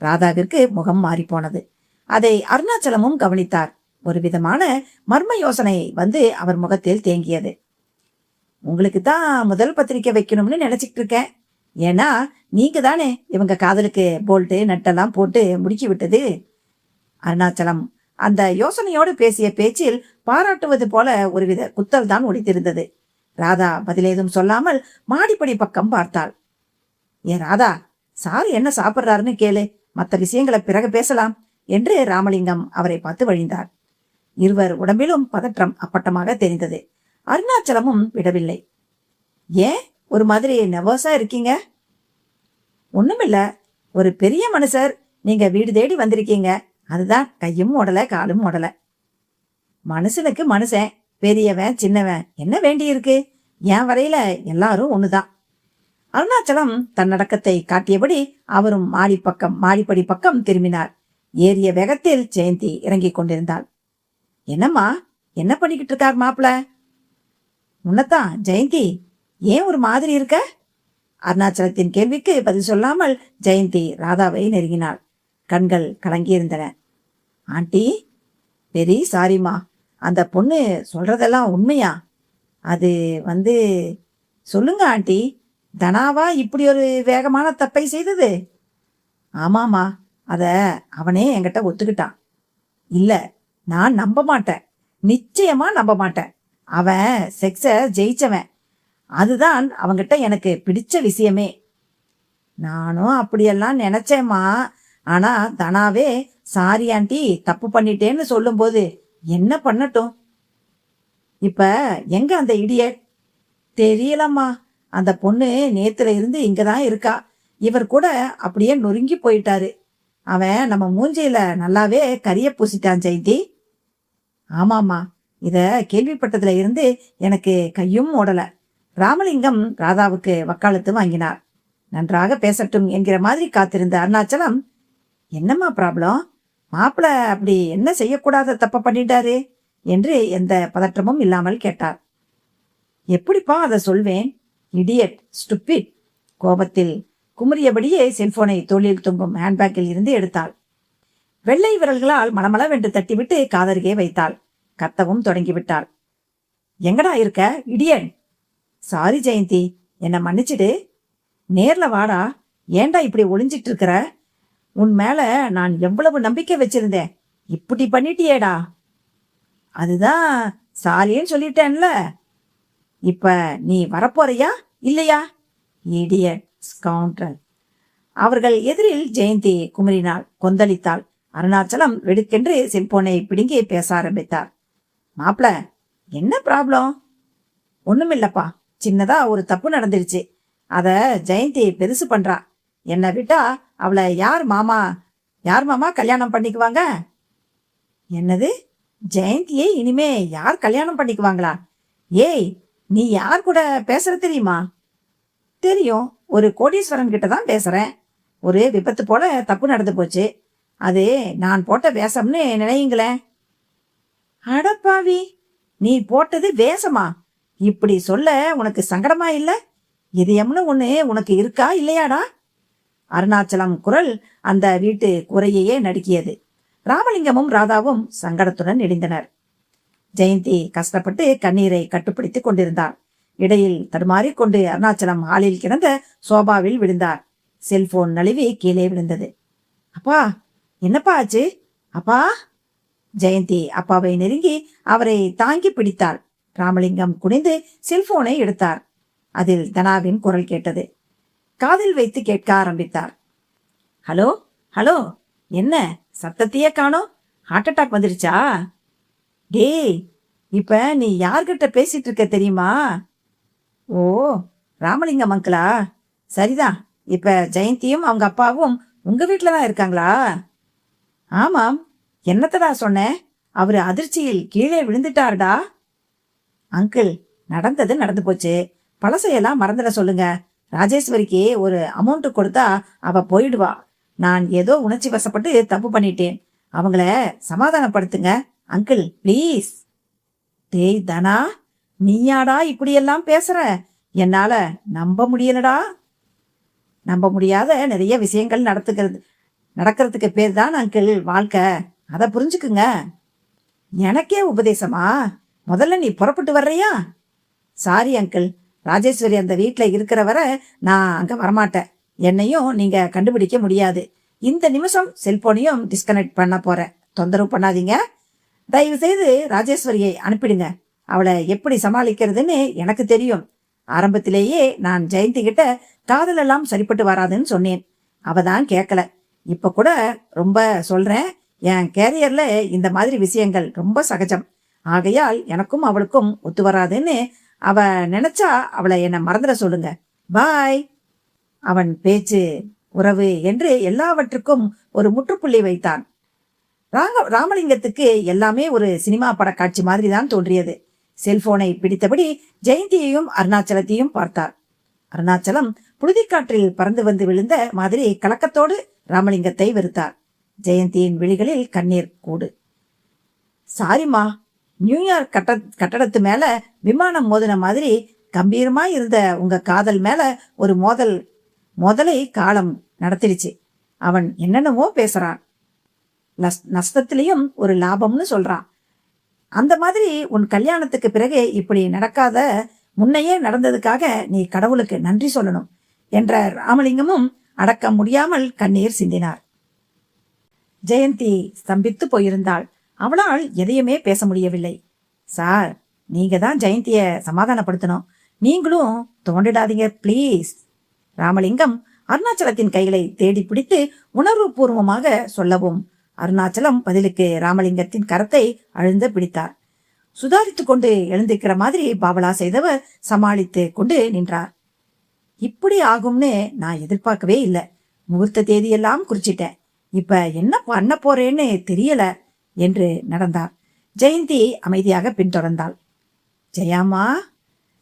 Speaker 2: ராதாவிற்கு முகம் மாறிப்போனது. அதை அருணாச்சலமும் கவனித்தார். ஒரு விதமான மர்ம யோசனை வந்து அவர் முகத்தில் தேங்கியது. உங்களுக்கு தான் முதல் பத்திரிக்கை வைக்கணும்னு நினைச்சிட்டு இருக்கேன். ஏன்னா நீங்க தானே இவங்க காதலுக்கு போல்ட்டு நட்டெல்லாம் போட்டு முடுக்கி விட்டது. அருணாச்சலம் அந்த யோசனையோடு பேசிய பேச்சில் பாராட்டுவது போல ஒருவித குத்தல் தான் ஒடித்திருந்தது. ராதா பதிலேதும் சொல்லாமல் மாடிப்படி பக்கம் பார்த்தாள். ஏன் ராதா, சார் என்ன சாப்பிட்றாருன்னு கேளு, மற்ற விஷயங்களை பிறகு பேசலாம் என்று ராமலிங்கம் அவரை பார்த்து வழிந்தார். இருவர் உடம்பிலும் பதற்றம் அப்பட்டமாக தெரிந்தது. அருணாச்சலமும் விடவில்லை. ஏன் ஒரு மாதிரி நர்வஸா இருக்கீங்க? ஒண்ணுமில்ல, ஒரு பெரிய மனுஷர் நீங்க வீடு தேடி வந்திருக்கீங்க, அதுதான் கையும் ஓடல காலும் ஓடல. மனுஷனுக்கு மனுஷன், பெரியவன் சின்னவன் என்ன வேண்டி இருக்கு? என் வரையில எல்லாரும் ஒண்ணுதான். அருணாச்சலம் தன்னடக்கத்தை காட்டியபடி அவரும் மாடிப்படி பக்கம் திரும்பினார். ஏறிய வேகத்தில் ஜெயந்தி இறங்கிக் கொண்டிருந்தாள். என்னம்மா, என்ன பண்ணிக்கிட்டு இருக்கார் மாப்பிள? உன்னதான் ஜெயந்தி, ஏன் ஒரு மாதிரி இருக்க? அருணாச்சலத்தின் கேள்விக்கு பதில் சொல்லாமல் ஜெயந்தி ராதாவை நெருங்கினாள். கண்கள் கலங்கியிருந்தன. ஆண்டி, வெரி சாரிம்மா. அந்த பொண்ணு சொல்றதெல்லாம் உண்மையா? அது சொல்லுங்க ஆண்டி. தனாவா இப்படி ஒரு வேகமான தப்பை செய்தது? ஆமாமா, அத அவனே என்கிட்ட ஒத்துக்கிட்டான். இல்ல, நான் நம்ப மாட்டேன், நிச்சயமா நம்ப மாட்டேன். அவன் செக்ஸ ஜெயிச்சவன். அதுதான் அவங்கிட்ட எனக்கு பிடிச்ச விஷயமே. நானும் அப்படியெல்லாம் நினைச்சேம்மா. ஆனா தனாவே சாரி ஆண்டி, தப்பு பண்ணிட்டேன்னு சொல்லும்போது என்ன பண்ணட்டும்? இப்ப எங்க அந்த இடியட்? தெரியலம்மா. அந்த பொண்ணு நேத்துல இருந்து இங்கதான் இருக்கா. இவர் கூட அப்படியே நொறுங்கி போயிட்டாரு. அவன் நம்ம மூஞ்சியில நல்லாவே கரிய பூசிட்டான் ஜெயந்தி. ஆமாம்மா, இத கேள்விப்பட்டதுல இருந்து எனக்கு கையும் ஓடல. ராமலிங்கம் ராதாவுக்கு வக்காலத்து வாங்கினார். நன்றாக பேசட்டும் என்கிற மாதிரி காத்திருந்த அருணாச்சலம், என்னம்மா ப்ராப்ளம்? மாப்பிள்ள அப்படி என்ன செய்யக்கூடாத தப்ப பண்ணிட்டாரு என்று எந்த பதற்றமும் இல்லாமல் கேட்டார். எப்படிப்பா அதை சொல்வேன்? Idiot, stupid. கோபத்தில் குமுறியபடியே செல்போனை தோளில் தொங்கும் ஹேண்ட்பேக்கில் இருந்து எடுத்தாள். வெள்ளை விரல்களால் மணமளவென்று தட்டிவிட்டு காதருகே வைத்தாள். கத்தவும் தொடங்கிவிட்டாள். எங்கடா இருக்க இடியன்? சாரி ஜெயந்தி, என்ன மன்னிச்சிடு. நேர்ல வாடா. ஏண்டா இப்படி ஒளிஞ்சிட்டு இருக்கிற? உன் மேல நான் எவ்வளவு நம்பிக்கை வச்சிருந்தேன், இப்படி பண்ணிட்டியேடா. அதுதான் சாரின்னு சொல்லிட்டேன்ல. இப்ப நீ வரப்போறியா இல்லையா? Idiot, scoundrel. அவர்கள் எதிரில் ஜெயந்தி குமரினாள், கொந்தளித்தாள். அருணாச்சலம் வெடுக்கென்று செல்போனை பிடுங்கி பேச ஆரம்பித்தார். மாப்பிள, என்ன ப்ராப்ளம்? ஒண்ணுமில்லப்பா, சின்னதா ஒரு தப்பு நடந்துருச்சு. அத ஜெயந்தி பெருசு பண்றா. என்னை விட்டா அவளை யார் மாமா கல்யாணம் பண்ணிக்குவாங்க? என்னது? ஜெயந்தியை இனிமே யார் கல்யாணம் பண்ணிக்குவாங்களா? ஏய், நீ யார் கூட பேசுற தெரியுமா? தெரியும், ஒரு கோடீஸ்வரன் கிட்ட தான் பேசுறேன். ஒரு விபத்து போல தப்பு நடந்து போச்சு. அது நான் போட்ட வேஷம்னு நினையுங்களேன். அடப்பாவி, நீ போட்டது வேஷமா? இப்படி சொல்ல உனக்கு சங்கடமா இல்ல? இதயம்னு ஒண்ணு உனக்கு இருக்கா இல்லையாடா? அருணாச்சலம் குரல் அந்த வீட்டு குறையையே நடுக்கியது. ராமலிங்கமும் ராதாவும் சங்கடத்துடன் இடிந்தனர். ஜெயந்தி கஷ்டப்பட்டு கண்ணீரை கட்டுப்படுத்திக் கொண்டிருந்தார். இடையில் தடுமாறிக்கொண்டு அருணாச்சலம் ஹாலில் கிடந்த சோபாவில் விழுந்தார். செல்போன் நழுவி கீழே விழுந்தது. அப்பா, என்னப்பா ஆச்சு? அப்பா! ஜெயந்தி அப்பாவை நெருங்கி அவரை தாங்கி பிடித்தாள். ராமலிங்கம் குனிந்து செல்போனை எடுத்தார். அதில் தனாவின் குரல் கேட்டது. காதில் வைத்து கேட்க ஆரம்பித்தார். ஹலோ ஹலோ, என்ன சத்தத்தையே காணோம்? ஹார்ட் அட்டாக் வந்துருச்சா? டேய், இப்ப நீ யார்கிட்ட பேசிட்டு இருக்க தெரியுமா? ஓ, ராமலிங்கம் அங்கிளா? சரிதான். இப்ப ஜெயந்தியும் அவங்க அப்பாவும் உங்க வீட்டுலதான் இருக்காங்களா? ஆமாம். என்னத்தடா சொன்னேன்? அவரு அதிர்ச்சியில் கீழே விழுந்துட்டாருடா. அங்கிள், நடந்தது நடந்து போச்சு. பழசையெல்லாம் மறந்துட சொல்லுங்க. ராஜேஸ்வரிக்கு ஒரு அமௌண்ட் கொடுத்தா அவ போயிடுவா. நான் ஏதோ உணர்ச்சி வசப்பட்டு தப்பு பண்ணிட்டேன். அவங்கள சமாதானப்படுத்துங்க அங்கிள், பிளீஸ். டேய் தனா, நீயாடா இப்படியெல்லாம் பேசுற? என்னால நம்ப முடியலடா. நம்ப முடியாத நிறைய விஷயங்கள் நடக்கிறதுக்கு பேர் தான் அங்கிள் வாழ்க்கை. அதை புரிஞ்சுக்குங்க. எனக்கே உபதேசமா? முதல்ல நீ புறப்பட்டு வர்றியா? சாரி அங்கிள், ராஜேஸ்வரி அந்த வீட்டுல இருக்கிற வரை நான் அங்க வரமாட்டேன். என்னையும் நீங்க கண்டுபிடிக்க முடியாது. இந்த நிமிஷம் செல்போனையும் டிஸ்கனெக்ட் பண்ண போறேன். தொந்தரவு பண்ணாதீங்க. தயவு செய்து ராஜேஸ்வரியை அனுப்பிடுங்க. அவளை எப்படி சமாளிக்கிறதுன்னு எனக்கு தெரியும். ஆரம்பத்திலேயே நான் ஜெயந்தி கிட்ட காதல் எல்லாம் சரிப்பட்டு வராதுன்னு சொன்னேன். அவதான் கேட்கல. இப்ப கூட ரொம்ப சொல்றேன். என் கேரியர்ல இந்த மாதிரி விஷயங்கள் ரொம்ப சகஜம். ஆகையால் எனக்கும் அவளுக்கும் ஒத்து வராதுன்னு அவ நினைச்சா அவளை என்ன மறந்துட சொல்லுங்க. பாய். அவன் பேச்சு, உறவு என்று எல்லாவற்றுக்கும் ஒரு முற்றுப்புள்ளி வைத்தான். ராமலிங்கத்துக்கு எல்லாமே ஒரு சினிமா பட காட்சி மாதிரி தான் தோன்றியது. செல்போனை பிடித்தபடி ஜெயந்தியையும் அருணாச்சலத்தையும் பார்த்தார். அருணாச்சலம் புழுதிக்காற்றில் பறந்து வந்து விழுந்த மாதிரி கலக்கத்தோடு ராமலிங்கத்தை வெறுத்தார். ஜெயந்தியின் விழிகளில் கண்ணீர் கூடு. சாரிம்மா, நியூயார்க் கட்டடத்து மேல விமானம் மோதின மாதிரி கம்பீரமா இருந்த உங்க காதல் மேல ஒரு மோதலை காலம் நடத்திடுச்சு. அவன் என்னென்னவோ பேசுறான். நஷ்டத்திலையும் ஒரு லாபம்னு சொல்றான். அந்த மாதிரி உன் கல்யாணத்துக்கு பிறகு இப்படி நடக்காத முன்னையே நடந்ததுக்காக நீ கடவுளுக்கு நன்றி சொல்லணும் என்ற ராமலிங்கமும் அடக்க முடியாமல் கண்ணீர் சிந்தினார். ஜெயந்தி ஸ்தம்பித்து போயிருந்தாள். அவளால் எதையுமே பேச முடியவில்லை. சார், நீங்க தான் ஜெயந்திய சமாதானப்படுத்தணும். நீங்களும் தோண்டிடாதீங்க ப்ளீஸ். ராமலிங்கம் அருணாச்சலத்தின் கைகளை தேடி பிடித்து உணர்வு பூர்வமாக சொல்லவும் அருணாச்சலம் பதிலுக்கு ராமலிங்கத்தின் கரத்தை அழுந்த பிடித்தார். சுதாரித்து கொண்டு எழுந்திருக்கிற மாதிரி பாவலா செய்தவர் சமாளித்து கொண்டு நின்றார். இப்படி ஆகும்னு நான் எதிர்பார்க்கவே இல்லை. முகூர்த்த தேதியெல்லாம் குறிச்சிட்டேன். இப்ப என்ன பண்ண போறேன்னு தெரியல என்று நடந்தார். ஜெயந்தி அமைதியாக பின்தொடர்ந்தாள். ஜெயாமா,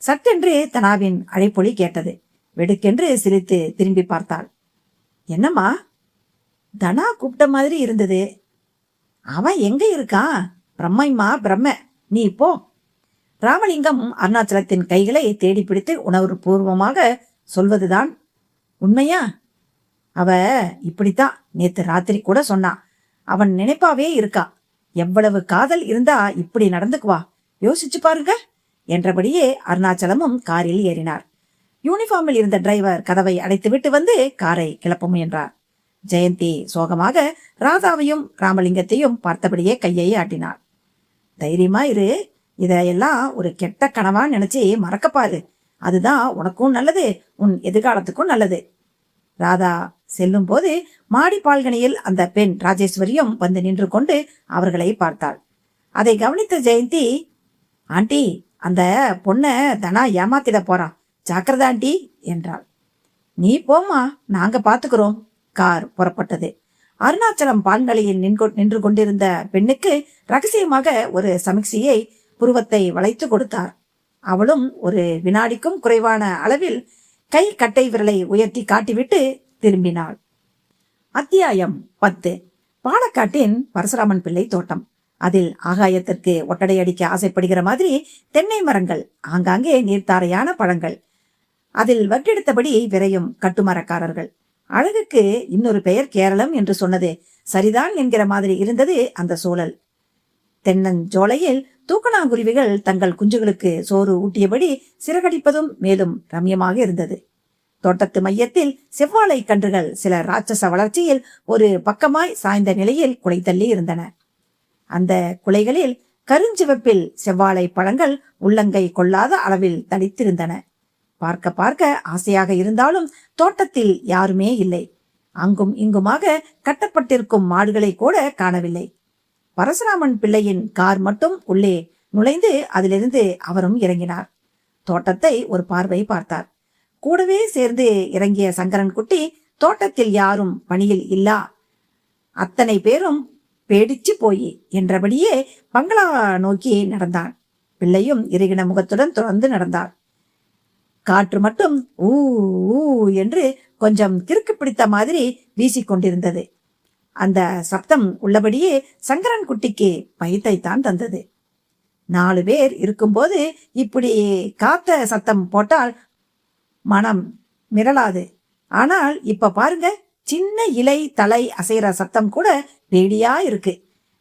Speaker 2: சட்டென்று தனாவின் அழைப்பொலி கேட்டது. வெடுக்கென்று சிரித்து திரும்பி பார்த்தாள். என்னம்மா? தனா கூப்பிட்ட மாதிரி இருந்தது. அவன் எங்க இருக்கான்? பிரம்மைமா பிரம்ம, நீ போ. ராமலிங்கம் அருணாச்சலத்தின் கைகளை தேடி பிடித்து உணர்வு பூர்வமாக சொல்வதுதான் உண்மையா? அவ இப்படித்தான் நேத்து ராத்திரி கூட சொன்னான். அவன் நினைப்பாவே இருக்கா. எவ்வளவு காதல் இருந்தா இப்படி நடந்துக்குவா, யோசிச்சு பாருங்க என்றபடியே அருணாச்சலமும் காரில் ஏறினார். யூனிஃபார்மில் இருந்த டிரைவர் கதவை அடைத்துவிட்டு வந்து காரை கிளப்ப முயன்றார். ஜெயந்தி சோகமாக ராதாவையும் ராமலிங்கத்தையும் பார்த்தபடியே கையை ஆட்டினார். தைரியமா இரு, இதையெல்லாம் ஒரு கெட்ட கனவா நினைச்சு மறக்கப்பாரு. அதுதான் உனக்கும் நல்லது, உன் எதிர்காலத்துக்கும் நல்லது. ராதா செல்லும் போது மாடி பால்கனியில் அந்த பெண் ராஜேஸ்வரியும் வந்து நின்று கொண்டு அவர்களை பார்த்தாள். அதை கவனித்த ஜெயந்தி, ஆண்டி, அந்த பொண்ண தனா ஏமாத்திட போறான், ஜாக்கிரதா ஆண்டி என்றாள். நீ போமா, நாங்க பாத்துக்கிறோம். கார் புறப்பட்டது. அருணாச்சலம் பால்கலையில் நின்று கொண்டிருந்த பெண்ணுக்கு ரகசியமாக ஒரு சமிக்சியை புருவத்தை வளைத்து கொடுத்தார். அவளும் ஒரு வினாடிக்கும் குறைவான அளவில் கை கட்டை விரலை உயர்த்தி காட்டிவிட்டு திரும்பினாள். அத்தியாயம் 10. பாலக்காட்டின் பரசுராமன் பிள்ளை தோட்டம். அதில் ஆகாயத்திற்கு ஒட்டடை அடிக்க ஆசைப்படுகிற மாதிரி தென்னை மரங்கள், ஆங்காங்கே நீர்த்தாரையான பழங்கள், அதில் வட்டெடுத்தபடி விரையும் கட்டுமரக்காரர்கள். அழகுக்கு இன்னொரு பெயர் கேரளம் என்று சொன்னது சரிதான் என்கிற மாதிரி இருந்தது அந்த சூழல். தென்னஞ்சோலையில் தூக்கணாங்குருவிகள் தங்கள் குஞ்சுகளுக்கு சோறு ஊட்டியபடி சிறகடிப்பதும் மேலும் ரம்யமாக இருந்தது. தோட்டத்து மையத்தில் செவ்வாழை கன்றுகள் சில ராட்சச வளர்ச்சியில் ஒரு பக்கமாய் சாய்ந்த நிலையில் குலை தள்ளி இருந்தன. அந்த குலைகளில் கருஞ்சிவப்பில் செவ்வாழை பழங்கள் உள்ளங்கை கொள்ளாத அளவில் தளித்திருந்தன. பார்க்க பார்க்க ஆசையாக இருந்தாலும் தோட்டத்தில் யாருமே இல்லை. அங்கும் இங்குமாக கட்டப்பட்டிருக்கும் மாடுகளை கூட காணவில்லை. பரசுராமன் பிள்ளையின் கார் மட்டும் உள்ளே நுழைந்து அதிலிருந்து அவரும் இறங்கினார். தோட்டத்தை ஒரு பார்வை பார்த்தார். கூடவே சேர்ந்து இறங்கிய சங்கரன் குட்டி தோட்டத்தில் யாரும் பணியில் இல்லா, அத்தனை பேரும் பேடிச்சு போய் என்றபடியே பங்களா நோக்கி நடந்தான். பிள்ளையும் இறுகின முகத்துடன் தொடர்ந்து நடந்தார். காற்று மட்டும் ஊ ஊ என்று கொஞ்சம் கிறுக்கு பிடித்த மாதிரி வீசிக்கொண்டிருந்தது. அந்த சப்தம் உள்ளபடியே சங்கரன் குட்டிக்கு பயத்தைத்தான் தந்தது. 4 பேர் இருக்கும்போது இப்படி காத்த சத்தம் போட்டால் மனம் மிரளாது. ஆனால் இப்ப பாருங்க, சின்ன இலை தலை அசைற சத்தம் கூட வேடியா இருக்கு.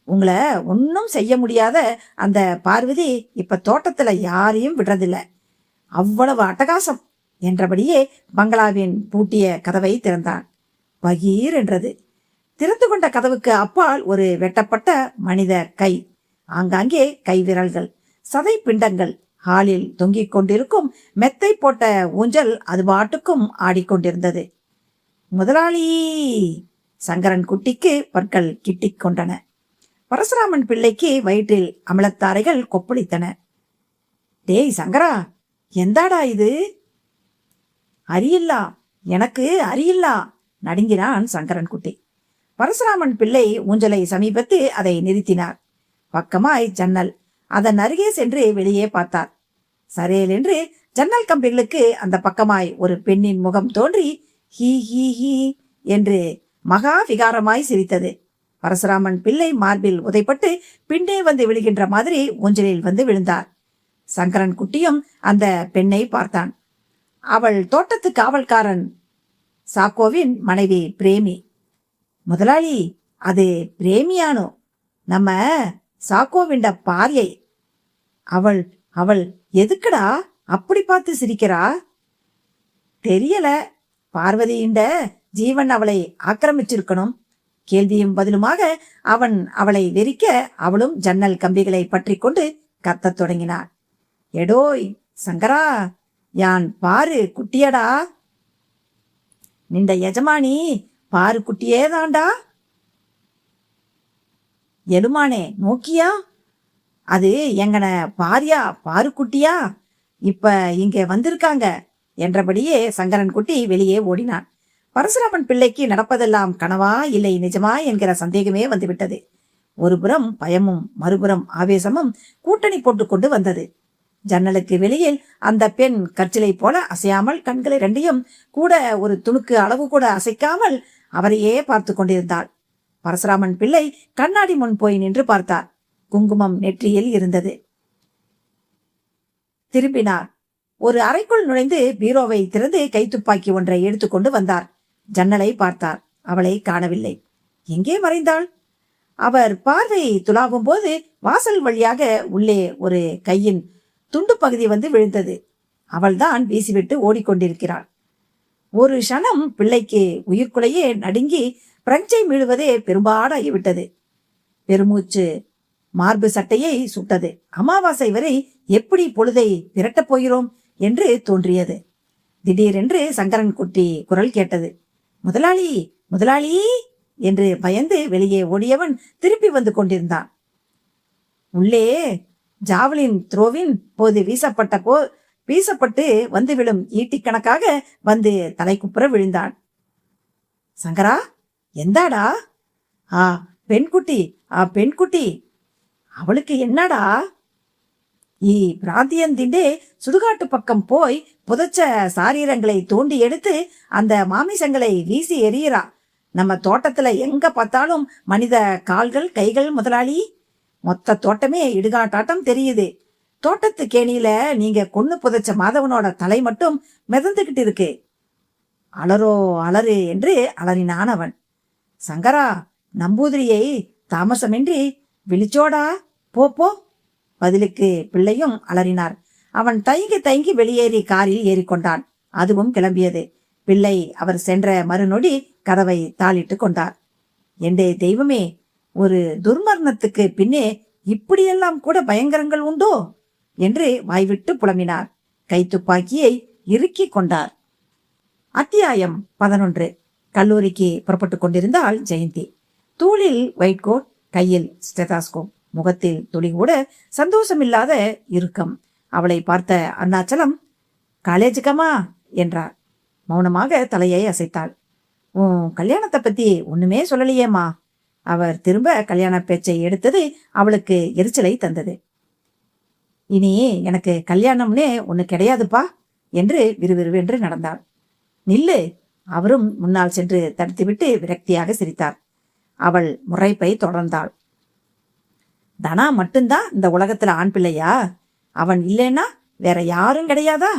Speaker 2: உங்களை ஒன்னும் செய்ய முடியாத அந்த பார்வதி இப்ப தோட்டத்துல யாரையும் விடுறதில்ல. அவ்வளவு அட்டகாசம் என்றபடியே பங்களாவின் பூட்டிய கதவை திறந்தான். பகீர் என்றது. திறந்து கொண்ட கதவுக்கு அப்பால் ஒரு வெட்டப்பட்ட மனித கை, ஆங்காங்கே கைவிரல்கள், சதை பிண்டங்கள். ஹாலில் தொங்கிக் கொண்டிருக்கும் மெத்தை போட்ட ஊஞ்சல் அது பாட்டுக்கும் ஆடிக்கொண்டிருந்தது. முதலாளி! சங்கரன் குட்டிக்கு பற்கள் கிட்டிக் கொண்டன. பரசுராமன் பிள்ளைக்கு வயிற்றில் அமலத்தாரைகள் கொப்பளித்தன. டேய் சங்கரா, எந்தாடா இது? அரியில்லா, எனக்கு அரியில்லா நடுங்கினான் சங்கரன் குட்டி. பரசுராமன் பிள்ளை ஊஞ்சலை சமீபத்து அதை நிறுத்தினார். பக்கமாய் ஜன்னல், அதன் அருகே சென்று வெளியே பார்த்தார். சரேல் என்று ஜன்னல் கம்பிகளுக்கு அந்த பக்கமாய் ஒரு பெண்ணின் முகம் தோன்றி ஹீ ஹீ ஹீ என்று மகா விகாரமாய் சிரித்தது. பரசுராமன் பிள்ளை மார்பில் உதைப்பட்டு பின்னே வந்து விழுகின்ற மாதிரி ஊஞ்சலில் வந்து விழுந்தார். சங்கரன் குட்டியும் அந்த பெண்ணை பார்த்தான். அவள் தோட்டத்து காவல்காரன் சாக்கோவின் மனைவி பிரேமி. முதலாளி, அது பிரேமியானோ, நம்ம சாக்கோவிண்ட பாரியை. அவள் அவள் எதுக்குடா அப்படி பார்த்து சிரிக்கிறா? தெரியல, பார்வதியிண்ட ஜீவன் அவளை ஆக்கிரமிச்சிருக்கணும். கேள்வியும் பதிலுமாக அவன் அவளை வெறிக்க அவளும் ஜன்னல் கம்பிகளை பற்றி கொண்டு கத்தத் தொடங்கினாள். எடோய் சங்கரா, யான் பாரு குட்டியடா. நின்ற எஜமானி பாரு குட்டியே தாண்டா. எலுமானே நோக்கியா, அது எங்கன பாரியா பாரு குட்டியா, இப்ப இங்க வந்திருக்காங்க என்றபடியே சங்கரன் குட்டி வெளியே ஓடினான். பரசுராமன் பிள்ளைக்கு நடப்பதெல்லாம் கனவா இல்லை நிஜமா என்கிற சந்தேகமே வந்துவிட்டது. ஒருபுறம் பயமும் மறுபுறம் ஆவேசமும் கூட்டணி போட்டுக்கொண்டு வந்தது. ஜன்னலுக்கு வெளியில் அந்த பெண் கற்சிலை போல அசையாமல் கண்களை ரெண்டையும் கூட ஒரு துணுக்கு அளவு கூட அசைக்காமல் அவரையே பார்த்து கொண்டிருந்தாள். பரசுராமன் பிள்ளை கண்ணாடி முன் போய் நின்று பார்த்தார். குங்குமம் நெற்றியில் இருந்தது. திரும்பினார். ஒரு அறைக்குள் நுழைந்து பீரோவை திறந்து கைத்துப்பாக்கி ஒன்றை எடுத்துக்கொண்டு வந்தார். ஜன்னலை பார்த்தார். அவளை காணவில்லை. எங்கே மறைந்தாள்? அவர் பார்வை துலாவும் போது வாசல் வழியாக உள்ளே ஒரு கையின் துண்டு பகுதி வந்து விழுந்தது. அவள்தான் வீசிவிட்டு ஓடிக்கொண்டிருக்கிறாள். ஒரு க்ஷணம் பிள்ளைக்கு உயிர்க்குலையே நடுங்கி பிரஞ்சை மீழுவதே பெரும்பாடாகிவிட்டது. பெருமூச்சு மார்பு சட்டையை சுட்டது. அமாவாசை வரை எப்படி பொழுதை விரட்டப் போகிறோம் என்று தோன்றியது. திடீரென்று சங்கரன் குட்டி குரல் கேட்டது. முதலாளி, முதலாளி என்று பயந்து வெளியே ஓடியவன் திருப்பி வந்து கொண்டிருந்தான். உள்ளே ஜாவலின் த்ரோவின் போது வீசப்பட்டு வந்து விழும் ஈட்டிக்கணக்காக வந்து தலைக்குப்புற விழுந்தான். சங்கரா, எந்தாடா? பெண்குட்டி, பெண்குட்டி. அவளுக்கு என்னடா? பிராந்தியந்திண்டே சுடுகாட்டு பக்கம் போய் புதைச்ச சாரீரங்களை தோண்டி எடுத்து அந்த மாமிசங்களை வீசி எறிகிறா. நம்ம தோட்டத்துல எங்க பார்த்தாலும் மனித கால்கள் கைகள் முதலாளி. மொத்த தோட்டமே இடுகாட்டாட்டம் தெரியுது. தோட்டத்து கேணியில நீங்க கொன்னு புதைச்ச மாதவனோட தலை மட்டும் மிதந்துகிட்டு இருக்கு. அலறோ அலறு என்று அலறினான் அவன். சங்கரா, நம்பூதிரியை தாமசமின்றி விழிச்சோடா, போ. பதிலுக்கு பிள்ளையும் அலறினார். அவன் தயங்கி வெளியேறி காரில் ஏறிக்கொண்டான். அதுவும் கிளம்பியது. பிள்ளை அவர் சென்ற மறுநொடி கதவை தாளிட்டு கொண்டார். எண்டே தெய்வமே, ஒரு துர்மரணத்துக்கு பின்னே இப்படியெல்லாம் கூட பயங்கரங்கள் உண்டோ என்று வாய்விட்டு புலம்பினார். கைத்துப்பாக்கியை இறுக்கி கொண்டார். அத்தியாயம் 11. கல்லூரிக்கு புறப்பட்டு கொண்டிருந்தாள் ஜெயந்தி. தூளில் ஒயிட் கோட், கையில் ஸ்டெதாஸ்கோப், முகத்தில் துளி கூட சந்தோஷமில்லாத இறுக்கம். அவளை பார்த்த அருணாச்சலம், காலேஜுக்கம்மா என்றார். மௌனமாக தலையை அசைத்தாள். உன் கல்யாணத்தை பத்தி ஒண்ணுமே சொல்லலையேம்மா. அவர் திரும்ப கல்யாண பேச்சை எடுத்தது அவளுக்கு எரிச்சலை தந்தது. இனி எனக்கு கல்யாணம்னே ஒண்ணு கிடையாதுப்பா என்று விறுவிறுவென்று நடந்தாள். நில்லு. அவரும் முன்னால் சென்று தடுத்துவிட்டு விரக்தியாக சிரித்தார். அவள் முறைப்பை தொடர்ந்தாள். தனா மட்டும்தான் இந்த உலகத்துல ஆண் பிள்ளையா? அவன் இல்லைன்னா வேற யாரும் கிடையாதா?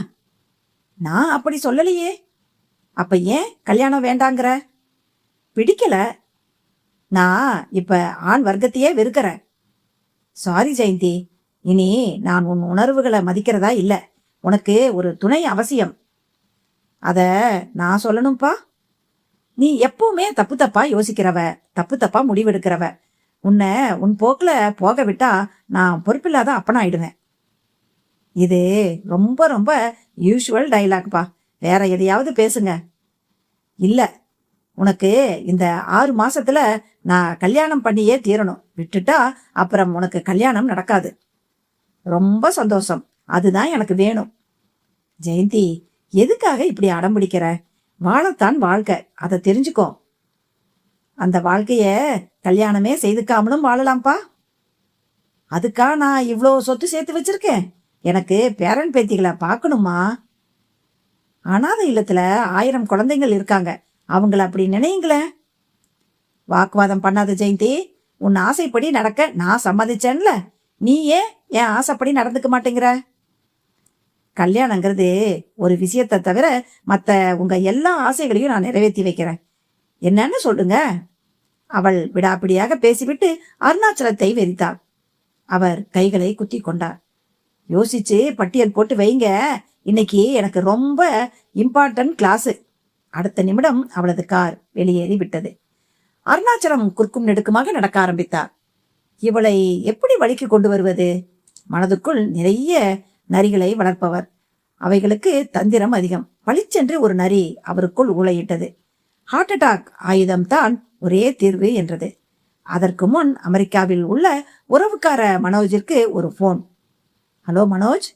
Speaker 2: நான் அப்படி சொல்லலையே. அப்ப ஏன் கல்யாணம் வேண்டாங்கிற? பிடிக்கல. நான் இப்ப ஆண் வர்க்கத்தையே வெறுக்கிறேன். சாரி ஜெயந்தி, இனி நான் உன் உணர்வுகளை மதிக்கிறதா இல்ல. உனக்கு ஒரு துணை அவசியம். அத நான் சொல்லணும்பா. நீ எப்பவுமே தப்பு தப்பா யோசிக்கிறவ, தப்பு தப்பா முடிவெடுக்கிறவ. உன்னை உன் போக்குல போக விட்டா நான் பொறுப்பில்லாத அப்பனாயிடுவேன். இது ரொம்ப ரொம்ப யூஷுவல் டைலாக்பா. வேற எதையாவது பேசுங்க. இல்ல, உனக்கு இந்த 6 மாசத்துல நான் கல்யாணம் பண்ணியே தீரணும். விட்டுட்டா அப்புறம் உனக்கு கல்யாணம் நடக்காது. ரொம்ப சந்தோஷம், அதுதான் எனக்கு வேணும். ஜெயந்தி, எதுக்காக இப்படி அடம் பிடிக்கிற? வாழத்தான் வாழ்க்கை, அதை தெரிஞ்சுக்கோ. அந்த வாழ்க்கைய கல்யாணமே செய்துக்காமலும் வாழலாம்ப்பா. அதுக்கா நான் இவ்வளோ சொத்து சேர்த்து வச்சிருக்கேன். எனக்கு பேரன் பேத்திகளை பார்க்கணுமா. அனாதை இல்லத்துல 1000 குழந்தைகள் இருக்காங்க, அவங்கள அப்படி நினையுங்களேன். வாக்குவாதம் பண்ணாத ஜெயந்தி, உன் ஆசைப்படி நடக்க நான் சம்மதிச்சேன்ல, நீ ஏன் என் ஆசைப்படி நடந்துக்க மாட்டேங்கிற? கல்யாணங்கிறது ஒரு விஷயத்தை தவிர மற்ற உங்க எல்லா ஆசைகளையும் நான் நிறைவேற்றி வைக்கிறேன், என்னன்னு சொல்லுங்க. அவள் விடாப்பிடியாக பேசிவிட்டு அருணாச்சலத்தை வெறித்தாள். அவர் கைகளை குத்தி கொண்டார். யோசிச்சு பட்டியல் போட்டு வைங்க, இன்னைக்கு எனக்கு ரொம்ப இம்பார்ட்டன்ட் கிளாஸு. அடுத்த நிமிடம் அவளது கார் வெளியேறி விட்டது. அருணாச்சலம் குறுக்கும் நெடுக்குமாக நடக்க ஆரம்பித்தார். இவளை எப்படி வழிக்கு கொண்டு வருவது? மனதுக்குள் நிறைய நரிகளை வளர்ப்பவர், அவைகளுக்கு தந்திரம் அதிகம். பளிச்சென்று ஒரு நரி அவருக்குள் ஊளையிட்டது. ஹார்ட் அட்டாக் ஆயுதம்தான் ஒரே தீர்வு என்றது. அதற்கு முன் அமெரிக்காவில் உள்ள உறவுக்கார மனோஜிற்கு ஒரு போன். ஹலோ மனோஜ்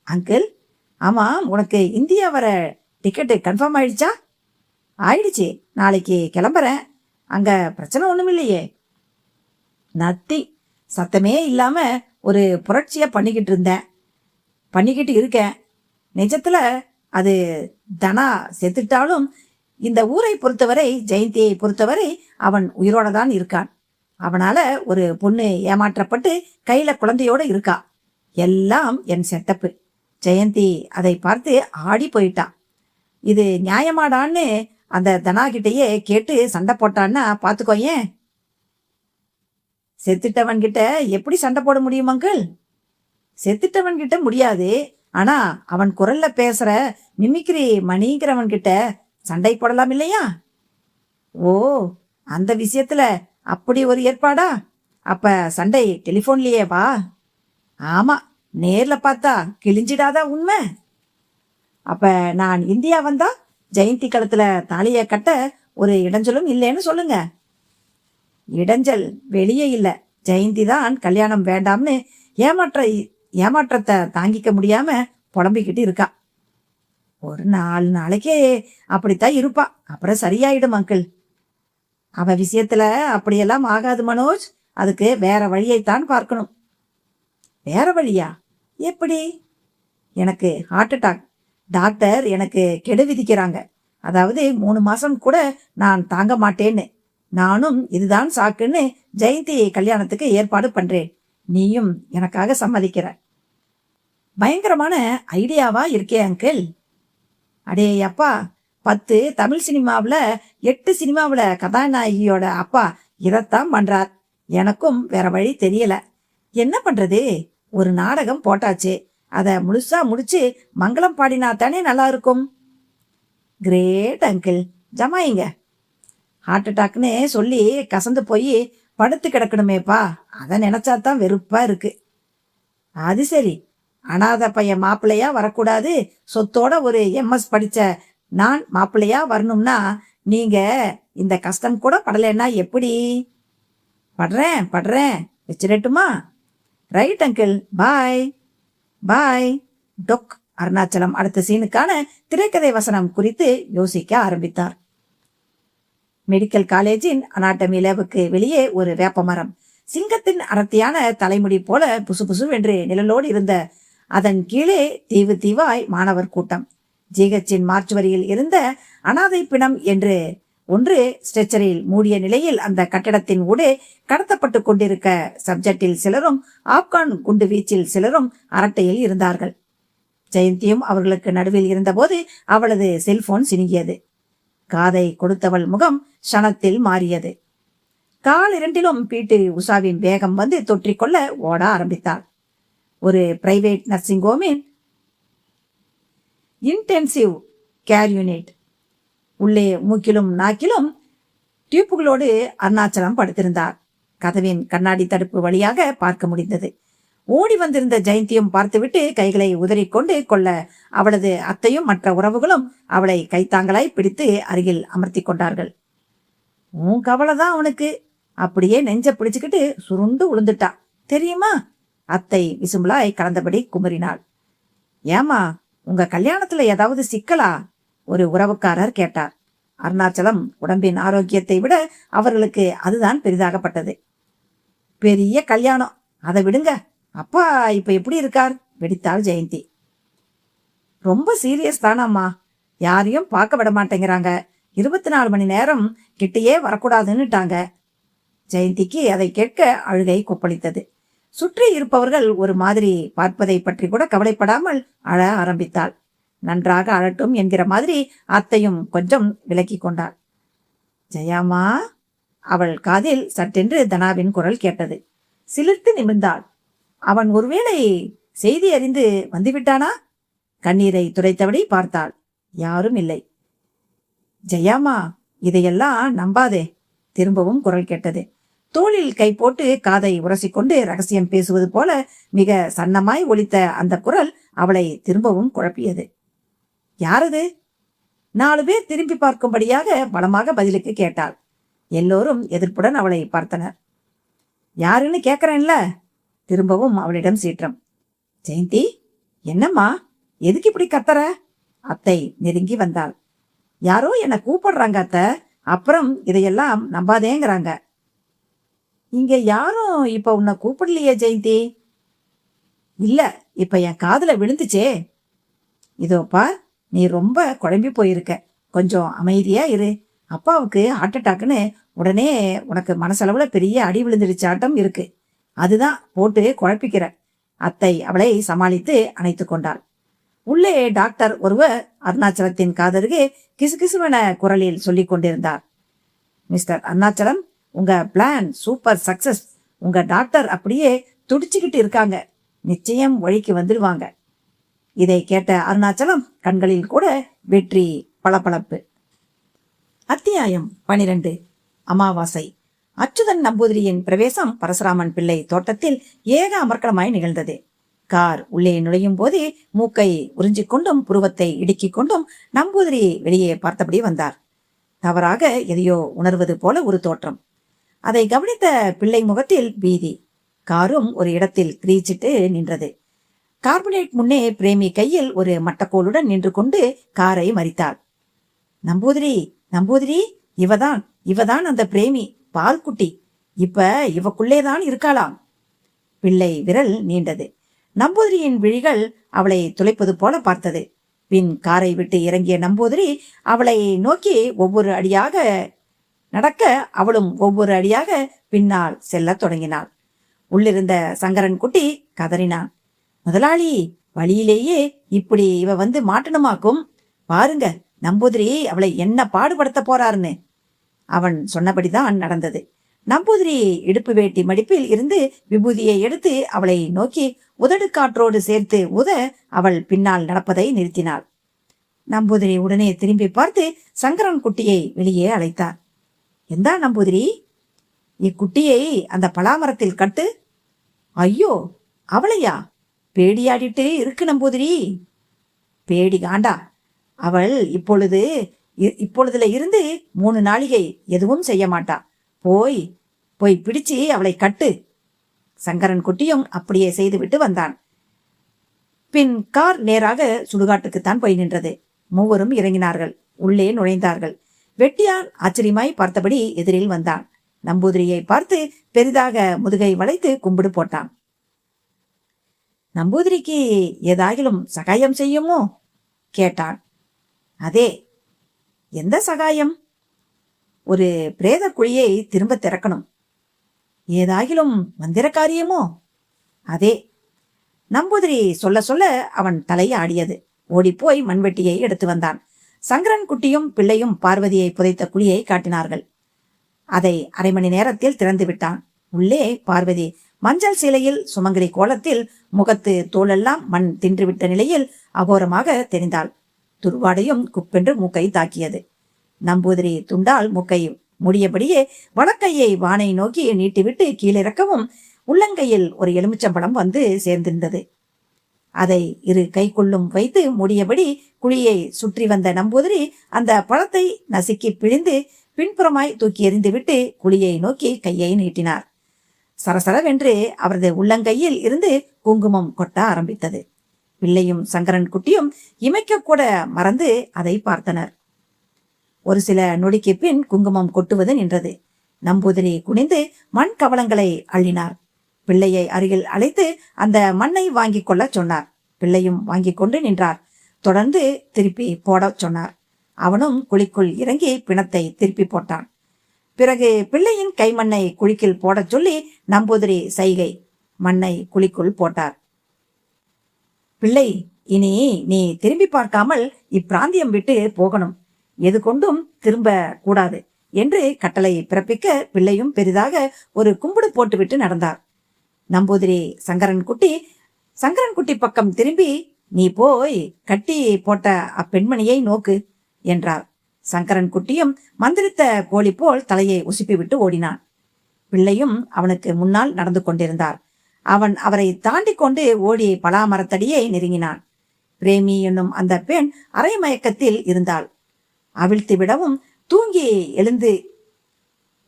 Speaker 2: அங்கிள், ஆமாம், உனக்கு இந்தியா வர டிக்கெட்டு கன்ஃபார்ம் ஆயிடுச்சா? ஆயிடுச்சு, நாளைக்கு கிளம்புறேன். அங்க பிரச்சனை ஒண்ணும் இல்லையே? நத்தி, சத்தமே இல்லாம ஒரு புரட்சியை பண்ணிக்கிட்டு இருக்கேன். நிஜத்துல அது தனா செத்துட்டாலும் இந்த ஊரை பொறுத்தவரை, ஜெயந்தியை பொறுத்தவரை அவன் உயிரோட தான் இருக்கான். அவனால ஒரு பொண்ணு ஏமாற்றப்பட்டு கையில குழந்தையோட இருக்கா. எல்லாம் என் செட்டப்பு. ஜெயந்தி அதை பார்த்து ஆடி போயிட்டான். இது நியாயமாடான்னு அந்த தனா கிட்டையே கேட்டு சண்டை போட்டான்னா பாத்துக்கோயேன். செத்துட்டவன் கிட்ட எப்படி சண்டை போட முடியும் அங்கிள்? செத்துட்டவன் கிட்ட முடியாது, ஆனா அவன் குரல்ல பேசுற மிமிக்ரி மணிங்கிறவன் கிட்ட சண்டை போடலாம் இல்லையா? ஓ, அந்த விஷயத்துல அப்படி ஒரு ஏற்பாடா? அப்ப சண்டை டெலிபோன்லயே வா. ஆமா, நேர்ல பார்த்தா கிழிஞ்சிடாதா உண்மை? அப்ப நான் இந்தியா வந்தா ஜெயந்தி கழுத்துல தாலிய கட்ட ஒரு இடைஞ்சலும் இல்லைன்னு சொல்லுங்க. இடைஞ்சல் வெளியே இல்ல, ஜெயந்தி தான் கல்யாணம் வேண்டாம்னு ஏமாற்றத்தை தாங்கிக்க முடியாம புலம்பிக்கிட்டு இருக்கா. ஒரு 4 நாளைக்கே அப்படித்தான் இருப்பா, அப்புறம் சரியாயிடும் அங்கிள். அவ விஷயத்துல அப்படியெல்லாம் ஆகாது மனோஜ், அதுக்கு வேற வழியைத்தான் பார்க்கணும். வேற வழியா? எப்படி? எனக்கு ஹார்ட் அட்டாக், டாக்டர் எனக்கு கெடு விதிக்கிறாங்க. அதாவது 3 மாசம் கூட நான் தாங்க மாட்டேன்னு. நானும் இதுதான் சாக்குன்னு ஜெயந்தி கல்யாணத்துக்கு ஏற்பாடு பண்றேன். நீயும் எனக்காக சம்மதிக்கிற? பயங்கரமான ஐடியாவா இருக்கே அங்கிள். அடே அப்பா, 10 தமிழ் சினிமாவில் 8 சினிமாவில் கதாநாயகியோட அப்பா இதைத்தான் பண்றார். எனக்கும் வேற வழி தெரியல. என்ன பண்றது? ஒரு நாடகம் போட்டாச்சு, அதை முழுசா முடிச்சு மங்களம் பாடினா தானே நல்லா இருக்கும். கிரேட் அங்கிள், ஜமாயிங்க. ஹார்ட் அட்டாக்னு சொல்லி கசந்து போய் படுத்து கிடக்கணுமேப்பா, அதை நினைச்சாதான் வெறுப்பா இருக்கு. அது சரி, அனாதை பையன் மாப்பிள்ளையா வரக்கூடாது, சொத்தோட ஒரு MS படிச்ச நான் மாப்பிள்ளையா வரணும்னா நீங்க இந்த கஷ்டம் கூட படலைன்னா எப்படி? படுறேன், வச்சிடட்டுமா? ரைட் அங்கிள், பாய் பாய். டொக். அருணாச்சலம் அடுத்த சீனுக்கான திரைக்கதை வசனம் குறித்து யோசிக்க ஆரம்பித்தார். மெடிக்கல் காலேஜின் அனாட்டமி லேபுக்கு வெளியே ஒரு வேப்பமரம், சிங்கத்தின் அடர்த்தியான தலைமுடி போல புசுபுசுவென்று நிழலோடு இருந்த அதன் கீழே தீவாய் மாணவர் கூட்டம். ஜிஹெச்சின் மார்ச்சுவரியில் இருந்த அனாதை பிணம் என்று ஒன்று ஸ்ட்ரெச்சரில் மூடிய நிலையில் அந்த கட்டடத்தின் ஊடே கடத்தப்பட்டு கொண்டிருக்க சப்ஜெக்டில் சிலரும், ஆப்கான் குண்டு வீச்சில் சிலரும் அரட்டையில் இருந்தார்கள். ஜெயந்தியும் அவர்களுக்கு நடுவில் இருந்தபோது அவளது செல்போன் சினுங்கியது. காதை கொடுத்தவள் முகம் க்ஷணத்தில் மாறியது. கால் 2லும் PT உஷாவின் வேகம் வந்து தொற்றிக்கொள்ள ஓட ஆரம்பித்தாள். ஒரு பிரைவேட் நர்சிங் ஹோமின் இன்டென்சிவ் கேர் யூனிட் உள்ளே மூக்கிலும் நாக்கிலும் டியூப்புகளோடு அருணாச்சலம் படுத்திருந்தார். கதவின் கண்ணாடி தடுப்பு வழியாக பார்க்க முடிந்தது. ஓடி வந்திருந்த ஜெயந்தியும் பார்த்துவிட்டு கைகளை உதறிக்கொண்டு கொள்ள அவளது அத்தையும் மற்ற உறவுகளும் அவளை கைத்தாங்களாய் பிடித்து அருகில் அமர்த்தி கொண்டார்கள். உன் கவலைதான் அவனுக்கு, அப்படியே நெஞ்ச பிடிச்சுக்கிட்டு சுருண்டு உளுந்துட்டா தெரியுமா? அத்தை விசும்பலாய் கலந்தபடி குமரினாள். ஏமா, உங்க கல்யாணத்துல ஏதாவது சிக்கலா? ஒரு உறவுக்காரர் கேட்டார். அருணாச்சலம் உடம்பின் ஆரோக்கியத்தை விட அவர்களுக்கு அதுதான் பெரிதாகப்பட்டது. பெரிய கல்யாணம், அதை விடுங்க. அப்பா இப்ப எப்படி இருக்கார்? வெடித்தாள் ஜெயந்தி. ரொம்ப சீரியஸ் தானாம்மா, யாரையும் பார்க்க விட மாட்டேங்கிறாங்க, 24 மணி நேரம் கிட்டேயே வரக்கூடாதுன்னுட்டாங்க. ஜெயந்திக்கு அதை கேட்க அழுகை கொப்பளித்தது. சுற்றி இருப்பவர்கள் ஒரு மாதிரி பார்ப்பதை பற்றி கூட கவலைப்படாமல் அழ ஆரம்பித்தாள். நன்றாக அழட்டும் என்கிற மாதிரி அத்தையும் கொஞ்சம் விலக்கி கொண்டாள். ஜெயாமா, அவள் காதில் சட்டென்று தனாவின் குரல் கேட்டது. சிலிர்த்து நிமிர்ந்தாள். அவன் ஒருவேளை செய்தி அறிந்து வந்துவிட்டானா? கண்ணீரை துடைத்தபடி பார்த்தாள். யாரும் இல்லை. ஜெயாமா, இதையெல்லாம் நம்பாதே. திரும்பவும் குரல் கேட்டது. தோளில் கை போட்டு காதை உரசிக்கொண்டு ரகசியம் பேசுவது போல மிக சன்னமாய் ஒலித்த அந்த குரல் அவளை திரும்பவும் குழப்பியது. யாரது? 4 பேர் திரும்பி பார்க்கும்படியாக பலமாக பதிலுக்கு கேட்டாள். எல்லோரும் எதிர்ப்புடன் அவளை பார்த்தனர். யாருன்னு கேட்கறேன்ல? திரும்பவும் அவளிடம் சீற்றம். ஜெயந்தி, என்னம்மா, எதுக்கு இப்படி கத்தற? அத்தை நெருங்கி வந்தாள். யாரோ என்னை கூப்பிடுறாங்க அத்தை, அப்புறம் இதையெல்லாம் நம்பாதேங்கிறாங்க. இங்க யாரும் இப்ப உன்னை கூப்பிடலையே ஜெயந்தி. இல்ல, இப்ப என் காதுல விழுந்துச்சே. இதோப்பா, நீ ரொம்ப குழம்பி போயிருக்க, கொஞ்சம் அமைதியா இரு. அப்பாவுக்கு ஹார்ட் அட்டாக்னு உடனே உனக்கு மனசளவுல பெரிய அடி விழுந்துருச்சாட்டம் இருக்கு, அதுதான் போட்டு குழப்பிக்கிற. அத்தை அவளை சமாளித்து அணைத்து கொண்டாள். உள்ளே டாக்டர் ஒருவர் அருணாச்சலத்தின் காதருகே கிசுகிசுவன குரலில் சொல்லிக் கொண்டிருந்தார். மிஸ்டர் அருணாச்சலம், உங்க பிளான் சூப்பர் சக்சஸ். உங்க டாக்டர் அப்படியே துடிச்சுக்கிட்டு இருக்காங்க, நிச்சயம் வழிக்கு வந்துடுவாங்க. இதை கேட்ட அருணாச்சலம் கண்களில் கூட வெற்றி பளபளப்பு. அத்தியாயம் 12. அமாவாசை. அச்சுதன் நம்பூதிரியின் பிரவேசம் பரசுராமன் பிள்ளை தோட்டத்தில் ஏக அமர்க்கலமாய் நிகழ்ந்தது. கார் உள்ளே நுழையும் போதே மூக்கை உறிஞ்சிக்கொண்டும் புருவத்தை இடுக்கிக் கொண்டும் நம்பூதிரி வெளியே பார்த்தபடி வந்தார். தவறாக எதையோ உணர்வது போல ஒரு தோற்றம். அதை கவனித்த பிள்ளை முகத்தில் பீதி. காரும் ஒரு இடத்தில் கிரீச்சிட்டு நின்றது. கார்பனேட் முன்னே பிரேமி கையில் ஒரு மட்டக்கோளுடன் நின்று கொண்டு காரை மறித்தாள். நம்பூதிரி, நம்பூதிரி, இவதான் அந்த பிரேமி, பால்குட்டி. இப்ப இவக்குள்ளேதான் இருக்காளாம். பிள்ளை விரல் நீண்டது. நம்பூதிரியின் விழிகள் அவளை துளைப்பது போல பார்த்தது. பின் காரை விட்டு இறங்கிய நம்பூதிரி அவளை நோக்கி ஒவ்வொரு அடியாக நடக்க, அவளும் ஒவ்வொரு அடியாக பின்னால் செல்ல தொடங்கினாள். உள்ளிருந்த சங்கரன் குட்டி கதறினான். முதலாளி, வழியிலேயே இப்படி இவ வந்து மாட்டணுமாக்கும். பாருங்க நம்பூதிரி அவளை என்ன பாடுபடுத்த போறாருன்னு. அவன் சொன்னபடிதான் நடந்தது. நம்பூதிரி இடுப்பு வேட்டி மடிப்பில் இருந்து விபூதியை எடுத்து அவளை நோக்கி உதடு காற்றோடு சேர்த்து உத அவள் பின்னால் நடப்பதை நிறுத்தினாள். நம்பூதிரி உடனே திரும்பி பார்த்து சங்கரன் குட்டியை வெளியே அழைத்தார். எந்தா நம்பூதிரி, இக்குட்டியை அந்த பலாமரத்தில் கட்டு. ஐயோ, அவளையா? பேடியாடிட்டு இருக்கு நம்பூதிரி. பேடி காண்டா, அவள் இப்பொழுதுல இருந்து 3 நாளிகை எதுவும் செய்ய மாட்டா. போய் பிடிச்சு அவளை கட்டு. சங்கரன் குட்டியும் அப்படியே செய்துவிட்டு வந்தான். பின் கார் நேராக சுடுகாட்டுக்குத்தான் போய் நின்றது. மூவரும் இறங்கினார்கள். உள்ளே நுழைந்தார்கள். வெட்டியான் ஆச்சரியமாய் பார்த்தபடி எதிரில் வந்தான். நம்பூதிரியை பார்த்து பெரிதாக முதுகை வளைத்து கும்பிடு போட்டான். நம்பூதிரிக்கு ஏதாகிலும் சகாயம் செய்யுமோ கேட்டான். அதே. எந்த சகாயம்? ஒரு பிரேத குழியை திரும்ப திறக்கணும். ஏதாகிலும் மந்திர காரியமோ? அதே. நம்பூதிரி சொல்ல சொல்ல அவன் தலை ஆடியது. ஓடிப்போய் மண்வெட்டியை எடுத்து வந்தான். சங்கரன் குட்டியும் பிள்ளையும் பார்வதியை புதைத்த குழியை காட்டினார்கள். அதை அரை மணி நேரத்தில் திறந்து விட்டான். உள்ளே பார்வதி மஞ்சள் சீலையில் சுமங்கலி கோலத்தில் முகத்து தோலெல்லாம் மண் தின்றுவிட்ட நிலையில் அகோரமாக தெரிந்தாள். துர்வாடையும் குப்பென்று மூக்கை தாக்கியது. நம்பூதிரி துண்டால் மூக்கை முடியபடியே வலக்கையை வானை நோக்கி நீட்டிவிட்டு கீழிறக்கவும் உள்ளங்கையில் ஒரு எலுமிச்சம்பழம் வந்து சேர்ந்திருந்தது. அதை இரு கைக்குள்ளும் வைத்து மூடியபடி குழியை சுற்றி வந்த நம்பூதிரி அந்த பழத்தை நசுக்கி பிழிந்து பின்புறமாய் தூக்கி எறிந்துவிட்டு குழியை நோக்கி கையை நீட்டினார். சரசரவென்று அவரது உள்ளங்கையில் இருந்து குங்குமம் கொட்ட ஆரம்பித்தது. பிள்ளையும் சங்கரன் குட்டியும் இமைக்க கூட மறந்து அதை பார்த்தனர். ஒரு சில நொடிக்கு பின் குங்குமம் கொட்டுவது நின்றது. நம்பூதிரி குனிந்து மண் கவளங்களை அள்ளினார். பிள்ளையை அருகில் அழைத்து அந்த மண்ணை வாங்கி கொள்ள சொன்னார். பிள்ளையும் வாங்கி கொண்டு நின்றார். தொடர்ந்து திருப்பி போட சொன்னார். அவனும் குழிக்குள் இறங்கி பிணத்தை திருப்பி போட்டான். பிறகு பிள்ளையின் கைமண்ணை குழிக்குள் போடச் சொல்லி நம்பூதிரி சைகை மண்ணை குழிக்குள் போட்டார். பிள்ளை, இனி நீ திரும்பி பார்க்காமல் இப்பிராந்தியம் விட்டு போகணும், எது கொண்டும் திரும்ப கூடாது என்று கட்டளை பிறப்பிக்க பிள்ளையும் பெரிதாக ஒரு கும்பிடு போட்டுவிட்டு நடந்தார். நம்பூதிரி சங்கரன்குட்டி பக்கம் திரும்பி, நீ போய் கட்டி போட்ட அப்பெண்மணியை நோக்கு என்றார். சங்கரன்குட்டியும் மந்திரித்த கோழி போல் தலையை உசுப்பிவிட்டு ஓடினான். பிள்ளையும் அவனுக்கு முன்னால் நடந்து கொண்டிருந்தார். அவன் அவரை தாண்டி கொண்டு ஓடி பலாமரத்தடியை நெருங்கினான். பிரேமி என்னும் அந்த பெண் அரை மயக்கத்தில் இருந்தாள். அவிழ்த்து விடவும் தூங்கி எழுந்து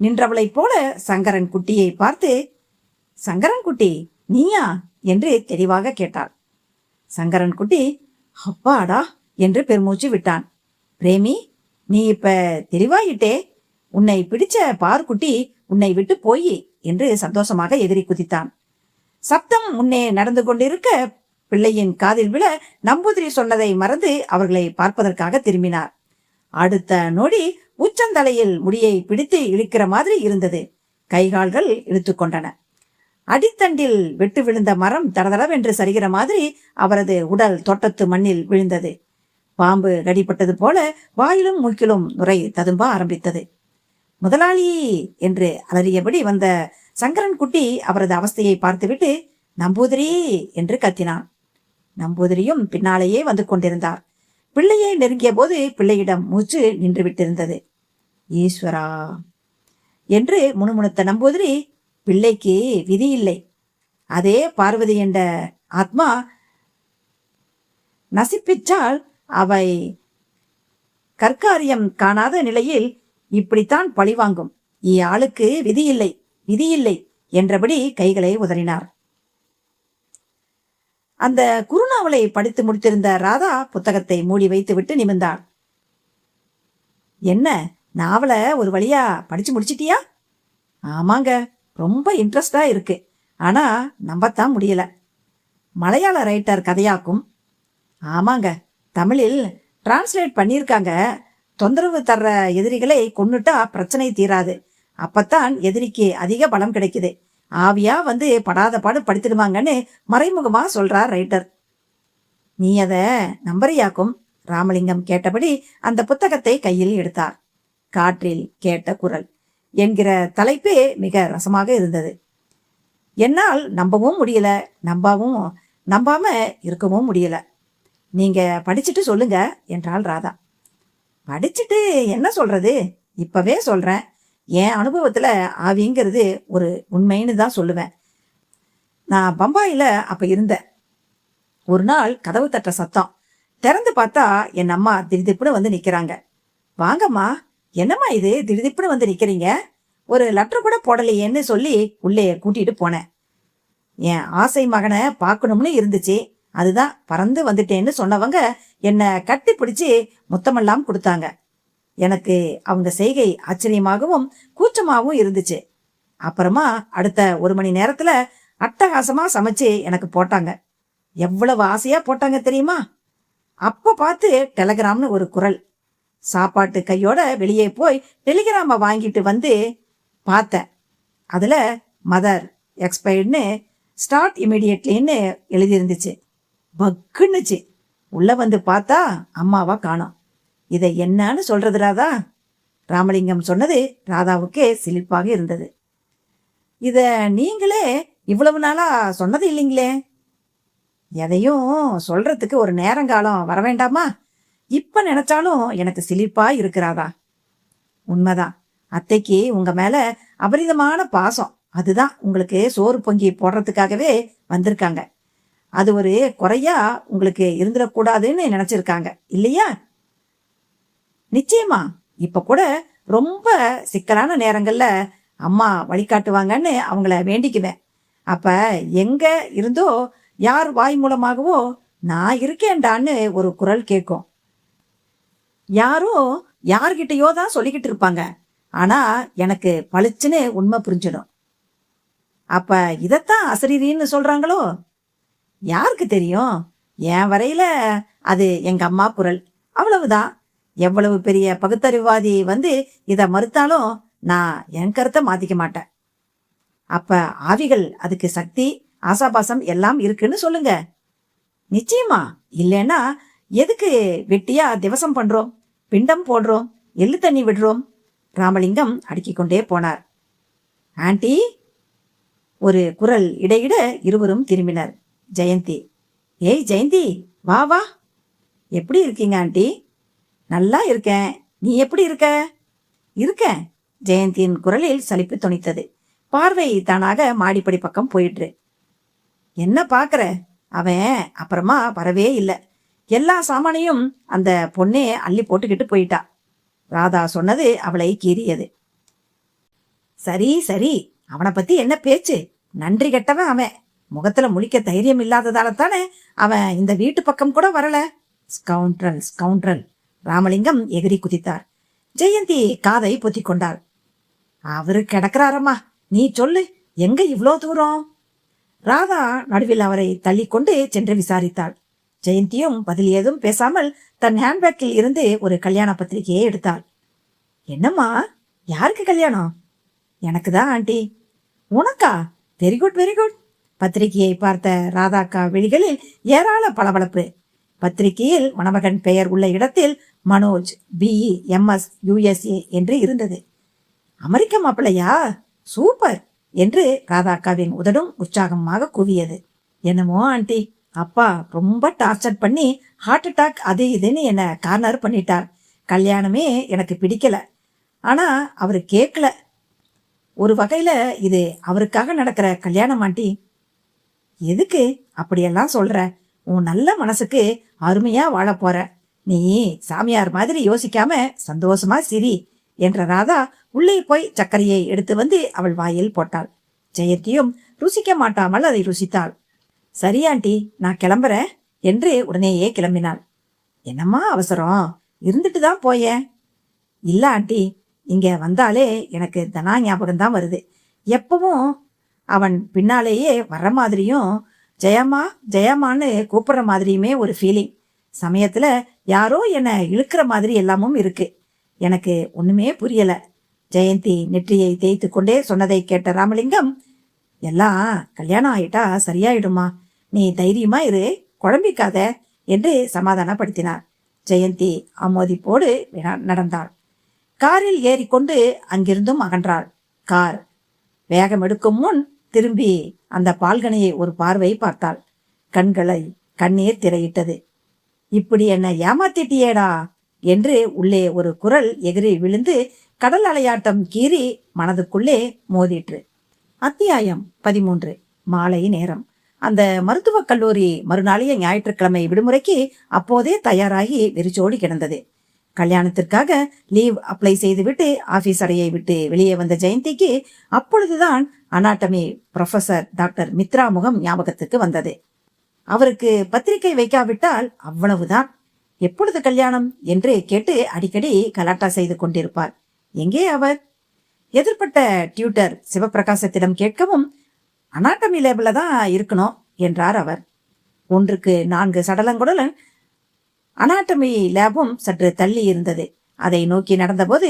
Speaker 2: நின்றவளைப் போல சங்கரன்குட்டியை பார்த்து, சங்கரன்குட்டி, நீயா என்று தெளிவாக கேட்டாள். சங்கரன்குட்டி அப்பாடா என்று பெருமூச்சு விட்டான். பிரேமி, நீ இப்ப தெளிவாயிட்டே, உன்னை பிடிச்ச பார்க்குட்டி உன்னை விட்டு போய் என்று சந்தோஷமாக எதிரி குதித்தான். சப்தம் முன்னே நடந்து கொண்டிருக்க பிள்ளையின் காதில் விழ நம்பூதிரி சொன்னதை மறந்து அவர்களை பார்ப்பதற்காக திரும்பினார். அடுத்த நொடி உச்சந்தலையில் முடியை பிடித்து இழுக்கிற மாதிரி இருந்தது. கைகால்கள் இழுத்து கொண்டன. அடித்தண்டில் வெட்டு விழுந்த மரம் தடதடவென்று சரிகிற மாதிரி அவரது உடல் தோட்டத்து மண்ணில் விழுந்தது. பாம்பு கடிப்பட்டது போல வாயிலும் மூக்கிலும் நுரை ததும்ப ஆரம்பித்தது. முதலாளி என்று அலறியபடி வந்த சங்கரன்குட்டி அவரது அவஸ்தையை பார்த்துவிட்டு நம்பூதிரி என்று கத்தினான். நம்பூதிரியும் பின்னாலேயே வந்து கொண்டிருந்தார். பிள்ளையை நெருங்கிய போது பிள்ளையிடம் மூச்சு நின்று விட்டிருந்தது. ஈஸ்வரா என்று முணுமுணுத்த நம்பூதிரி, பிள்ளைக்கு விதி இல்லை, அதே பார்வதி என்ற ஆத்மா நசிப்பிச்சால் அவை கற்காரியம் காணாத நிலையில் இப்படித்தான் பழிவாங்கும். ஆளுக்கு விதியில்லை விதியில்லை என்றபடி கைகளை உதறினார். அந்த குறுநாவலை படித்து முடித்திருந்த ராதா புத்தகத்தை மூடி வைத்துவிட்டு நிமிர்ந்தாள். என்ன, நாவலை ஒரு வழியா படிச்சு முடிச்சிட்டியா? ஆமாங்க, ரொம்ப இன்ட்ரெஸ்டா இருக்கு, ஆனா நம்பத்தான் முடியல. மலையாள ரைட்டர் கதையாக்கும். ஆமாங்க, தமிழில் டிரான்ஸ்லேட் பண்ணியிருக்காங்க. தொந்தரவு தர்ற எதிரிகளை கொன்னுட்டா பிரச்சனை தீராது, அப்பத்தான் எதிரிக்கு அதிக பலம் கிடைக்குது, ஆவியா வந்து படாத பாடு படுத்திடுவாங்கன்னு மறைமுகமா சொல்றார் ரைட்டர். நீ அத நம்பறியாக்கும்? ராமலிங்கம் கேட்டபடி அந்த புத்தகத்தை கையில் எடுத்தார். காற்றில் கேட்ட குரல் என்கிற தலைப்பே மிக ரசமாக இருந்தது. என்னால் நம்பவும் முடியல, நம்பாம இருக்கவும் முடியல. நீங்க படிச்சுட்டு சொல்லுங்க என்றாள் ராதா. படிச்சுட்டு என்ன சொல்றது? இப்பவே சொல்றேன். என் அனுபவத்துல ஆவிங்கிறது ஒரு உண்மைன்னு தான் சொல்லுவேன். நான் பம்பாயில அப்ப இருந்தேன். ஒரு நாள் கதவு தட்டுற சத்தம். திறந்து பார்த்தா என் அம்மா திடுதிப்புன்னு வந்து நிக்கிறாங்க. வாங்கம்மா, என்னம்மா இது திடுதிப்புன்னு வந்து நிக்கிறீங்க? ஒரு லெட்டர் கூட போடலையேன்னு சொல்லி உள்ளே கூட்டிட்டு போனேன். என் ஆசை மகனை பார்க்கணும்னு இருந்துச்சு, அதுதான் பறந்து வந்துட்டேன்னு சொன்னவங்க என்னை கட்டி பிடிச்சி முத்தமெல்லாம் கொடுத்தாங்க. எனக்கு அவங்க செய்கை ஆச்சரியமாகவும் கூச்சமாகவும் இருந்துச்சு. அப்புறமா அடுத்த 1 மணி நேரத்துல அட்டகாசமா சமைச்சு எனக்கு போட்டாங்க. எவ்வளவு ஆசையா போட்டாங்க தெரியுமா? அப்ப பார்த்து டெலகிராம்னு ஒரு குரல். சாப்பாட்டு கையோட வெளியே போய் டெலிகிராம வாங்கிட்டு வந்து பார்த்தேன். அதுல மதர் எக்ஸ்பயர்டுன்னு ஸ்டார்ட் இமிடியட்லின்னு எழுதியிருந்துச்சு. பக்குன்னுச்சு. உள்ள வந்து பார்த்தா அம்மாவா காணோம். இதை என்னன்னு சொல்றது ராதா? ராமலிங்கம் சொன்னது ராதாவுக்கே சிலிப்பாக இருந்தது. இத நீங்களே இவ்வளவு நாளா சொன்னது இல்லைங்களே. எதையும் சொல்றதுக்கு ஒரு நேரங்காலம் வர வேண்டாமா? இப்ப நினைச்சாலும் எனக்கு சிலிப்பா இருக்கிறாதா? உண்மைதான், அத்தைக்கு உங்க மேல அபரிதமான பாசம். அதுதான் உங்களுக்கு சோறு பொங்கி போடுறதுக்காகவே வந்திருக்காங்க. அது ஒரு குறையா உங்களுக்கு இருந்துடக்கூடாதுன்னு நினைச்சிருக்காங்க இல்லையா? நிச்சயமா. இப்ப கூட ரொம்ப சிக்கலான நேரங்கள்ல அம்மா வழிகாட்டுவாங்கன்னு அவங்கள வேண்டிக்குவேன். அப்ப எங்க இருந்தோ யார் வாய் மூலமாகவோ நான் இருக்கேன்டான்னு ஒரு குரல் கேட்கும். யாரோ யார்கிட்டயோ தான் சொல்லிக்கிட்டு இருப்பாங்க, ஆனா எனக்கு பளிச்சுன்னு உண்மை புரிஞ்சிடும். அப்ப இதத்தான் அசரீரின்னு சொல்றாங்களோ? யாருக்கு தெரியும்? என் வரையில அது எங்க அம்மா குரல், அவ்வளவுதான். எவ்வளவு பெரிய பகுத்தறிவாதி வந்து இத மறுத்தாலும் நான் என் கருத்தை மாத்திக்க மாட்டேன். அப்ப ஆவிகள் அதுக்கு சக்தி, ஆசாபாசம் எல்லாம் இருக்குன்னு சொல்லுங்க. நிச்சயமா. இல்லைன்னா எதுக்கு வெட்டியா திவசம் பண்றோம், பிண்டம் போடுறோம், எள்ளு தண்ணி விடுறோம்? ராமலிங்கம் அடுக்கிக் கொண்டே போனார். ஆண்டி, ஒரு குரல் இடையிட இருவரும் திரும்பினர். ஜெயந்தி, ஏய் ஜெயந்தி, வா வா. எப்படி இருக்கீங்க ஆண்டி? நல்லா இருக்கேன். நீ எப்படி இருக்க? இருக்கேன். ஜெயந்தியின் குரலில் சலிப்பு தொனித்தது. பார்வை தானாக மாடிப்படி பக்கம் போயிட்டு. என்ன பாக்குற? அவன் அப்புறமா வரவே இல்லை. எல்லா சாமானையும் அந்த பொண்ணே அள்ளி போட்டுக்கிட்டு போயிட்டா. ராதா சொன்னது அவளை கீறியது. சரி சரி, அவனை பத்தி என்ன பேச்சு? நன்றி கெட்டவன் அவன். முகத்துல முழிக்க தைரியம் இல்லாததால தானே அவன் இந்த வீட்டு பக்கம் கூட வரல. Scoundrel scoundrel. ராமலிங்கம் எகிரி குதித்தார். ஜெயந்தி காதை பொத்திக் கொண்டாள். அவரு கிடக்கிறாரம்மா, நீ சொல்லு, எங்க இவ்வளோ தூரம்? ராதா நடுவில் அவரை தள்ளிக்கொண்டு சென்று விசாரித்தாள். ஜெயந்தியும் பதில் ஏதும் பேசாமல் தன் ஹேண்ட்பேக்கில் இருந்து ஒரு கல்யாண பத்திரிகையை எடுத்தாள். என்னம்மா, யாருக்கு கல்யாணம்? எனக்கு தான் ஆண்டி. உனக்கா? Very good very good. பத்திரிகையை பார்த்த ராதாக்கா விழிகளில் ஏராள பளபளப்பு. பத்திரிகையில் மணமகன் பெயர் உள்ள இடத்தில் மனோஜ், பிஇ, MS, USA என்று இருந்தது. அமெரிக்க மாப்பிள்ளையா? சூப்பர் என்று ராதாக்காவின் உதடும் உற்சாகமாக கூவியது. என்னமோ ஆண்டி, அப்பா ரொம்ப டார்ச்சர் பண்ணி ஹார்ட் அட்டாக் அது இதுன்னு என்ன கார்னர் பண்ணிட்டார். கல்யாணமே எனக்கு பிடிக்கல. ஆனா அவரு கேட்கல. ஒரு வகையில இது அவருக்காக நடக்கிற கல்யாணம் ஆண்டி. எதுக்கு அப்படியெல்லாம் சொல்ற? உன் நல்ல மனசுக்கு அருமையா வாழ போற. நீ சாமியார் மாதிரி யோசிக்காம சந்தோஷமா சிரி என்ற ராதா உள்ளே போய் சர்க்கரையை எடுத்து வந்து அவள் வாயில் போட்டாள். ஜெயந்தியும் ருசிக்க மாட்டாமல் அதை ருசித்தாள். சரி ஆண்டி, நான் கிளம்புறேன் என்று உடனேயே கிளம்பினாள். என்னம்மா அவசரம்? இருந்துட்டு தான் போயேன். இல்ல ஆண்டி, இங்க வந்தாலே எனக்கு தனா ஞாபகம்தான் வருது. எப்பவும் அவன் பின்னாலேயே வர்ற மாதிரியும் ஜெயம்மா ஜெயம்மான்னு கூப்பிடுற மாதிரியுமே ஒரு ஃபீலிங். சமயத்துல யாரோ என்னை இழுக்கிற மாதிரி எல்லாமும் இருக்கு. எனக்கு ஒண்ணுமே புரியல. ஜெயந்தி நெற்றியை தேய்த்து கொண்டே சொன்னதை கேட்ட ராமலிங்கம், எல்லாம் கல்யாணம் ஆயிட்டா சரியாயிடுமா, நீ தைரியமா இரு, குழம்பிக்காத என்று சமாதானப்படுத்தினார். ஜெயந்தி ஆமோதிப்போடு நடந்தாள். காரில் ஏறிக்கொண்டு அங்கிருந்தும் அகன்றாள். கார் வேகம் எடுக்கும் முன் திரும்பி அந்த பால்கனியை ஒரு பார்வை பார்த்தாள். கண்களை கண்ணீர் திரையிட்டது. இப்படி என்ன ஏமாத்திட்டியேடா என்று உள்ளே ஒரு குரல் எகிரி விழுந்து கடல் அலையாட்டம் கீறி மனதுக்குள்ளே மோதிற்று. அத்தியாயம் 13. மாலை நேரம். அந்த மருத்துவக் கல்லூரி மறுநாளைய ஞாயிற்றுக்கிழமை விடுமுறைக்கு அப்போதே தயாராகி வெறிச்சோடி கிடந்தது. கல்யாணத்திற்காக லீவ் அப்ளை செய்துவிட்டு ஆபீஸ் அறையை விட்டு வெளியே வந்த ஜெயந்திக்கு அப்பொழுதுதான் அனாட்டமி ப்ரொஃபசர் டாக்டர் மித்ரா முகம் ஞாபகத்துக்கு வந்தது. அவருக்கு பத்திரிகை வைக்காவிட்டால் அவ்வளவுதான். எப்பொழுது கல்யாணம் என்று கேட்டு அடிக்கடி கலாட்டா செய்து கொண்டிருப்பார். எங்கே அவர்? எதிர்பட்ட டியூட்டர் சிவபிரகாசத்திடம் கேட்கவும், அனாட்டமி லேபிள தான் இருக்கணும் என்றார் அவர். 1க்கு 4 சடலங்களுடன் அனாட்டமி லேபும் சற்று தள்ளி இருந்தது. அதை நோக்கி நடந்தபோது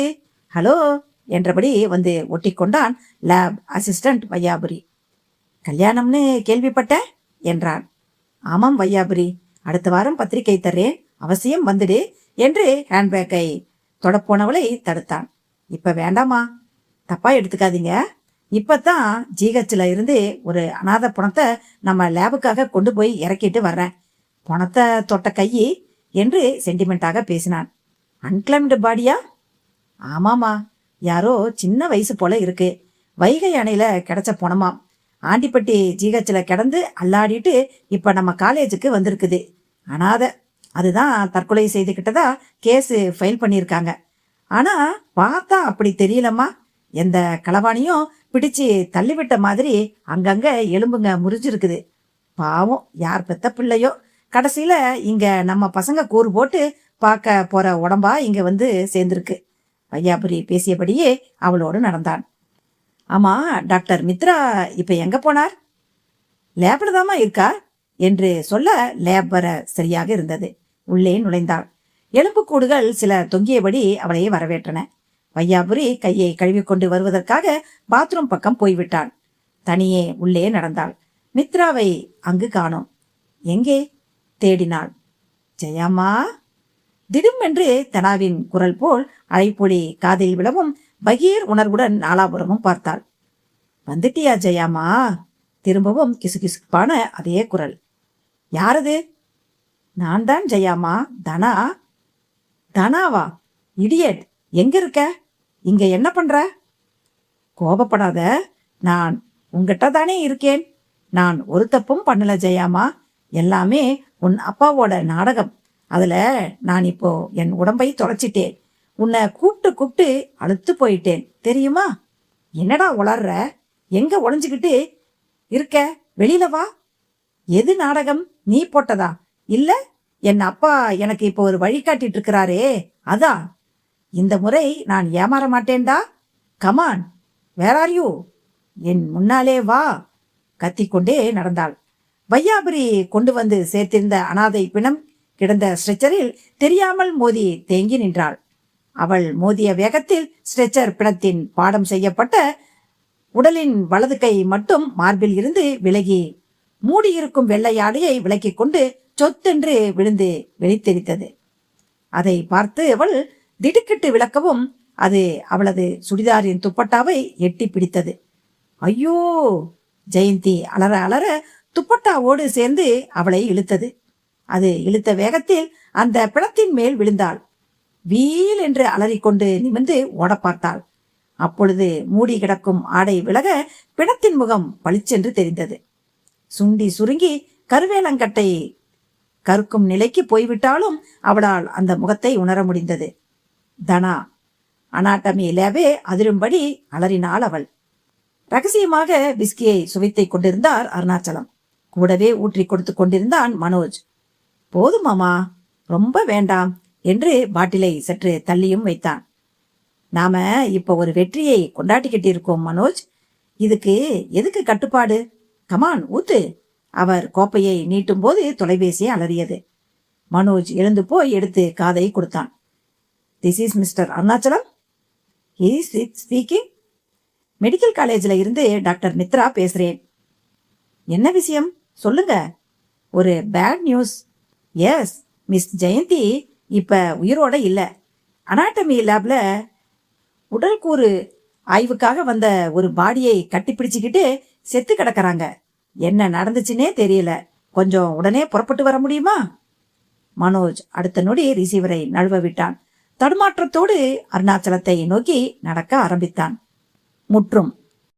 Speaker 2: ஹலோ என்றபடி வந்து ஒட்டிக்கொண்டான் லேப் அசிஸ்டன்ட் வையாபுரி. கல்யாணம்னு கேள்விப்பட்ட என்றான். ஆமாம் வையாபுரி, அடுத்த வாரம் பத்திரிகை தர்றேன், அவசியம் வந்துடு என்று ஹேண்ட்பேக்கை தொடப்போனவளை தடுத்தான். இப்ப வேண்டாமா, தப்பா எடுத்துக்காதீங்க. இப்பதான் ஜிஹெச்ல இருந்து ஒரு அநாத பணத்தை நம்ம லேபுக்காக கொண்டு போய் இறக்கிட்டு வர்றேன். பணத்தை தொட்ட கையி என்று சென்டிமெண்டாக பேசினான். அன்கிளைம்டு பாடியா? ஆமாமா, யாரோ சின்ன வயசு போல இருக்கு. வைகை அணையில கிடைச்ச பணமாம். ஆண்டிப்பட்டி ஜிஹெச்ல கிடந்து அல்லாடிட்டு இப்ப நம்ம காலேஜுக்கு வந்திருக்குது. அனாத. அதுதான் தற்கொலை செய்துகிட்டதா கேஸ் ஃபைல் பண்ணியிருக்காங்க. ஆனா பார்த்தா அப்படி தெரியலம்மா. எந்த களவாணியும் பிடிச்சு தள்ளிவிட்ட மாதிரி அங்கங்க எலும்புங்க முறிஞ்சிருக்குது. பாவம், யார் பெத்த பிள்ளையோ. கடைசியில இங்க நம்ம பசங்க கூறு போட்டு பார்க்க போற உடம்பா இங்க வந்து சேர்ந்திருக்கு. வையாபுரி பேசியபடியே அவளோடு நடந்தான். ஆமா, டாக்டர் மித்ரா இப்ப எங்க போனார்? லேப்ல தாமா இருக்கா. என்று சொல்ல லேப் வர சரியாக இருந்தது. உள்ளே நுழைந்தாள். எலும்புக்கூடுகள் சில தொங்கியபடி அவளை வரவேற்றன. வையாபுரி கையை கழுவிக்கொண்டு வருவதற்காக பாத்ரூம் பக்கம் போய்விட்டாள். தனியே உள்ளே நடந்தாள். மித்ராவை அங்கு காணோம். எங்கே தேடினாள். ஜெயாமா? திடுமென்று தனாவின் குரல் போல் அழைப்பொலி காதில் விழவும் பகீர் உணர்வுடன் நாலாபுரமும் பார்த்தாள். வந்துட்டியா ஜெயாமா? திரும்பவும் கிசுகிசுப்பான அதே குரல். யாரது? நான் தான் ஜெயாமா. தனா. தனாவா? இடியட், எங்க இருக்க? இங்க என்ன பண்ற? கோபப்படாத, நான் உங்ககிட்ட தானே இருக்கேன். நான் ஒரு தப்பும் பண்ணல ஜெயாமா. எல்லாமே உன் அப்பாவோட நாடகம். அதுல நான் இப்போ என் உடம்பை தொலைச்சிட்டேன். உன்னை கூப்பிட்டு கூப்பிட்டு அழுத்து போயிட்டேன் தெரியுமா? என்னடா உளர்ற? எங்க ஒளிஞ்சுக்கிட்டு இருக்க? வெளியில வா. எது நாடகம்? நீ போட்டதா? இல்ல என் அப்பா எனக்கு இப்போ ஒரு வழி காட்டிட்டு இருக்கிறாரே, அதான். இந்த முறை நான் ஏமாற மாட்டேன்டா. Come on, where are you? என் முன்னாலே வா. கத்திக்கொண்டே நடந்தாள். வையாபுரி கொண்டு வந்து சேர்த்திருந்த அனாதை பிணம் கிடந்த ஸ்ட்ரெச்சரில் தெரியாமல் மோதி தேங்கி நின்றாள். அவள் மோதிய வேகத்தில் ஸ்ட்ரெச்சர் பிணத்தின் பாடம் செய்யப்பட்ட உடலின் வலது கை மட்டும் மார்பில் இருந்து விலகி மூடியிருக்கும் வெள்ளை ஆடையை விலக்கிக் கொண்டு சொத்தென்று விழுந்து வெளித்தெரித்தது. அதை பார்த்து அவள் திடுக்கிட்டு விளக்கவும் அது அவளது சுடிதாரின் துப்பட்டாவை எட்டி பிடித்தது. ஐயோ! ஜெயந்தி அலற அலற துப்பட்டாவோடு சேர்ந்து அவளை இழுத்தது. அது இழுத்த வேகத்தில் அந்த பிணத்தின் மேல் விழுந்தாள். வீல் என்று அலறிக்கொண்டு நிமிர்ந்து ஓட பார்த்தாள். அப்பொழுது மூடி கிடக்கும் ஆடை விலக பிணத்தின் முகம் பளிச்சென்று தெரிந்தது. சுண்டி சுருங்கி கருவேலங்கட்டை கருக்கும் நிலைக்கு போய்விட்டாலும் அவளால் அந்த முகத்தை உணர முடிந்தது. தனா. அனாட்டமி லேபே அதிரும்படி அலறினாள் அவள். ரகசியமாக விஸ்கியை சுவைத்தை கொண்டிருந்தார் அருணாச்சலம். கூடவே ஊற்றி கொடுத்து கொண்டிருந்தான் மனோஜ். போதுமாமா, ரொம்ப வேண்டாம் என்று பாட்டிலை சற்று தள்ளியும் வைத்தான். நாம இப்ப ஒரு வெற்றியை கொண்டாடிக்கிட்டு இருக்கோம் மனோஜ். இதுக்கு எதுக்கு கட்டுப்பாடு? கமான், ஊத்து. அவர் கோப்பையை நீட்டும் போது தொலைபேசியை அலறியது. மனோஜ் எழுந்து போய் எடுத்து காதை கொடுத்தான். This is mister Arunachalam. Is it speaking. Medical காலேஜில் இருந்து டாக்டர் மித்ரா பேசுறேன். என்ன விஷயம் சொல்லுங்க. ஒரு bad news. Yes, miss Jayanthi இப்ப உயிரோட இல்ல. அனாட்டமி லேப்ல உடல் கூறு ஆய்வுக்காக வந்த ஒரு பாடியை கட்டிப்பிடிச்சுக்கிட்டு செத்து கிடக்குறாங்க. என்ன நடந்துச்சுன்னே தெரியல. கொஞ்சம் உடனே புறப்பட்டு வர முடியுமா? மனோஜ் அடுத்த நொடி ரிசீவரை நழுவ விட்டான். தடுமாற்றத்தோடு அருணாச்சலத்தை நோக்கி நடக்க ஆரம்பித்தான். முற்றும்.